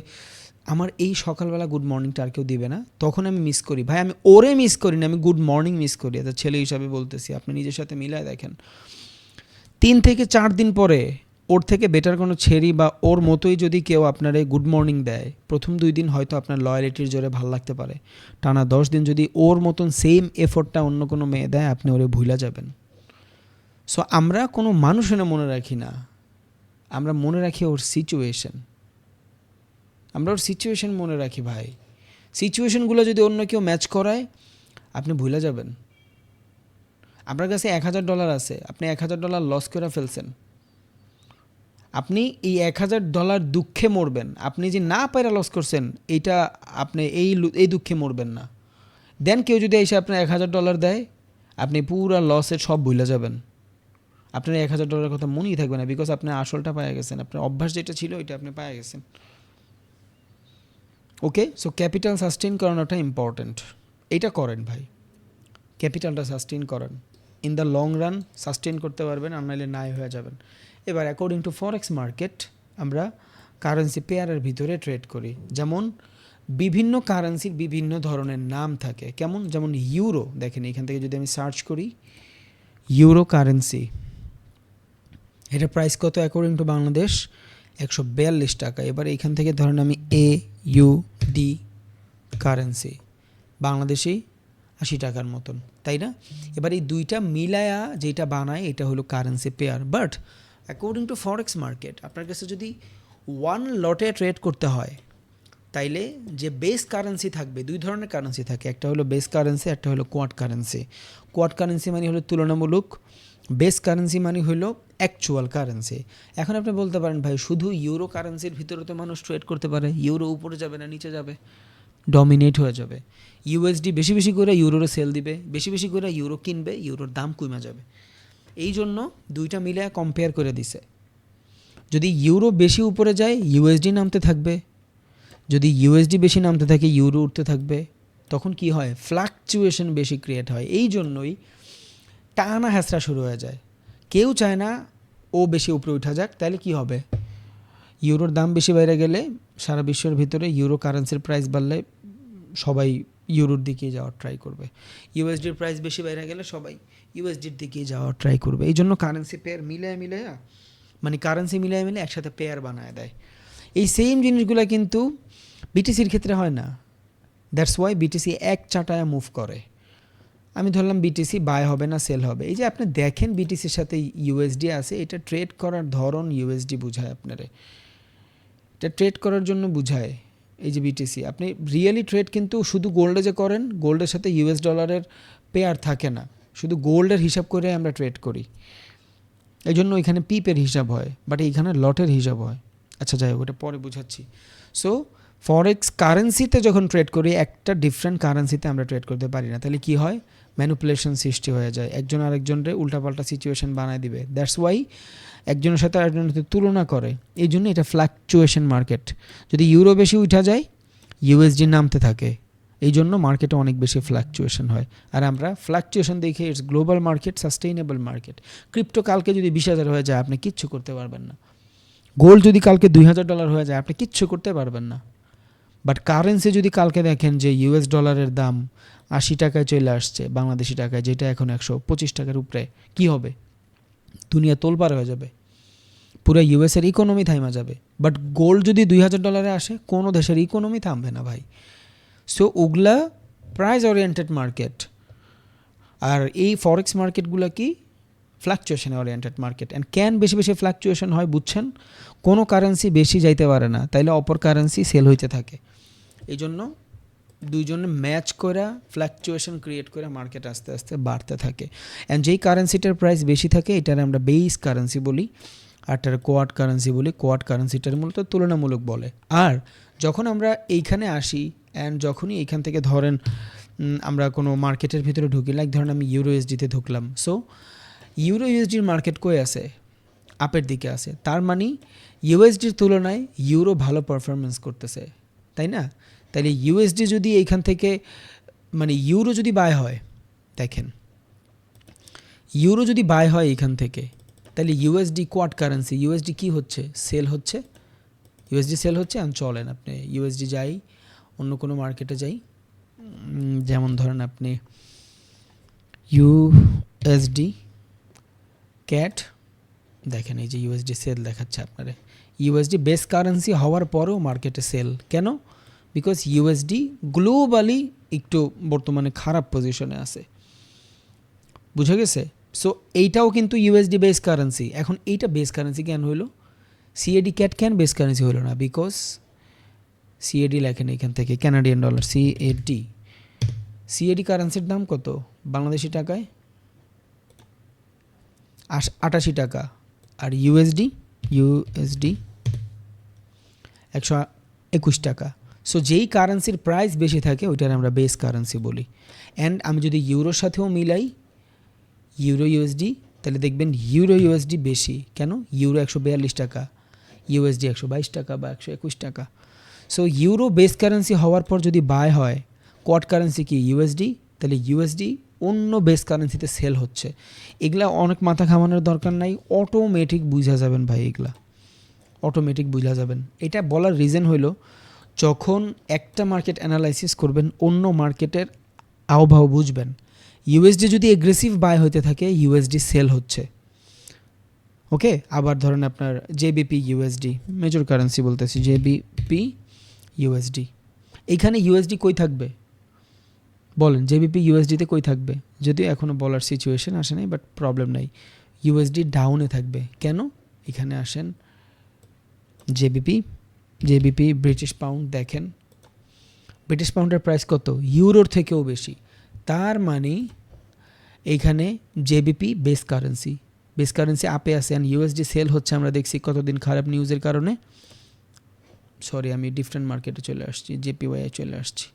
S1: আমার এই সকালবেলা গুড মর্নিংটা আর কেউ দিবে না, তখন আমি মিস করি ভাই। আমি ওরে মিস করি না, আমি গুড মর্নিং মিস করি। এদের ছেলে হিসাবে বলতেছি, আপনি নিজের সাথে মিলায় দেখেন। 3 থেকে 4 দিন পরে ওর থেকে বেটার কোনো ছেড়ি বা ওর মতোই যদি কেউ আপনার গুড মর্নিং দেয়, প্রথম 2 দিন হয়তো আপনার লয়ালিটির জোরে ভাল লাগতে পারে, টানা 10 দিন যদি ওর মতন সেম এফোর্টটা অন্য কোনো মেয়ে দেয়, আপনি ওরে ভুলা যাবেন। সো আমরা কোনো মানুষ এনে মনে রাখি না, আমরা মনে রাখি ওর সিচুয়েশন, আমরা ওর সিচুয়েশন মনে রাখি ভাই। সিচুয়েশনগুলো যদি অন্য কেউ ম্যাচ করায় আপনি ভুলে যাবেন। আপনার কাছে $1,000 আছে, আপনি $1,000 লস করে ফেলছেন, আপনি এই $1,000 দুঃখে মরবেন। আপনি যে না পায়রা লস করছেন এইটা আপনি এই দুঃখে মরবেন না। দেন কেউ যদি এসে আপনার $1,000 দেয়, আপনি পুরো লসের সব ভুলে যাবেন। আপনার $1,000 কথা মনেই থাকবে না, বিকজ আপনি আসলটা পাওয়া গেছেন, আপনার অভ্যাস যেটা ছিল ওইটা আপনি পাওয়া গেছেন। ওকে, সো ক্যাপিটাল সাস্টেইন করানোটা ইম্পর্ট্যান্ট। এটা করেন ভাই, ক্যাপিটালটা সাস্টেইন করেন। In the long run sustain করতে পারবেন, আর নাহলে নাই হয়ে যাবেন। এবার অ্যাকর্ডিং টু ফরেক্স মার্কেট আমরা কারেন্সি পেয়ারের ভিতরে ট্রেড করি। যেমন বিভিন্ন কারেন্সির বিভিন্ন ধরনের নাম থাকে, কেমন, যেমন ইউরো। দেখেন এখান থেকে যদি আমি সার্চ করি ইউরো কারেন্সি, এটা প্রাইস কত অ্যাকর্ডিং টু বাংলাদেশ? 142 টাকা। এবার এখান থেকে ধরেন আমি AUD কারেন্সি, বাংলাদেশি 80 টাকার মতন, তাই না? এবার এই দুইটা মিলায়া যেটা বানায় এটা হলো currency pair. But according two forex market আপনার কাছে যদি ওয়ান লটে ট্রেড করতে হয়, তাইলে যে বেস কারেন্সি থাকবে, দুই ধরনের কারেন্সি থাকে, একটা হলো বেস কারেন্সি, একটা হলো কোয়াড কারেন্সি। কোয়াড কারেন্সি মানে হলো তুলনামূলক, বেস কারেন্সি মানে হলো অ্যাকচুয়াল কারেন্সি। এখন আপনি বলতে পারেন ভাই শুধু ইউরো কারেন্সির ভিতরে তো মানুষ ট্রেড করতে পারে, ইউরো উপরে যাবে না নিচে যাবে? ডমিনেট হয়ে যাবে। ইউএসডি বেশি বেশি করে ইউরোরে সেল দিবে, বেশি বেশি করে ইউরো কিনবে, ইউরোর দাম কমে যাবে। এই জন্য দুইটা মিলে কম্পেয়ার করে দিছে। যদি ইউরো বেশি উপরে যায় ইউএসডি নামতে থাকবে, যদি ইউএসডি বেশি নামতে থাকে ইউরো উঠতে থাকবে। তখন কি হয়? ফ্লাকচুয়েশন বেশি ক্রিয়েট হয়। এই জন্যই টানা হ্যাঁচড়া শুরু হয়ে যায়। কেউ চায় না ও বেশি উপরে উঠা যাক, তাহলে কি হবে? ইউরোর দাম বেশি বাইরে গেলে সারা বিশ্বের ভিতরে ইউরো কারেন্সির প্রাইস বাড়লে সবাই ইউরোর দিকে যাওয়ার ট্রাই করবে। ইউএসডির প্রাইস বেশি বাইরে গেলে সবাই ইউএসডির দিকে যাওয়ার ট্রাই করবে। এই জন্য কারেন্সি পেয়ার মিলিয়ে মানে কারেন্সি মিলিয়ে একসাথে পেয়ার বানায় দেয়। এই সেম জিনিসগুলো কিন্তু বিটিসির ক্ষেত্রে হয় না। দ্যাটস ওয়াই বিটিসি এক চাটায় মুভ করে। আমি ধরলাম বিটিসি বাই হবে না সেল হবে। এই যে আপনি দেখেন বিটিসির সাথে ইউএসডি আছে, এটা ট্রেড করার ধরন ইউএসডি বুঝায় আপনারে, এটা ট্রেড করার জন্য বুঝায়। এই যে বিটিসি আপনি রিয়েলি ট্রেড কিন্তু শুধু গোল্ডে যে করেন, গোল্ডের সাথে US ডলারের পেয়ার থাকে না, শুধু গোল্ডের হিসাব করে আমরা ট্রেড করি। এই জন্য এখানে পিপের হিসাব হয়, বাট এইখানে লটের হিসাব হয়। আচ্ছা যাই হোক, ওটা পরে বুঝাচ্ছি। সো ফরেক্স কারেন্সিতে যখন ট্রেড করি একটা ডিফারেন্ট কারেন্সিতে আমরা ট্রেড করতে পারি না, তাহলে কি হয়? ম্যানিপুলেশন সৃষ্টি হয়ে যায়, একজন আরেকজনের উল্টাপাল্টা সিচুয়েশন বানায় দিবে। দ্যাটস ওয়াই একজনের সাথে আরেকজনের সাথে তুলনা করে। এই জন্য এটা ফ্লাকচুয়েশন মার্কেট। যদি ইউরো বেশি উঠা যায় ইউএসডি নামতে থাকে, এই জন্য মার্কেটে অনেক বেশি ফ্লাকচুয়েশন হয়। আর আমরা ফ্লাকচুয়েশন দেখে it's global market, sustainable market. Crypto কালকে যদি 20,000 হয়ে যায় আপনি কিচ্ছু করতে পারবেন না। গোল্ড যদি কালকে $2,000 হয়ে যায় আপনি কিচ্ছু করতে পারবেন না। বাট কারেন্সি যদি কালকে দেখেন যে US ডলারের দাম 80 টাকায় চলে আসছে বাংলাদেশি টাকায়, যেটা এখন 125 টাকার উপরে, কি হবে? দুনিয়া তোলপাড় হয়ে যাবে, পুরো ইউএসের ইকোনমি থাইমা যাবে। বাট গোল্ড যদি $2,000 আসে কোনো দেশের ইকোনমি থামবে না ভাই। সো ওগুলা প্রাইস ওরিয়েন্টেড মার্কেট। আর এই ফরেক্স মার্কেটগুলো কি? Fluctuation oriented market. And can বেশি বেশি ফ্লাকচুয়েশন হয় বুঝছেন? কোনো কারেন্সি বেশি যাইতে পারে না, তাইলে অপর কারেন্সি সেল হইতে থাকে। এই জন্য দুইজনে ম্যাচ করে ফ্লাকচুয়েশন ক্রিয়েট করে মার্কেট আস্তে আস্তে বাড়তে থাকে। অ্যান্ড যেই কারেন্সিটার প্রাইস বেশি থাকে এটার আমরা বেস কারেন্সি বলি, আরটার কোয়াড কারেন্সি বলি। কোয়াড কারেন্সিটার মূলত তুলনামূলক বলে। আর যখন আমরা এইখানে আসি অ্যান্ড যখনই এইখান থেকে ধরেন আমরা কোনো মার্কেটের ভিতরে ঢুকি, লাইক ধরেন আমি ইউরো ইউএসডিতে ঢুকলাম। সো ইউরো ইউএসডির মার্কেট কই আছে? আপের দিকে আছে। তার মানে ইউএসডির তুলনায় ইউরো ভালো পারফরমেন্স করতেছে, তাই না? তাইলে ইউএসডি যদি এইখান থেকে মানে ইউরো যদি বাই হয়, দেখেন ইউরো যদি বাই হয় এইখান থেকে, তাহলে ইউএসডি কোয়াড কারেন্সি, ইউএসডি কি হচ্ছে? সেল হচ্ছে। ইউএসডি সেল হচ্ছে। আমি চলেন আপনি ইউএসডি যাই, অন্য কোনো মার্কেটে যাই, যেমন ধরেন আপনি ইউএসডি ক্যাট, দেখেন এই যে ইউএসডি সেল দেখাচ্ছে আপনারে। ইউএসডি বেস কারেন্সি হওয়ার পরেও মার্কেটে সেল কেন? বিকজ ইউএসডি গ্লোবালি একটু বর্তমানে খারাপ পজিশনে আছে, বুঝে গেছে? সো এইটাও কিন্তু ইউএসডি বেস কারেন্সি। এখন এইটা বেস কারেন্সি কেন হইলো? সিএডি ক্যাট কেন বেস কারেন্সি হলো না? বিকজ সিএডি লেখেন এখান থেকে ক্যানাডিয়ান ডলার সিএডি। সিএডি কারেন্সির দাম কত বাংলাদেশি টাকায়? 88 টাকা। আর ইউএসডি 121 টাকা। সো যেই কারেন্সির প্রাইস বেশি থাকে ওইটার আমরা বেস কারেন্সি বলি। অ্যান্ড আমি যদি ইউরোর সাথেও মিলাই ইউরো ইউএসডি, তাহলে দেখবেন ইউরো ইউএসডি বেশি। কেন? ইউরো 142 টাকা, ইউএসডি 122 টাকা বা 121 টাকা। সো ইউরো বেস কারেন্সি হওয়ার পর যদি বাই হয়, কোয়াড কারেন্সি কি ইউএসডি, তাহলে ইউএসডি অন্য বেস কারেন্সিতে সেল হচ্ছে। এগুলা অনেক মাথা ঘামানোর দরকার নাই, অটোমেটিক বুঝা যাবেন ভাই, এগুলা অটোমেটিক বুঝা যাবেন। এটা বলার রিজন হইল যখন একটা মার্কেট অ্যানালাইসিস করবেন অন্য মার্কেটের আবহাওয়া বুঝবেন। ইউএসডি যদি এগ্রেসিভ বাই হতে থাকে ইউএসডি সেল হচ্ছে। ওকে, আবার ধরেন আপনার জেবিপি ইউএসডি, মেজর কারেন্সি বলতেছি, জেবিপি ইউএসডি, এইখানে ইউএসডি কই থাকবে বলেন? জেবিপি ইউএসডিতে কই থাকবে? যদিও এখনও বলার সিচুয়েশন আসে নাই, বাট প্রবলেম নাই, ইউএসডি ডাউনে থাকবে। কেন? এখানে আসেন জেবিপি ব্রিটিশ পাউন্ড, দেখেন ব্রিটিশ পাউন্ডের প্রাইস কত? ইউরোর থেকেও বেশি। তার মানে এইখানে জেবিপি বেস কারেন্সি আপে আছে, অ্যান্ড ইউএসডি সেল হচ্ছে। আমরা দেখছি কতদিন খারাপ নিউজের কারণে। সরি, আমি ডিফারেন্ট মার্কেটে চলে আসছি, জেপিওয়াই চলে আসছি।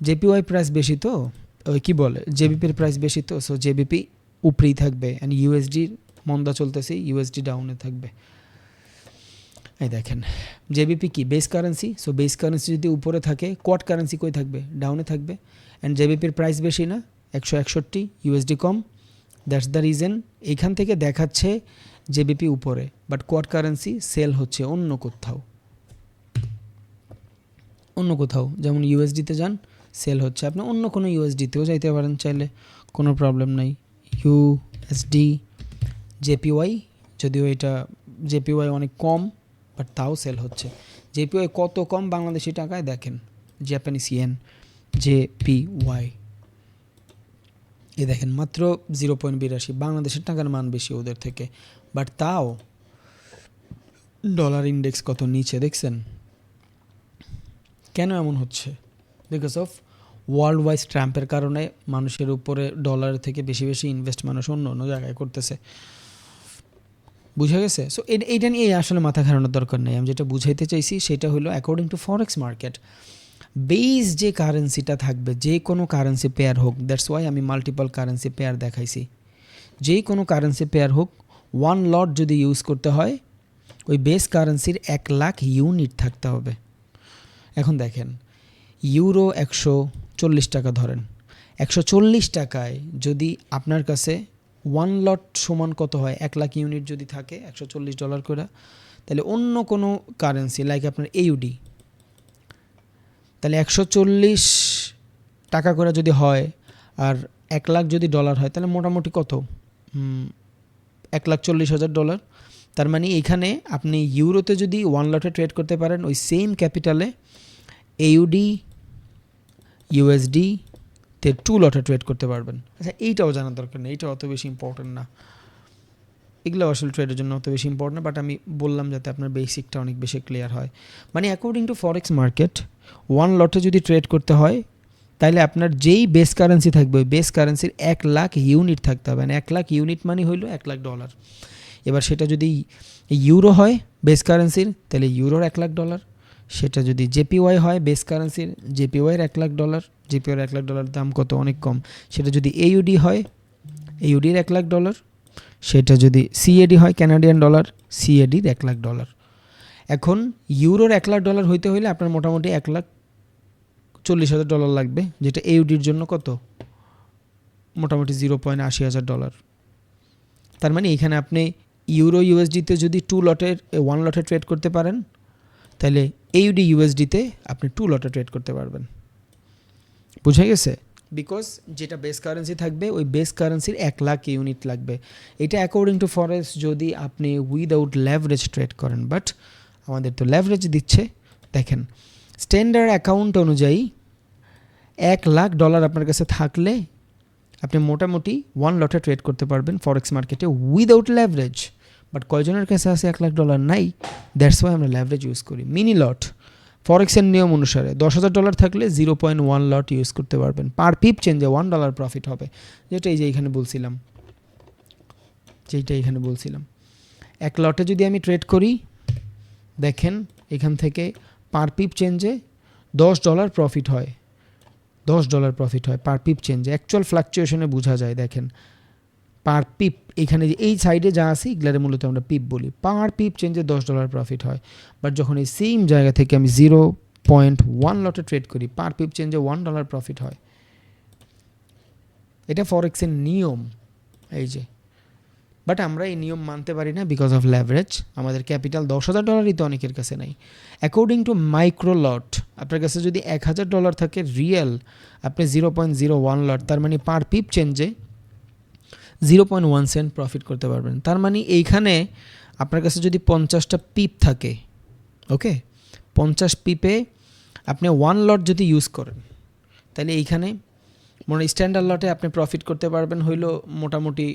S1: জেপিওয়াই প্রাইস বেশি তো, ওই কী বলে, জেবিপির প্রাইস বেশি তো, সো জেবিপি উপরেই থাকবে, অ্যান্ড ইউএসডির মন্দা চলতেছে, ইউএসডি ডাউনে থাকবে। এই দেখেন জেবিপি কি base currency, so base currency যদি উপরে থাকে কোয়াড কারেন্সি কই থাকবে? ডাউনে থাকবে। অ্যান্ড জেবিপির প্রাইস বেশি না, 161, USD com. That's the reason এইখান থেকে দেখাচ্ছে জেবিপি উপরে, বাট কোয়াড কারেন্সি সেল হচ্ছে অন্য কোথাও। যেমন ইউএসডিতে যান, সেল হচ্ছে। আপনি অন্য কোনো ইউএসডিতেও যাইতে পারেন চাইলে, কোনো প্রবলেম নাই। ইউএসডি জেপিওয়াই, যদিও এটা জেপিওয়াই অনেক কম, বাট তাও সেল হচ্ছে। জেপিওয়াই কত কম বাংলাদেশি টাকায় দেখেন, জাপানিজ ইয়েন জেপিওয়াই, এই দেখেন মাত্র 0.82। বাংলাদেশের টাকার মান বেশি ওদের থেকে, বাট তাও ডলার ইন্ডেক্স কত নিচে দেখছেন। কেন এমন হচ্ছে? বিকজ অফ ওয়ার্ল্ড ওয়াইজ ট্রাম্পের কারণে মানুষের উপরে ডলারের থেকে বেশি ইনভেস্ট মানুষ অন্য জায়গায় করতেছে। বুঝা গেছে? সো এইটা নিয়ে আসলে মাথা ঘামানোর দরকার নেই। আমি যেটা বুঝাইতে চাইছি সেটা হলো according to forex market base যে কারেন্সিটা থাকবে, যে কোনো কারেন্সি পেয়ার হোক, দ্যাটস ওয়াই আমি মাল্টিপল কারেন্সি পেয়ার দেখাইছি। যেই কোনো কারেন্সি পেয়ার হোক, 1 লট যদি ইউজ করতে হয় ওই বেস কারেন্সির 1 লাখ ইউনিট থাকতে হবে। এখন দেখেন ইউরো 140 টাকা ধরেন, 140 টাকায় যদি আপনার কাছে 1 লট সমান কত হয়? 1 লাখ ইউনিট যদি থাকে, $140 করে, তাহলে অন্য কোনো কারেন্সি লাইক আপনার এইউডি, তাহলে 140 টাকা করে যদি হয় আর 1 লাখ যদি ডলার হয়, তাহলে মোটামুটি কত? $1,40,000। তার মানে এখানে আপনি ইউরোতে যদি 1 লটে ট্রেড করতে পারেন, ওই সেম ক্যাপিটালে এইউডি ইউএসডি তে 2 লটে ট্রেড করতে পারবেন। আচ্ছা, এইটাও জানার দরকার নেই, এইটা অত বেশি ইম্পর্টেন্ট না, এগুলো আসলে ট্রেডের জন্য অত বেশি ইম্পর্টেন্ট না, বাট আমি বললাম যাতে আপনার বেসিকটা অনেক বেশি ক্লিয়ার হয়। মানে অ্যাকর্ডিং টু ফরেক্স মার্কেট 1 লটে যদি ট্রেড করতে হয়, তাহলে আপনার যেই বেস কারেন্সি থাকবে ওই বেস কারেন্সির 1 লাখ ইউনিট থাকতে হবে। 1 লাখ ইউনিট মানে হইল $1,00,000। এবার সেটা যদি ইউরো হয় বেস কারেন্সির, তাহলে ইউরোর $1,00,000। সেটা যদি জেপিওয়াই হয় বেস কারেন্সির, জেপিওয়াইয়ের $1,00,000। জেপিওয়াইয়ের $1,00,000 দাম কত? অনেক কম। সেটা যদি এইউডি হয়, এইউডির $1,00,000। সেটা যদি সিএডি হয় ক্যানাডিয়ান ডলার, সিএডির $1,00,000। এখন ইউরোর $1,00,000 হইতে হইলে আপনার মোটামুটি $1,40,000 লাগবে, যেটা এইউডির জন্য কত? মোটামুটি $0.80,000। তার মানে এখানে আপনি ইউরো ইউএসডিতে যদি 1 লটে ট্রেড করতে পারেন, তাহলে এইউডি ইউএসডিতে আপনি 2 লটে ট্রেড করতে পারবেন। বুঝে গেছে? বিকজ যেটা বেস কারেন্সি থাকবে ওই বেস কারেন্সির 1 লাখ ইউনিট লাগবে। এটা অ্যাকর্ডিং টু ফরেক্স যদি আপনি উইদাউট লেভারেজ ট্রেড করেন, বাট আমাদের তো লেভারেজ দিচ্ছে। দেখেন স্ট্যান্ডার্ড অ্যাকাউন্ট অনুযায়ী $1,00,000 আপনার কাছে থাকলে আপনি মোটামুটি 1 লটে ট্রেড করতে পারবেন ফরেক্স মার্কেটে উইদাউট লেভারেজ। বাট কয়জনের কাছে আছে $1,00,000 নাই, দ্যাটস ওয়াই আমরা লেভারেজ ইউজ করি। মিনি লট ফরেক্সের নিয়ম অনুসারে $10,000 থাকলে 0.1 লট ইউজ করতে পারবেন, পার পিপ চেঞ্জে $1 প্রফিট হবে, যেটা এই যে এখানে বলছিলাম, এক লটে যদি আমি ট্রেড করি দেখেন এখান থেকে পার পিপ চেঞ্জে $10 প্রফিট হয়, $10 প্রফিট হয় পার পিপ চেঞ্জে। অ্যাকচুয়াল ফ্লাকচুয়েশনে বোঝা যায়, দেখেন পার পিপ এখানে যে এই সাইডে যা আছে এগুলারে মূলত আমরা পিপ বলি, পার পিপ চেঞ্জে $10 প্রফিট হয়। বাট যখন এই সেম জায়গা থেকে আমি 0.1 লটে ট্রেড করি পার পিপ চেঞ্জে $1 প্রফিট হয়। এটা ফরেক্সের নিয়ম এই যে, বাট আমরা এই নিয়ম মানতে পারি না বিকজ অফ লেভারেজ। আমাদের ক্যাপিটাল $10,000 তো অনেকের কাছে নাই। অ্যাকর্ডিং টু মাইক্রো লট আপনার কাছে যদি $1,000 থাকে রিয়েল, আপনি 0.01 লট, তার মানে পার পিপ চেঞ্জে 0.1 সেন্ট প্রফিট করতে পারবেন। তার মানে এইখানে আপনার কাছে যদি 50টা পিপ থাকে, ওকে, 50 পিপে আপনি 1 লট যদি ইউজ করেন তাহলে এইখানে মনে স্ট্যান্ডার্ড লটে আপনি প্রফিট করতে পারবেন হইলো মোটামুটি,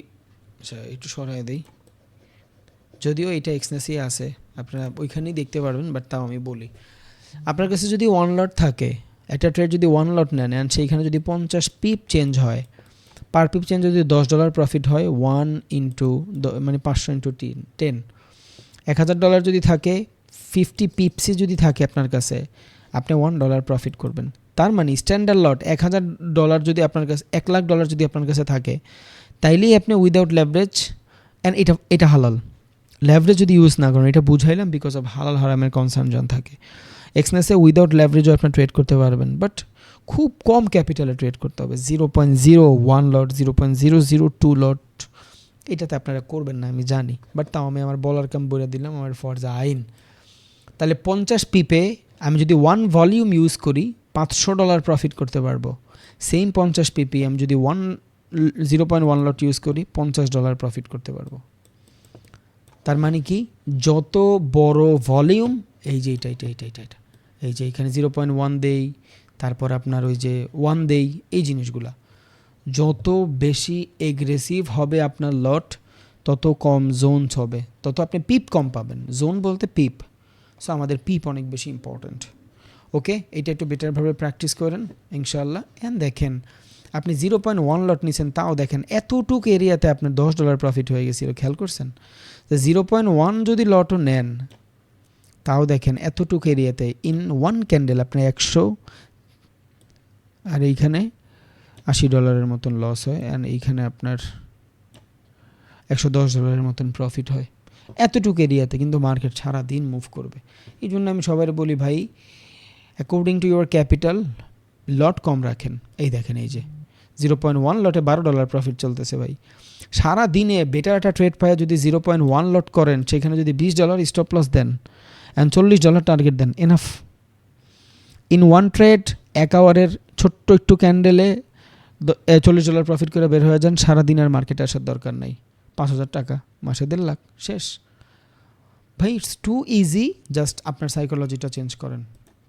S1: আচ্ছা একটু সরাই দেই, যদিও এটা এক্সনেসি আছে আপনারা ওইখানেই দেখতে পারবেন, বাট তাও আমি বলি আপনার কাছে যদি 1 লট থাকে, একটা ট্রেড যদি 1 লট নেন অ্যান্ড সেইখানে যদি 50 পিপ চেঞ্জ হয়, পার পিপ চেঞ্জ যদি $10 প্রফিট হয়, 1 ইন্টু মানে 500 ইন্টু 10, $1,000 যদি থাকে 50 পিপসি যদি থাকে আপনার কাছে, আপনি $1 প্রফিট করবেন। তার মানে স্ট্যান্ডার্ড লট $1,000 যদি আপনার কাছে, $1,00,000 যদি আপনার কাছে থাকে, তাইলেই আপনি উইদাউট লেভারেজ, অ্যান্ড এটা হালাল, লেভারেজ যদি ইউজ না করেন, এটা বুঝাইলাম বিকজ অফ হালাল হারামের কনসার্নজন থাকে। এক্সনেসে উইদাউট লেভারেজও আপনি ট্রেড করতে পারবেন, বাট খুব কম ক্যাপিটালে ট্রেড করতে হবে, 0.01 লট, 0.002 লট, এটাতে আপনারা করবেন না আমি জানি, বাট তাও আমি আমার বলার কাম বলে দিলাম, আমার ফরজা আইন। তাহলে 50 পিপে আমি যদি 1 ভলিউম ইউজ করি $500 প্রফিট করতে পারবো। সেম 50 পিপি আমি যদি 0.1 লট ইউজ করি $50 প্রফিট করতে পারবো। তার মানে কি, যত বড় ভলিউম, এই যে এটা এই যে এখানে 0.1 দেই, তারপর আপনার ওই যে 1 দেই, এই জিনিসগুলা যত বেশি এগ্রেসিভ হবে আপনার লট, তত কম জোনস হবে, তত আপনি পিপ কম পাবেন। জোন বলতে পিপ, সো আমাদের পিপ অনেক বেশি ইম্পর্ট্যান্ট। ওকে, এটা একটু বেটারভাবে প্র্যাকটিস করেন ইনশাআল্লাহ। অ্যান্ড দেখেন আপনি 0.1 লট নিছেন, তাও দেখেন এতটুক এরিয়াতে আপনার $10 প্রফিট হয়ে গেছিল, খেয়াল করছেন? তো 0.1 যদি লটও নেন, তাও দেখেন এতটুক এরিয়াতে ইন 1 ক্যান্ডেল আপনার 100, আর এইখানে $80 মতন লস হয়, অ্যান্ড এইখানে আপনার $110 মতন প্রফিট হয় এতটুকু এরিয়াতে। কিন্তু মার্কেট সারা দিন মুভ করবে। এই জন্য আমি সবাই বলি ভাই, অ্যাকর্ডিং টু ইউর ক্যাপিটাল লট কম রাখেন। এই দেখেন এই যে 0.1 লটে $12 প্রফিট চলতেছে ভাই। সারা দিনে বেটার একটা ট্রেড পায় যদি 0.1 লট করেন, সেখানে যদি $20 স্টপ লস দেন অ্যান্ড $40 টার্গেট দেন, এনাফ। ইন ওয়ান ট্রেড 1 আওয়ারের ছোট্ট একটু ক্যান্ডেলে $40 প্রফিট করে বের হয়ে যান, সারাদিন আর মার্কেটে আসার দরকার নাই। 5,000 টাকা, মাসে 1.5 লাখ, শেষ ভাই। ইটস টু ইজি, জাস্ট আপনার সাইকোলজিটা চেঞ্জ করেন।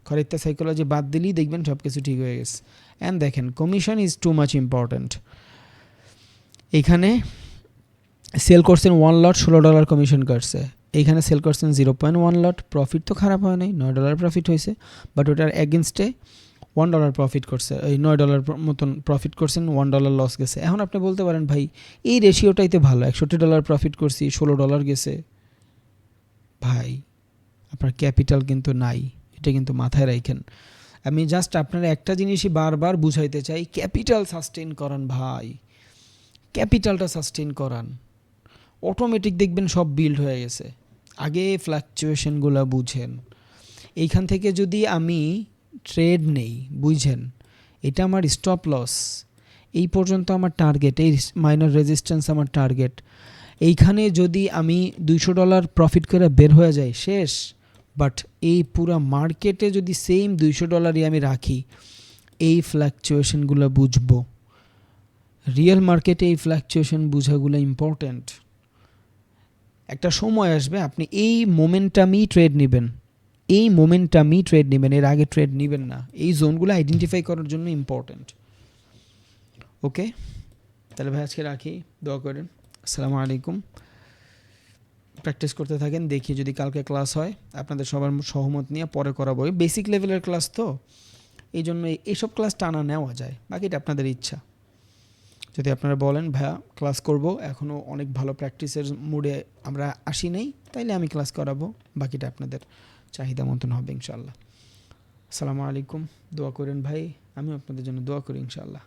S1: খরিদ্দার সাইকোলজি বাদ দিলেই দেখবেন সব কিছু ঠিক হয়ে গেছে। অ্যান্ড দেখেন commission is too much important. এখানে সেল করছেন 1 লট, $16 কমিশন কাটছে। এইখানে সেল করছেন 0.1 লট, প্রফিট তো খারাপ হয় নাই, $9 প্রফিট হয়েছে, বাট ওটার এগেনস্টে $1 প্রফিট করছে, এই $9 মতন প্রফিট করছেন, $1 লস গেছে। এখন আপনি বলতে পারেন ভাই এই রেশিওটাই তো ভালো, $61 প্রফিট করছি, $16 গেছে। ভাই আপনার ক্যাপিটাল কিন্তু নাই, এটা কিন্তু মাথায় রাখেন। আমি জাস্ট আপনারা একটা জিনিসই বারবার বুঝাইতে চাই, ক্যাপিটাল সাস্টেইন করান ভাই, ক্যাপিটালটা সাস্টেইন করান, অটোমেটিক দেখবেন সব বিল্ড হয়ে গেছে। আগে ফ্লাকচুয়েশনগুলো বুঝেন। এইখান থেকে যদি আমি ট্রেড নেই, বুঝেন এটা আমার স্টপ লস, এই পর্যন্ত আমার টার্গেট, এই মাইনর রেজিস্ট্যান্স আমার টার্গেট। এইখানে যদি আমি $200 প্রফিট করে বের হয়ে যাই, শেষ। বাট এই পুরা মার্কেটে যদি সেম $200 আমি রাখি, এই ফ্লাকচুয়েশনগুলো বুঝবো। রিয়েল মার্কেটে এই ফ্লাকচুয়েশন বুঝাগুলো ইম্পর্ট্যান্ট। একটা সময় আসবে আপনি এই মোমেন্টামই ট্রেড নেবেন, এই মোমেন্টামই ট্রেড নেবেন, এর আগে ট্রেড নেবেন না। এই জোনগুলো আইডেন্টিফাই করার জন্য ইম্পর্ট্যান্ট। ওকে, তাহলে ভাই আজকে রাখি, দোয়া করেন। আসসালামু আলাইকুম। প্র্যাকটিস করতে থাকেন, দেখি যদি কালকে ক্লাস হয় আপনাদের সবার সহমত নিয়ে পরে করাবো। বেসিক লেভেলের ক্লাস তো, এই জন্য এইসব ক্লাস টানা নেওয়া যায়, বাকিটা আপনাদের ইচ্ছা। যদি আপনারা বলেন ভাইয়া ক্লাস করব, এখনও অনেক ভালো প্র্যাকটিসের মুডে আমরা আসি নেই, তাইলে আমি ক্লাস করাবো, বাকিটা আপনাদের চাহিদা মতন হবে ইনশাআল্লাহ। আসসালামু আলাইকুম, দোয়া করেন ভাই, আমিও আপনাদের জন্য দোয়া করি ইনশাআল্লাহ।